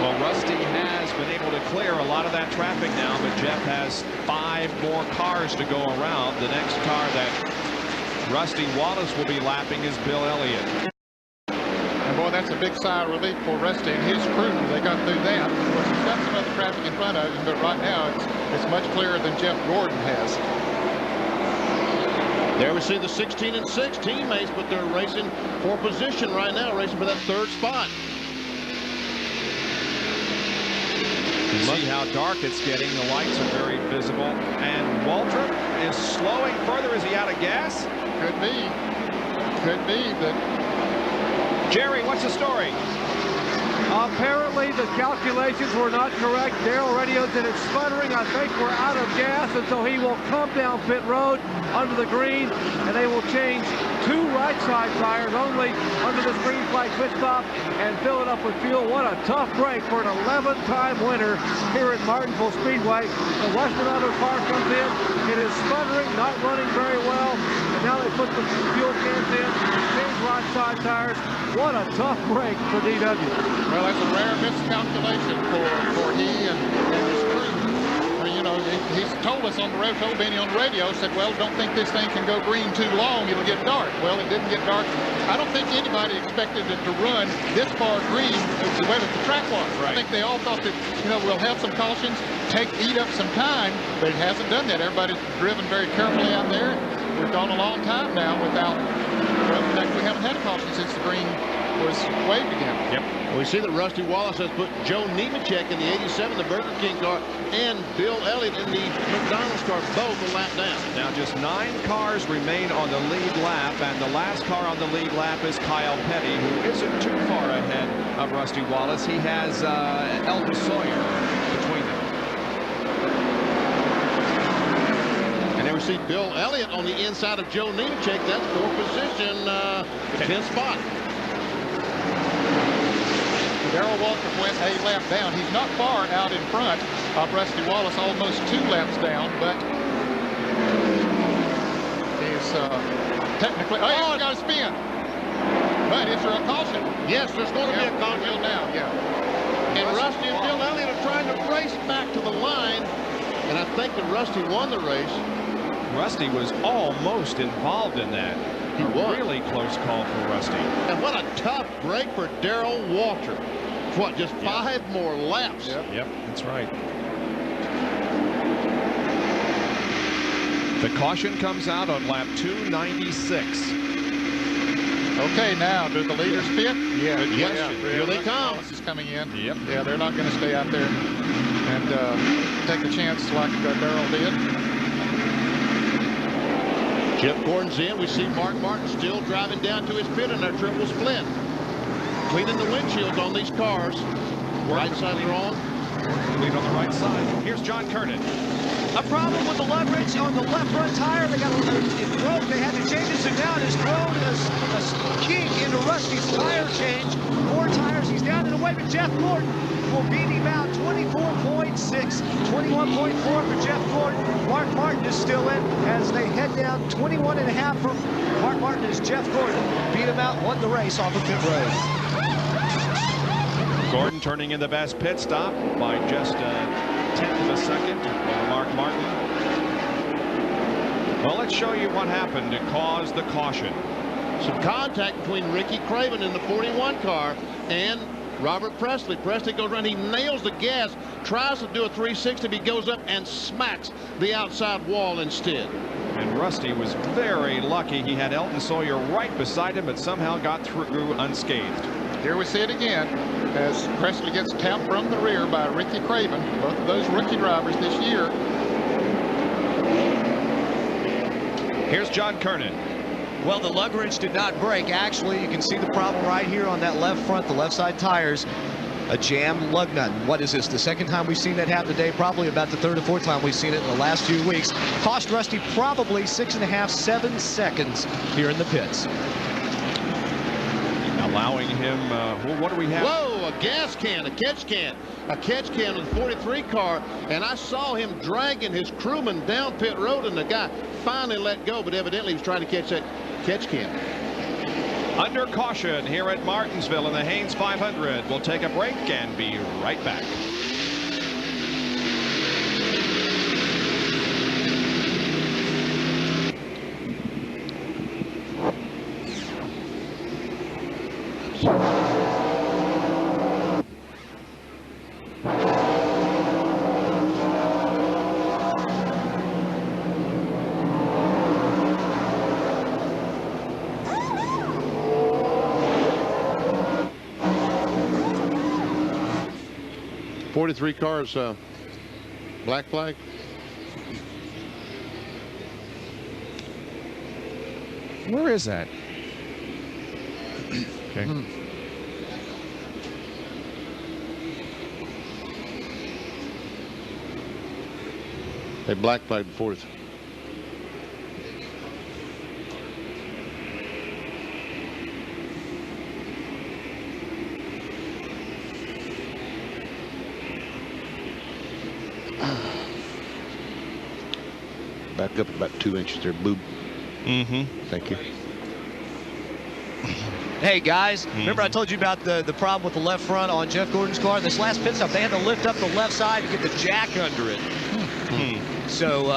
Well, Rusty has been able to clear a lot of that traffic now, but Jeff has 5 more cars to go around. The next car that Rusty Wallace will be lapping is Bill Elliott. And boy, that's a big sigh of relief for Rusty and his crew. They got through that. Of course, he's got some other traffic in front of him, but right now it's much clearer than Jeff Gordon has. There we see the 16 and 6 teammates, but they're racing for position right now, racing for that 3rd spot. You see how dark it's getting. The lights are very visible. And Waltrip is slowing further. Is he out of gas? Could be. Could be, but... Jerry, what's the story? Apparently the calculations were not correct. Darrell radioed that it's sputtering. I think we're out of gas, and so he will come down pit road under the green, and they will change 2 right side tires only under this green flag pit stop and fill it up with fuel. What a tough break for an 11-time winner here at Martinsville Speedway. The Western Auto car comes in. It is sputtering, not running very well, and now they put the fuel cans in, change right side tires. What a tough break for DW. Well, that's a rare miscalculation for he and his crew. You know, he's told us on the radio, told Benny on the radio, said, well, don't think this thing can go green too long, it'll get dark. Well, it didn't get dark. I don't think anybody expected it to run this far green the way that the track was. Right. I think they all thought that, you know, we'll have some cautions, eat up some time, but it hasn't done that. Everybody's driven very carefully out there. We've gone a long time now without, well, in fact, we haven't had a caution since the green was waved again. Yep. We see that Rusty Wallace has put Joe Nemechek in the 87, the Burger King car, and Bill Elliott in the McDonald's car, both a lap down. Now just 9 cars remain on the lead lap, and the last car on the lead lap is Kyle Petty, who isn't too far ahead of Rusty Wallace. He has Eldon Sawyer between them. And then we see Bill Elliott on the inside of Joe Nemechek. That's 4th position, 10th spot. Darrell Walker went a lap down. He's not far out in front of Rusty Wallace, almost 2 laps down, but he's technically, he's got a spin. But is there a caution? Yes, there's going to be a caution now, And Rusty and Bill Elliott are trying to race back to the line, and I think that Rusty won the race. Rusty was almost involved in that. He was. Really close call for Rusty. And what a tough break for Darrell Walter. What, just 5 more laps? Yep, that's right. The caution comes out on lap 296. Okay, now, do the leaders fit? Yeah. Good question. Here they come. Wallace is coming in. Yep. Yeah, they're not going to stay out there and take a chance like Darrell did. Jeff Gordon's in. We see Mark Martin still driving down to his pit in their triple split. Cleaning the windshields on these cars. Right side wrong. Lead on the right side. Here's John Kernan. A problem with the leverage on the left front tire. They got it broke. They had to change it, so now it has thrown a kink into Rusty's tire change. 4 tires. He's down and away, but Jeff Gordon will beat him out. 24.6, 21.4 for Jeff Gordon. Mark Martin is still in as they head down. 21.5 for Mark Martin as Jeff Gordon beat him out, won the race off of pit road. Gordon turning in the best pit stop by just a 10th of a second over Mark Martin. Well, let's show you what happened to cause the caution. Some contact between Ricky Craven in the 41 car and Robert Presley. Presley goes around, he nails the gas, tries to do a 360, but he goes up and smacks the outside wall instead. And Rusty was very lucky. He had Eldon Sawyer right beside him, but somehow got through unscathed. Here we see it again as Presley gets tapped from the rear by Ricky Craven, both of those rookie drivers this year. Here's John Kernan. Well, the lug wrench did not break. Actually, you can see the problem right here on that left front, the left side tires. A jammed lug nut. What is this? The second time we've seen that happen today, probably about the 3rd or 4th time we've seen it in the last few weeks. Cost Rusty probably 6.5, 7 seconds here in the pits. Allowing him, well, what do we have? Whoa, a gas can, a catch can with the 43 car, and I saw him dragging his crewman down pit road, and the guy finally let go, but evidently he was trying to catch that catch can. Under caution here at Martinsville in the Haynes 500. We'll take a break and be right back. .43 cars, black flag. Where is that? Okay. They black flagged the 4th. Back up about 2 inches there, boob. Thank you. Hey guys, remember I told you about the problem with the left front on Jeff Gordon's car? This last pit stop, they had to lift up the left side to get the jack under it. So,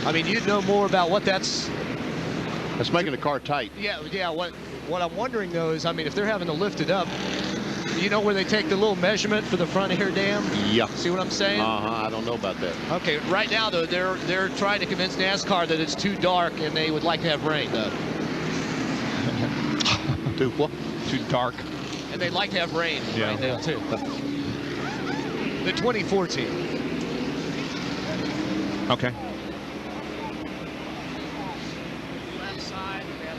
I mean, you'd know more about what that's making the car tight. Yeah. What I'm wondering though is, I mean, if they're having to lift it up, you know where they take the little measurement for the front air dam? Yeah. See what I'm saying? I don't know about that. Okay, right now though, they're trying to convince NASCAR that it's too dark and they would like to have rain though. Too what? Too dark. And they'd like to have rain right now too. The 2014. Okay.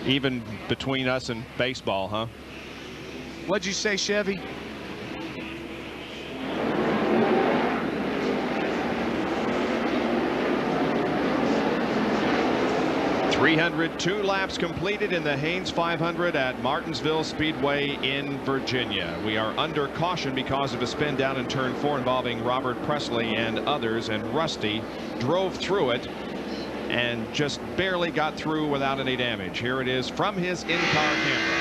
Even between us and baseball, huh? What'd you say, Chevy? .302 laps completed in the Haynes 500 at Martinsville Speedway in Virginia. We are under caution because of a spin down in turn 4 involving Robert Presley and others, and Rusty drove through it and just barely got through without any damage. Here it is from his in-car camera.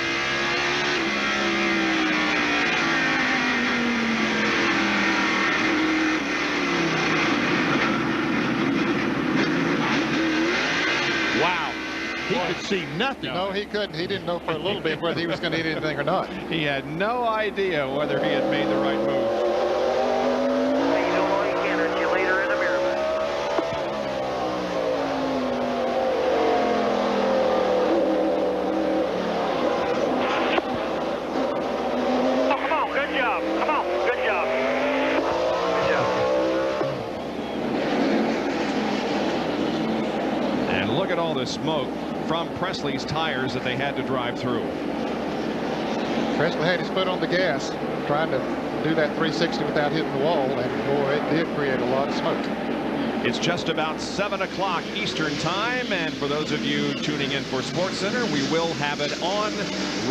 Wow. He could see nothing. No, he couldn't. He didn't know for a little bit whether he was going to eat anything or not. He had no idea whether he had made the right move. Smoke from Presley's tires that they had to drive through. Presley had his foot on the gas, trying to do that 360 without hitting the wall, and boy, it did create a lot of smoke. It's just about 7 o'clock Eastern time, and for those of you tuning in for SportsCenter, we will have it on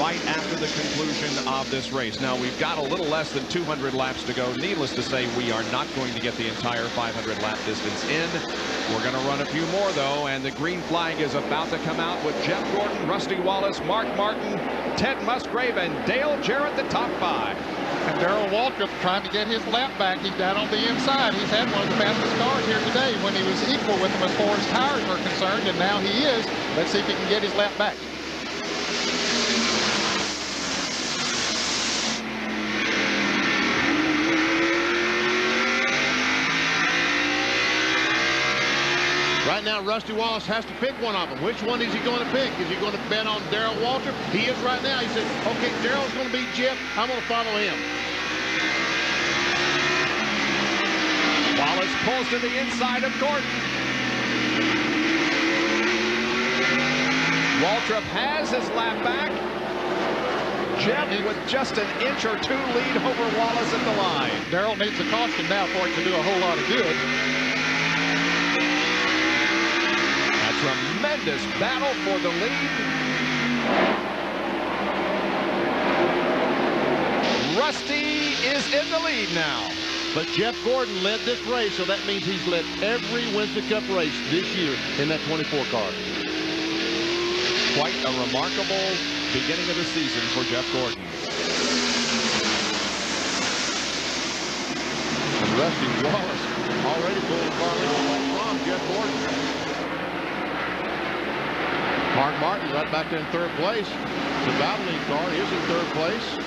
right after the conclusion of this race. Now, we've got a little less than 200 laps to go. Needless to say, we are not going to get the entire 500 lap distance in. We're going to run a few more, though, and the green flag is about to come out with Jeff Gordon, Rusty Wallace, Mark Martin, Ted Musgrave, and Dale Jarrett, the top 5. And Darrell Waltrip trying to get his lap back. He's down on the inside. He's had one of the fastest cars here today when he was equal with them as far as tires are concerned, and now he is. Let's see if he can get his lap back. Right now, Rusty Wallace has to pick one of them. Which one is he going to pick? Is he going to bet on Darrell Waltrip? He is right now. He said, okay, Darrell's going to beat Jeff. I'm going to follow him. Wallace pulls to the inside of Gordon. Waltrip has his lap back. Jeff with just an inch or two lead over Wallace at the line. Darrell needs a caution now for it to do a whole lot of good. Tremendous battle for the lead. Rusty is in the lead now. But Jeff Gordon led this race, so that means he's led every Winston Cup race this year in that 24 car. Quite a remarkable beginning of the season for Jeff Gordon. And Rusty Wallace already pulling the car away from Jeff Gordon. Mark Martin right back there in third place. The Valvoline car is in third place.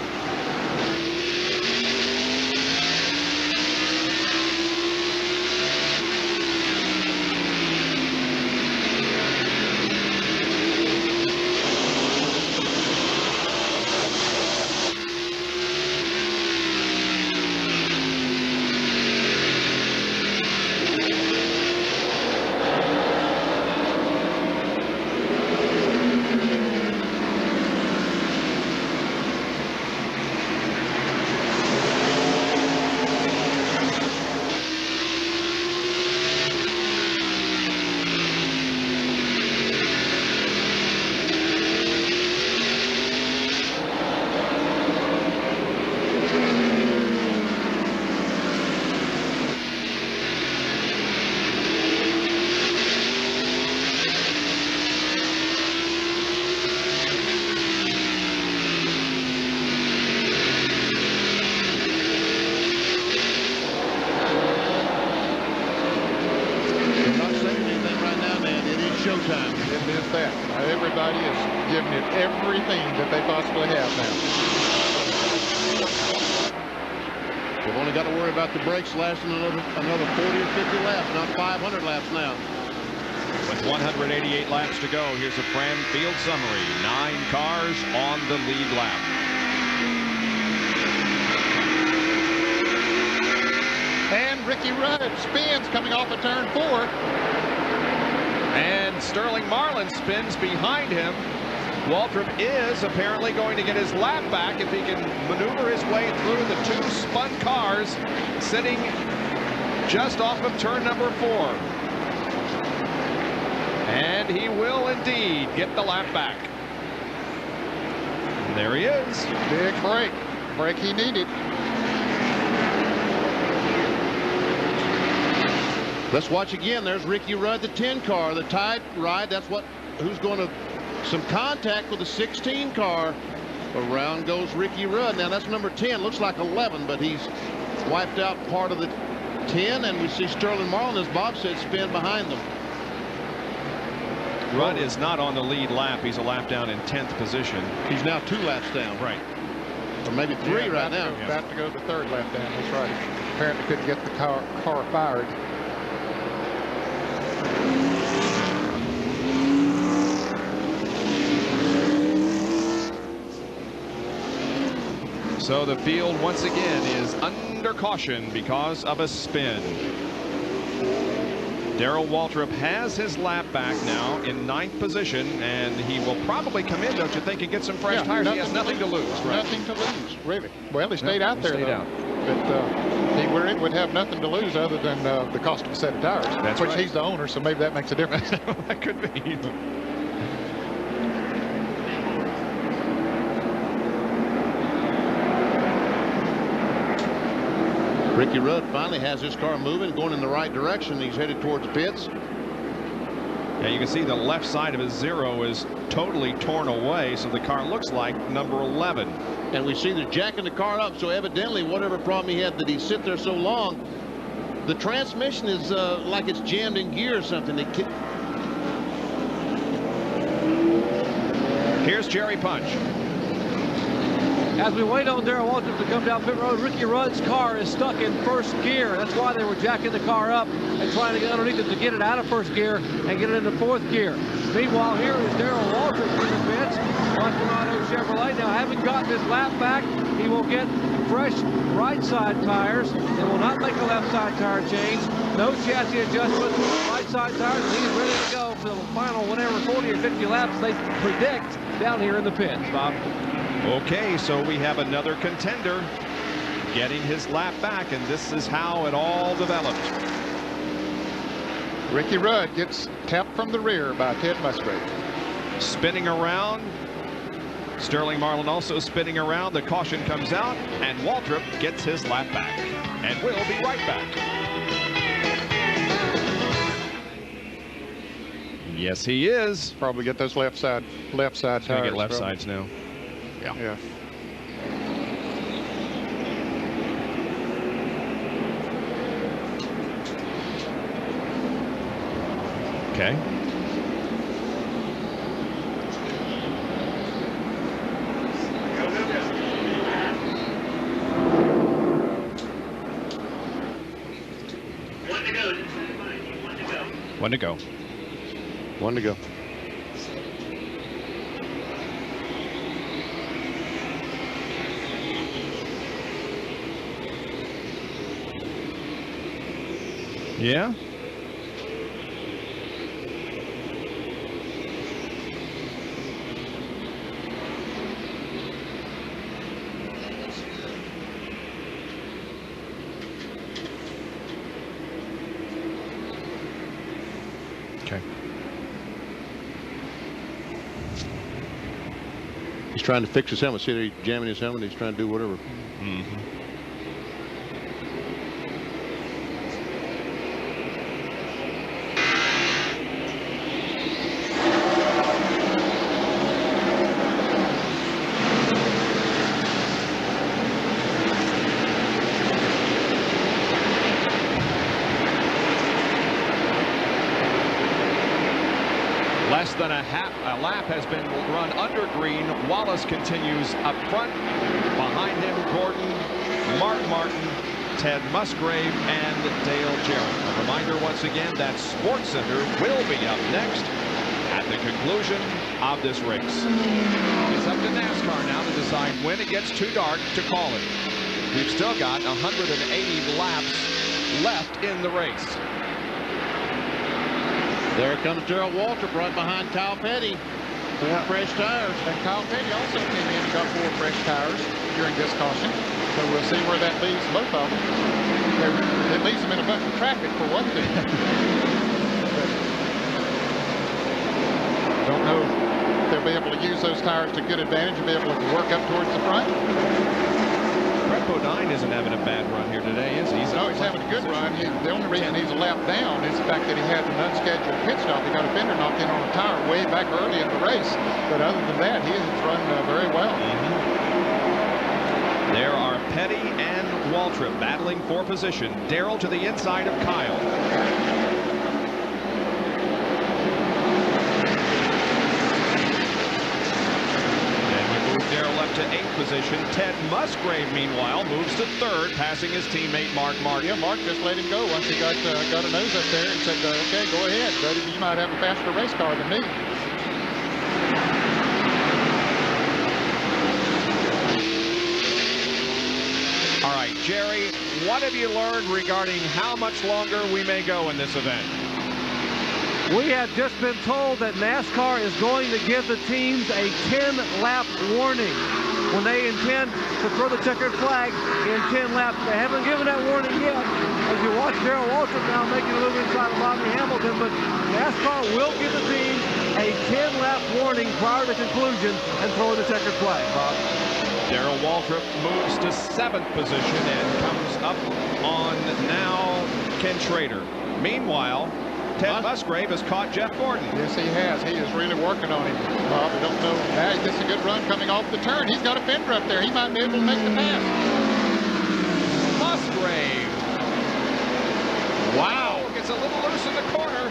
giving it everything that they possibly have now. They've only got to worry about the brakes lasting another 40 or 50 laps, not 500 laps now. With 188 laps to go, here's a Fram field summary. 9 cars on the lead lap. And Ricky Rudd spins coming off of turn 4. And Sterling Marlin spins behind him. Waltrip is apparently going to get his lap back if he can maneuver his way through the 2 spun cars sitting just off of turn number 4. And he will indeed get the lap back. And there he is. Big break. Break he needed. Let's watch again. There's Ricky Rudd, the 10 car, the tied ride. That's who's going to some contact with the 16 car. Around goes Ricky Rudd. Now that's number 10. Looks like 11, but he's wiped out part of the 10, and we see Sterling Marlin, as Bob said, spin behind them. Rudd is not on the lead lap. He's a lap down in 10th position. He's now 2 laps down. Right. Or maybe 3 right now. About to go the 3rd lap down. That's right. Apparently couldn't get the car fired. So the field once again is under caution because of a spin. Darrell Waltrip has his lap back now in 9th position, and he will probably come in, don't you think, and get some fresh tires? He has nothing to lose. Right? Nothing to lose, really. Well, he stayed out there, stayed though. out. But he would have nothing to lose other than the cost of a set of tires. That's which right. He's the owner, so maybe that makes a difference. That could be. Ricky Rudd finally has his car moving, going in the right direction. He's headed towards the pits. Yeah, you can see the left side of his 0 is totally torn away, so the car looks like number 11. And we see they're jacking the car up, so evidently whatever problem he had that he sit there so long, the transmission is like it's jammed in gear or something. Here's Jerry Punch. As we wait on Darrell Waltrip to come down pit road, Ricky Rudd's car is stuck in 1st gear. That's why they were jacking the car up and trying to get underneath it to get it out of 1st gear and get it into 4th gear. Meanwhile, here is Darrell Waltrip in the pits. Martinsville Chevrolet now having gotten his lap back. He will get fresh right side tires. They will not make a left side tire change. No chassis adjustment. Right side tires. And he's ready to go for the final whatever 40 or 50 laps they predict down here in the pits, Bob. Okay, so we have another contender getting his lap back, and this is how it all developed. Ricky Rudd gets tapped from the rear by Ted Musgrave. Spinning around. Sterling Marlin also spinning around. The caution comes out, and Waltrip gets his lap back. And we'll be right back. Yes, he is. Probably get those left side tires. Gonna get left sides now. Yeah. Okay. One to go. One to go. Yeah. Okay. He's trying to fix his helmet. See, he's jamming his helmet. He's trying to do whatever. Mm-hmm. A lap has been run under green. Wallace continues up front. Behind him, Gordon, Mark Martin, Ted Musgrave, and Dale Jarrett. A reminder once again that Sports Center will be up next at the conclusion of this race. It's up to NASCAR now to decide when it gets too dark to call it. We've still got 180 laps left in the race. There comes Darrell Waltrip right behind Kyle Petty. 4 fresh tires. And Kyle Petty also came in and got 4 fresh tires during this caution. So we'll see where that leaves both of them. It leaves them in a bunch of traffic for one thing. Don't know if they'll be able to use those tires to good advantage and be able to work up towards the front. Brett Bodine isn't having a bad run here today, is he? No, he's having a good run. The only reason he's a lap down is the fact that he had an unscheduled pit stop. He got a fender knocked in on a tire way back early in the race. But other than that, he has run very well. There are Petty and Waltrip battling for position. Darrell to the inside of Kyle. Darrell up to 8th position. Ted Musgrave, meanwhile, moves to 3rd, passing his teammate Mark Martin. Yeah, Mark just let him go once he got a nose up there and said, okay, go ahead, buddy. You might have a faster race car than me. All right, Jerry, what have you learned regarding how much longer we may go in this event? We have just been told that NASCAR is going to give the teams a 10-lap warning when they intend to throw the checkered flag in 10 laps. They haven't given that warning yet. As you watch Darrell Waltrip now making a move inside of Bobby Hamilton, but NASCAR will give the team a 10-lap warning prior to conclusion and throw the checkered flag, Bob. Darrell Waltrip moves to 7th position and comes up on now Ken Schrader. Meanwhile, Ted Musgrave has caught Jeff Gordon. Yes, he has. He is really working on him, Bob. I don't know. Now he gets a good run coming off the turn. He's got a fender up there. He might be able to make the pass. Musgrave. Wow. Gets a little loose in the corner.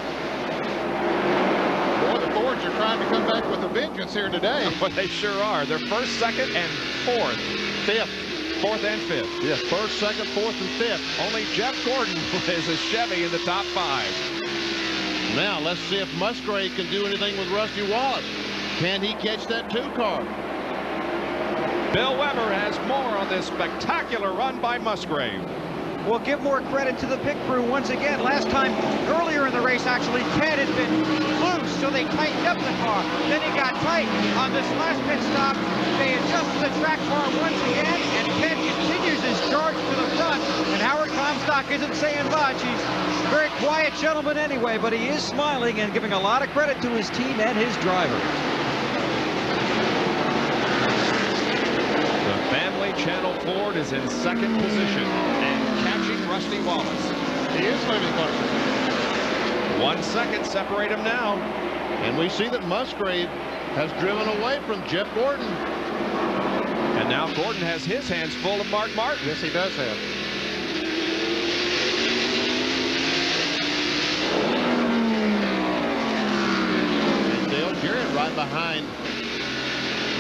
Boy, the Fords are trying to come back with a vengeance here today. But they sure are. They're 1st, 2nd, and 4th. 5th. 4th and 5th. Yes, 1st, 2nd, 4th, and 5th. Only Jeff Gordon is a Chevy in the top 5. Now, let's see if Musgrave can do anything with Rusty Wallace. Can he catch that 2 car? Bill Weber has more on this spectacular run by Musgrave. Well, give more credit to the pit crew once again. Last time, earlier in the race, actually, Ted had been loose, so they tightened up the car. Then he got tight. On this last pit stop, they adjusted the track car once again, and Ted continues his charge to the front. And Howard Comstock isn't saying much. He's a very quiet gentleman anyway, but he is smiling and giving a lot of credit to his team and his driver. The Family Channel Ford is in 2nd position and catching Rusty Wallace. He is moving closer. 1 second separate him now. And we see that Musgrave has driven away from Jeff Gordon. And now Gordon has his hands full of Mark Martin. Yes, he does have. And Dale Jarrett right behind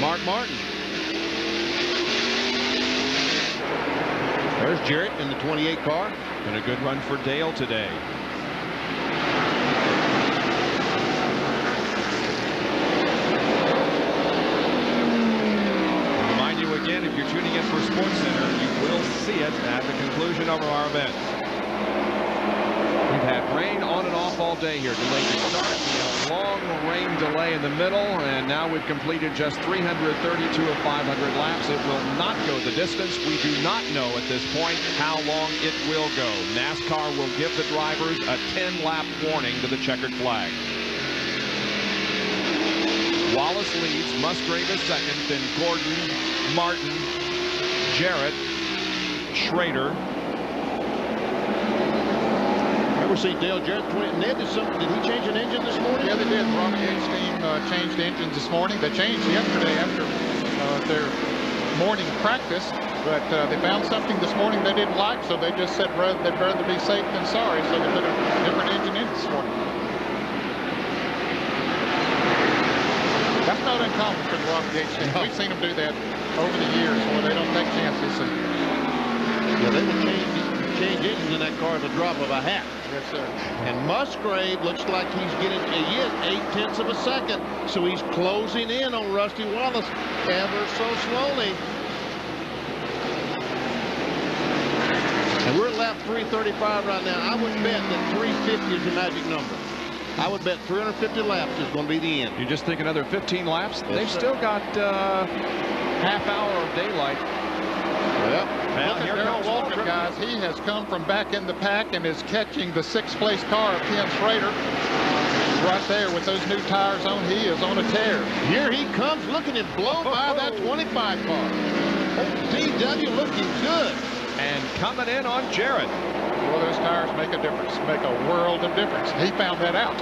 Mark Martin. There's Jarrett in the 28 car. And a good run for Dale today. Remind you again, if you're tuning in for Sports Center, you will see it at the conclusion of our event. We've had rain on and off all day here. Delayed the start. A long rain delay in the middle, and now we've completed just 332 of 500 laps. It will not go the distance. We do not know at this point how long it will go. NASCAR will give the drivers a 10-lap warning to the checkered flag. Wallace leads. Musgrave is 2nd. Then Gordon, Martin, Jarrett, Schrader. Ever see Dale Jarrett? Ned, did he change an engine this morning? Yeah, they did. Robbie Yates' team changed engines this morning. They changed yesterday after their morning practice, but they found something this morning they didn't like, so they just said they'd rather be safe than sorry, so they put a different engine in this morning. not uncommon for the Rocky H team. We've seen them do that over the years where they don't take chances. And yeah, they will change engines in that car at the drop of a hat. Yes, sir. And Musgrave looks like he's getting 8/10 of a second, so he's closing in on Rusty Wallace ever so slowly. And we're at lap 335 right now. I would bet that 350 is the magic number. I would bet 350 laps is going to be the end. You just think another 15 laps? Yes, They've sir. still got half hour of daylight. Well, look at Darrell Waltrip, guys. He has come from back in the pack and is catching the 6th place car of Ken Schrader. Right there with those new tires on, he is on a tear. Here he comes, looking at blow by that 25 car. Oh, DW looking good. And coming in on Jarrett. Well, those tires make a difference, make a world of difference. He found that out.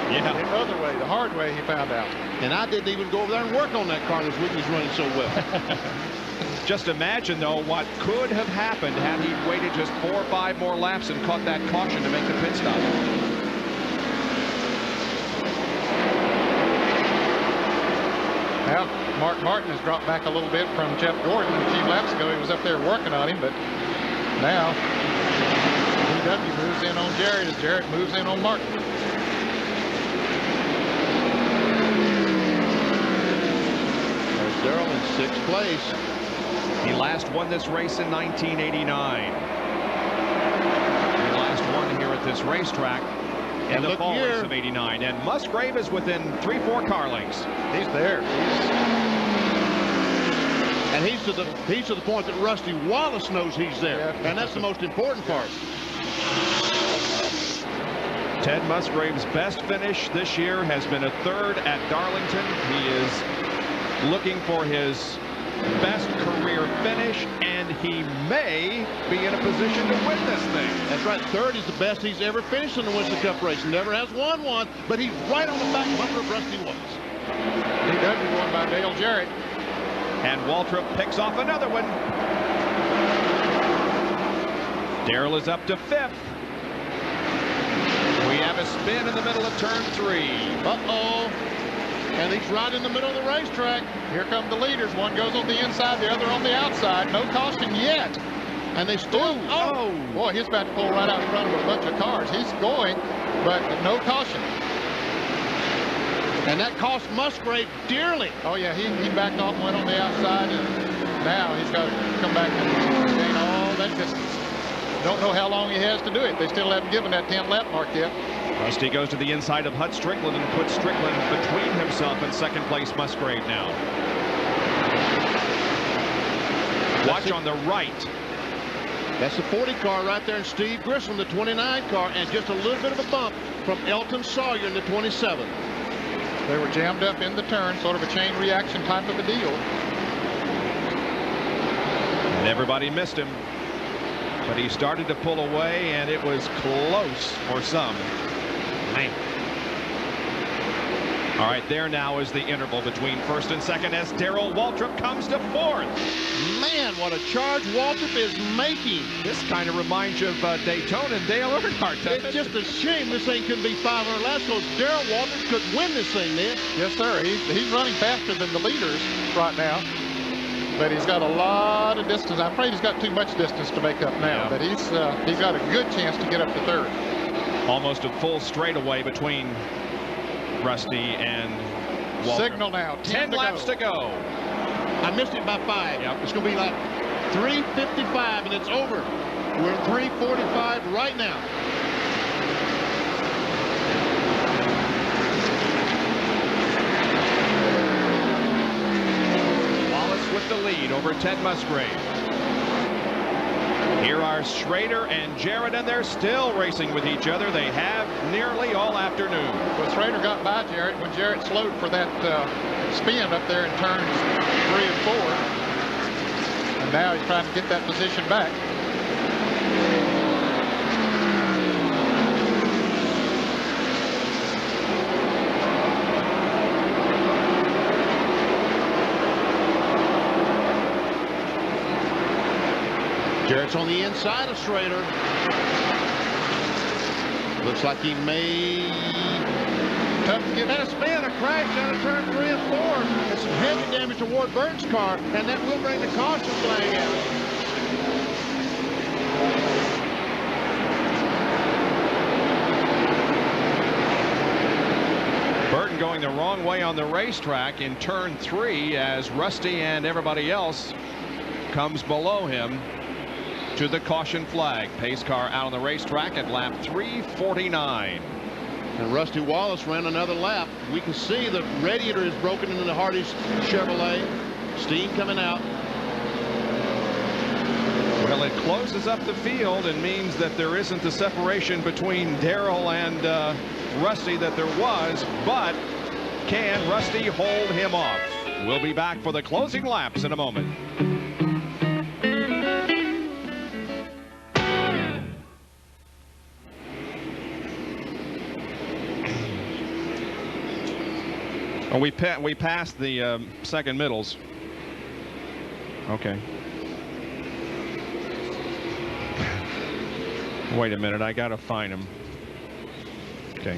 Yeah. The other way, the hard way, he found out. And I didn't even go over there and work on that car this week. He's running so well. Just imagine, though, what could have happened had he waited just 4 or 5 more laps and caught that caution to make the pit stop. Now, Mark Martin has dropped back a little bit from Jeff Gordon. A few laps ago, he was up there working on him, but now DW moves in on Jarrett as Jarrett moves in on Martin. There's Darrell in 6th place. He last won this race in 1989. He last won here at this racetrack in the fall race of '89. And Musgrave is within 3-4 car lengths. He's there. And he's to the point that Rusty Wallace knows he's there. Yeah. And that's the most important part. Ted Musgrave's best finish this year has been a 3rd at Darlington. He is looking for his best career finish, and he may be in a position to win this thing. That's right. 3rd is the best he's ever finished in the Winston Cup race. Never has won one, but he's right on the back bumper of Rusty Wallace. DW won by Dale Jarrett. And Waltrip picks off another one. Darrell is up to 5th. We have a spin in the middle of turn 3. Uh-oh. And he's right in the middle of the racetrack. Here come the leaders. One goes on the inside, the other on the outside. No caution yet. And they still, oh, boy, he's about to pull right out in front of a bunch of cars. He's going, but no caution. And that cost Musgrave dearly. Oh, yeah, he backed off and went on the outside, and now he's got to come back and gain all that distance. Don't know how long he has to do it. They still haven't given that 10-lap mark yet. Rusty goes to the inside of Hut Strickland and puts Strickland between himself and 2nd place Musgrave now. Watch on the right. That's the 40 car right there, and Steve Grissom, the 29 car, and just a little bit of a bump from Elton Sawyer in the 27. They were jammed up in the turn, sort of a chain reaction type of a deal. And everybody missed him. But he started to pull away, and it was close for some. Man. All right, there now is the interval between 1st and 2nd as Darrell Waltrip comes to 4th. Man, what a charge Waltrip is making. This kind of reminds you of Daytona and Dale Earnhardt, doesn't It's it? just a shame this thing couldn't be 500 laps, because Darrell Waltrip could win this thing then. Yes, sir. He's running faster than the leaders right now. But he's got a lot of distance. I'm afraid he's got too much distance to make up now. Yeah. But he's got a good chance to get up to 3rd. Almost a full straightaway between Rusty and Waltrip. Signal now. 10 laps to go. I missed it by 5. Yep. It's going to be like 3:55, and it's over. We're at 3:45 right now. With the lead over Ted Musgrave. Here are Schrader and Jarrett, and they're still racing with each other. They have nearly all afternoon. Well, Schrader got by Jarrett when Jarrett slowed for that spin up there in turns 3 and 4. And now he's trying to get that position back. Jarrett's on the inside of Schrader. Looks like he may Tough to get. And a spin, a crash down at turn 3 and 4. And some heavy damage to Ward Burton's car, and that will bring the caution flag out. Burton going the wrong way on the racetrack in turn 3 as Rusty and everybody else comes below him to the caution flag. Pace car out on the racetrack at lap 349. And Rusty Wallace ran another lap. We can see the radiator is broken in the Hardy's Chevrolet. Steam coming out. Well, it closes up the field and means that there isn't the separation between Darrell and Rusty that there was, but can Rusty hold him off? We'll be back for the closing laps in a moment. Oh, we passed the second middles. Okay. Wait a minute, I gotta find him. Okay.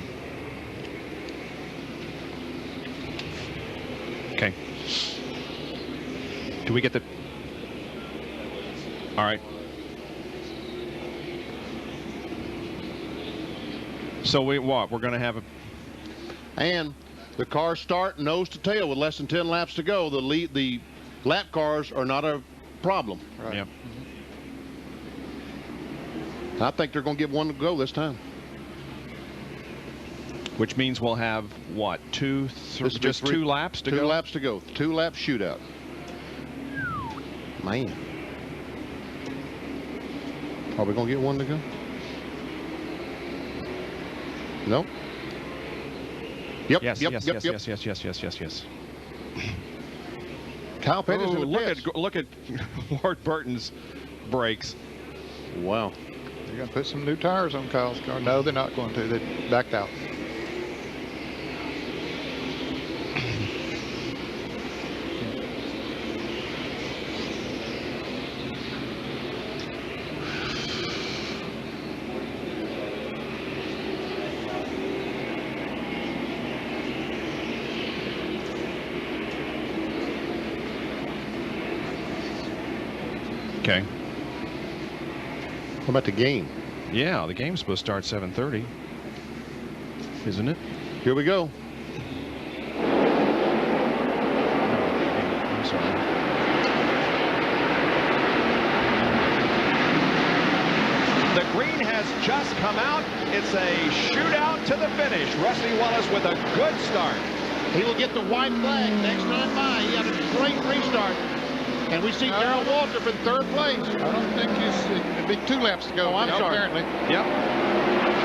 Okay. Do we get the... All right. So we're going to have a... And the cars start nose to tail with less than 10 laps to go. The lap cars are not a problem. Right. Yep. I think they're going to give one to go this time. Which means we'll have, what, just 2 laps to go? 2 laps to go. 2-lap shootout. Man. Are we going to get one to go? No? Yep, yes, yep, yes, yep, yes, yep. yes, yes, yes, yes, yes, yes. Kyle Petty's in the look at Ward Burton's brakes. Wow. They're going to put some new tires on Kyle's car. No, they're not going to. They backed out. Okay. What about the game? Yeah, the game's supposed to start 7:30, isn't it? Here we go. I'm sorry. The green has just come out. It's a shootout to the finish. Rusty Wallace with a good start. He will get the white flag next time by. He had a great restart. And we see Darrell Waltrip in 3rd place. I don't think it'd be 2 laps to go. Oh, I'm sorry. Apparently. Yep.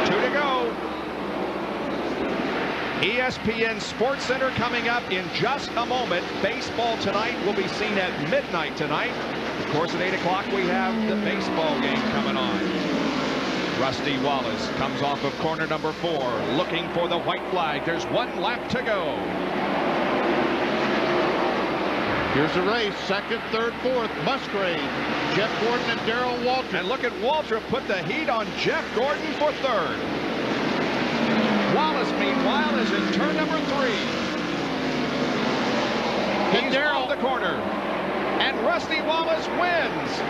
2 to go. ESPN Sports Center coming up in just a moment. Baseball tonight will be seen at midnight tonight. Of course, at 8 o'clock, we have the baseball game coming on. Rusty Wallace comes off of corner number 4, looking for the white flag. There's 1 lap to go. Here's the race. 2nd, 3rd, 4th. Musgrave, Jeff Gordon, and Darrell Waltrip. And look at Waltrip put the heat on Jeff Gordon for 3rd. Wallace, meanwhile, is in turn number 3. He's off the corner. And Rusty Wallace wins.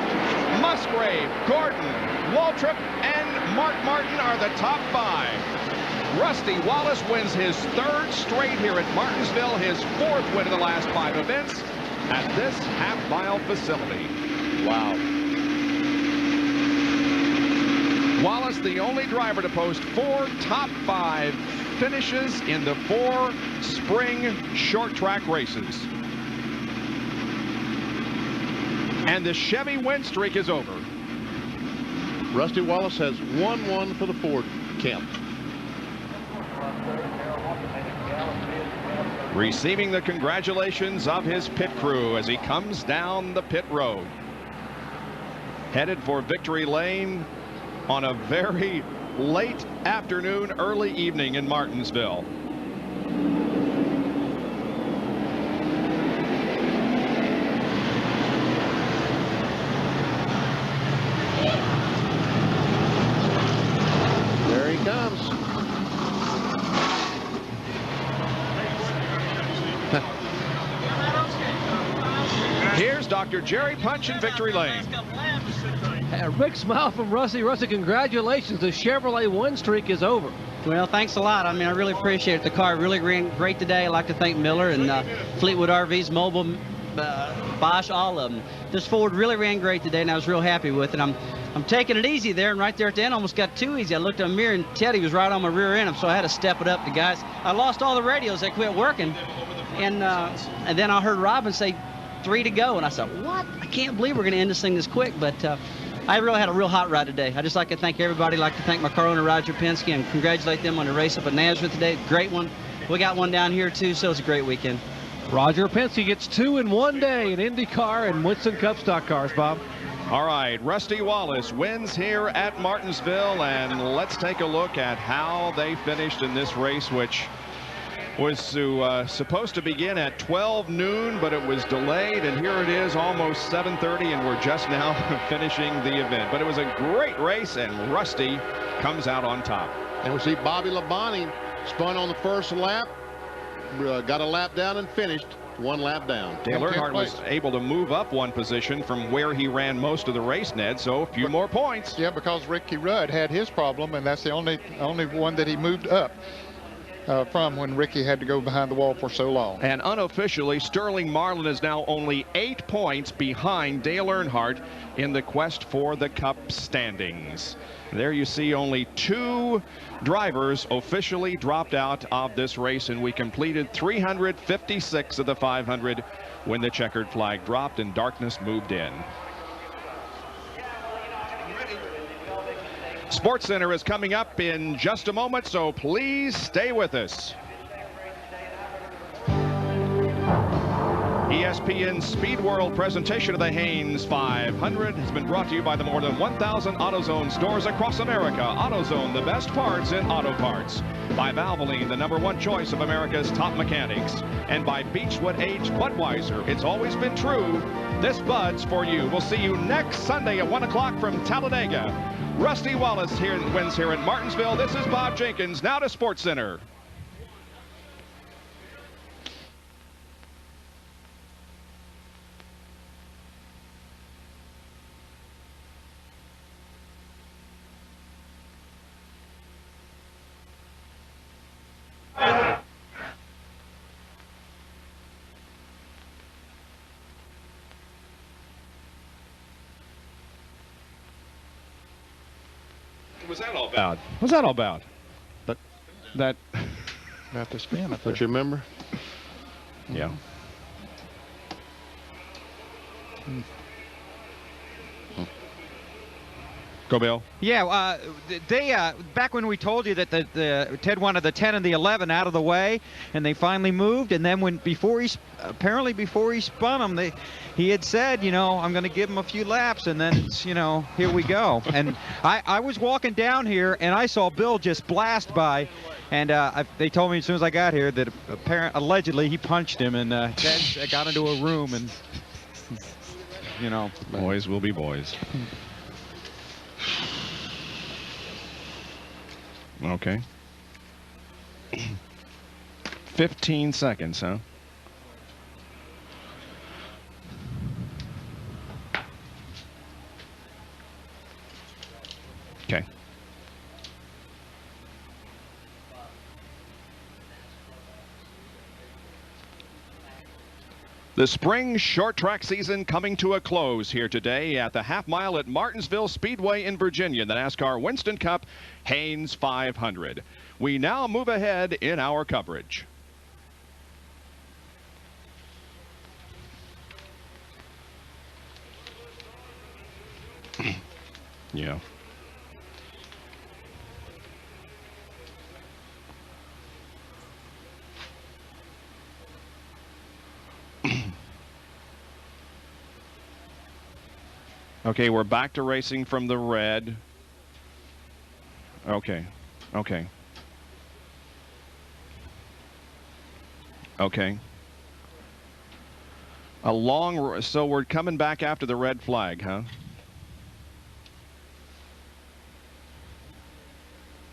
Musgrave, Gordon, Waltrip, and Mark Martin are the top 5. Rusty Wallace wins his 3rd straight here at Martinsville, his 4th win of the last 5 events at this half-mile facility. Wow. Wallace, the only driver to post 4 top 5 finishes in the 4 spring short track races. And the Chevy win streak is over. Rusty Wallace has 1-1 for the Ford camp. Receiving the congratulations of his pit crew as he comes down the pit road. Headed for victory lane on a very late afternoon, early evening in Martinsville. There he comes. Dr. Jerry Punch in victory lane. A big smile from Rusty. Rusty, congratulations. The Chevrolet win streak is over. Well, thanks a lot. I mean, I really appreciate it. The car really ran great today. I'd like to thank Miller and Fleetwood RVs, Mobile, Bosch, all of them. This Ford really ran great today, and I was real happy with it. I'm taking it easy there, and right there at the end, almost got too easy. I looked in the mirror, and Teddy was right on my rear end, so I had to step it up. The guys, I lost all the radios. They quit working, and then I heard Robin say 3 to go, and I said, what? I can't believe we're going to end this thing this quick, but I really had a real hot ride today. I just like to thank everybody. I'd like to thank my car owner, Roger Penske, and congratulate them on the race up at Nazareth today. Great one. We got one down here, too, so it's a great weekend. Roger Penske gets 2 in one day in IndyCar and Winston Cup stock cars, Bob. All right, Rusty Wallace wins here at Martinsville, and let's take a look at how they finished in this race, which was supposed to begin at 12 noon, but it was delayed, and here it is almost 7:30, and we're just now finishing the event. But it was a great race, and Rusty comes out on top. And we see Bobby Labonte spun on the first lap, got a lap down and finished 1 lap down. Dale Earnhardt was able to move up 1 position from where he ran most of the race, Ned, so a few more points. Yeah, because Ricky Rudd had his problem, and that's the only one that he moved up from when Ricky had to go behind the wall for so long. And unofficially, Sterling Marlin is now only 8 points behind Dale Earnhardt in the quest for the Cup standings. There you see only 2 drivers officially dropped out of this race, and we completed 356 of the 500 when the checkered flag dropped and darkness moved in. Sports Center is coming up in just a moment, so please stay with us. ESPN Speed World presentation of the Haynes 500 has been brought to you by the more than 1,000 AutoZone stores across America. AutoZone, the best parts in auto parts. By Valvoline, the #1 choice of America's top mechanics. And by Beechwood Aged Budweiser. It's always been true. This Bud's for you. We'll see you next Sunday at 1 o'clock from Talladega. Rusty Wallace wins here in Martinsville. This is Bob Jenkins. Now to Sports Center. What was that all about? What's that all about? That got the spin. Don't you remember? Yeah. Go, Bill. Yeah, they back when we told you that the Ted wanted the 10 and the 11 out of the way, and they finally moved. And then before he spun them, he had said, you know, I'm going to give him a few laps, and then it's, you know, here we go. And I was walking down here, and I saw Bill just blast by, and they told me as soon as I got here that allegedly he punched him, and Ted got into a room, and you know, boys will be boys. Okay. 15 seconds, huh? Okay. The spring short track season coming to a close here today at the half mile at Martinsville Speedway in Virginia, the NASCAR Winston Cup Haynes 500. We now move ahead in our coverage. Yeah. Okay, we're back to racing from the red. Okay. Okay. Okay. So we're coming back after the red flag, huh?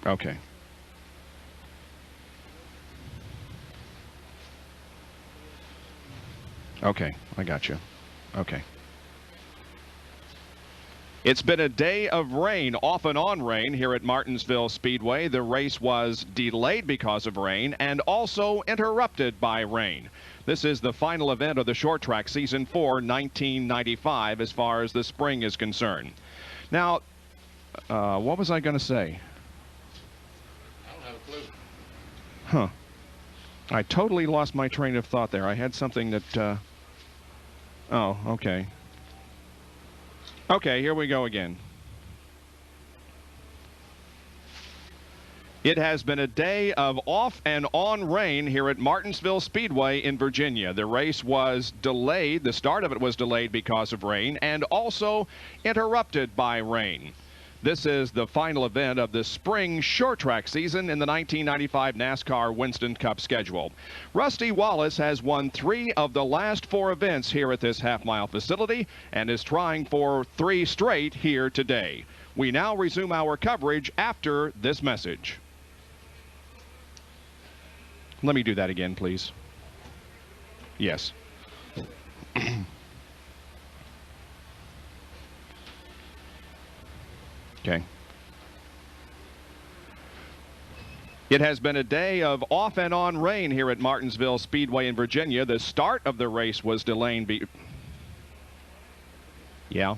Okay. Okay, I got you. Okay. It's been a day of rain, off and on rain, here at Martinsville Speedway. The race was delayed because of rain and also interrupted by rain. This is the final event of the short track season for 1995 as far as the spring is concerned. Now, what was I going to say? I don't have a clue. Huh. I totally lost my train of thought there. I had something that... oh, okay. Okay, here we go again. It has been a day of off and on rain here at Martinsville Speedway in Virginia. The race was delayed. The start of it was delayed because of rain and also interrupted by rain. This is the final event of the spring short track season in the 1995 NASCAR Winston Cup schedule. Rusty Wallace has won 3 of the last 4 events here at this half-mile facility and is trying for 3 straight here today. We now resume our coverage after this message. Let me do that again, please. Yes. Okay. It has been a day of off and on rain here at Martinsville Speedway in Virginia. The start of the race was delayed. Yeah.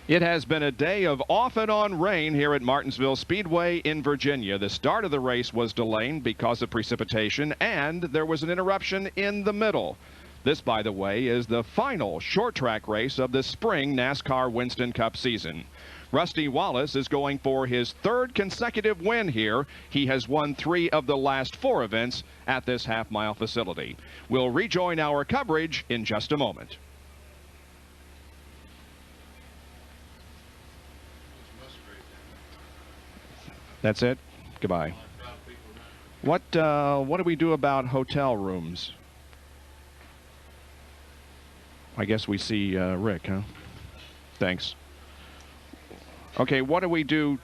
It has been a day of off and on rain here at Martinsville Speedway in Virginia. The start of the race was delayed because of precipitation, and there was an interruption in the middle. This, by the way, is the final short track race of the spring NASCAR Winston Cup season. Rusty Wallace is going for his 3rd consecutive win here. He has won 3 of the last 4 events at this half-mile facility. We'll rejoin our coverage in just a moment. That's it? Goodbye. What do we do about hotel rooms? I guess we see Rick, huh? Thanks. Okay, what do we do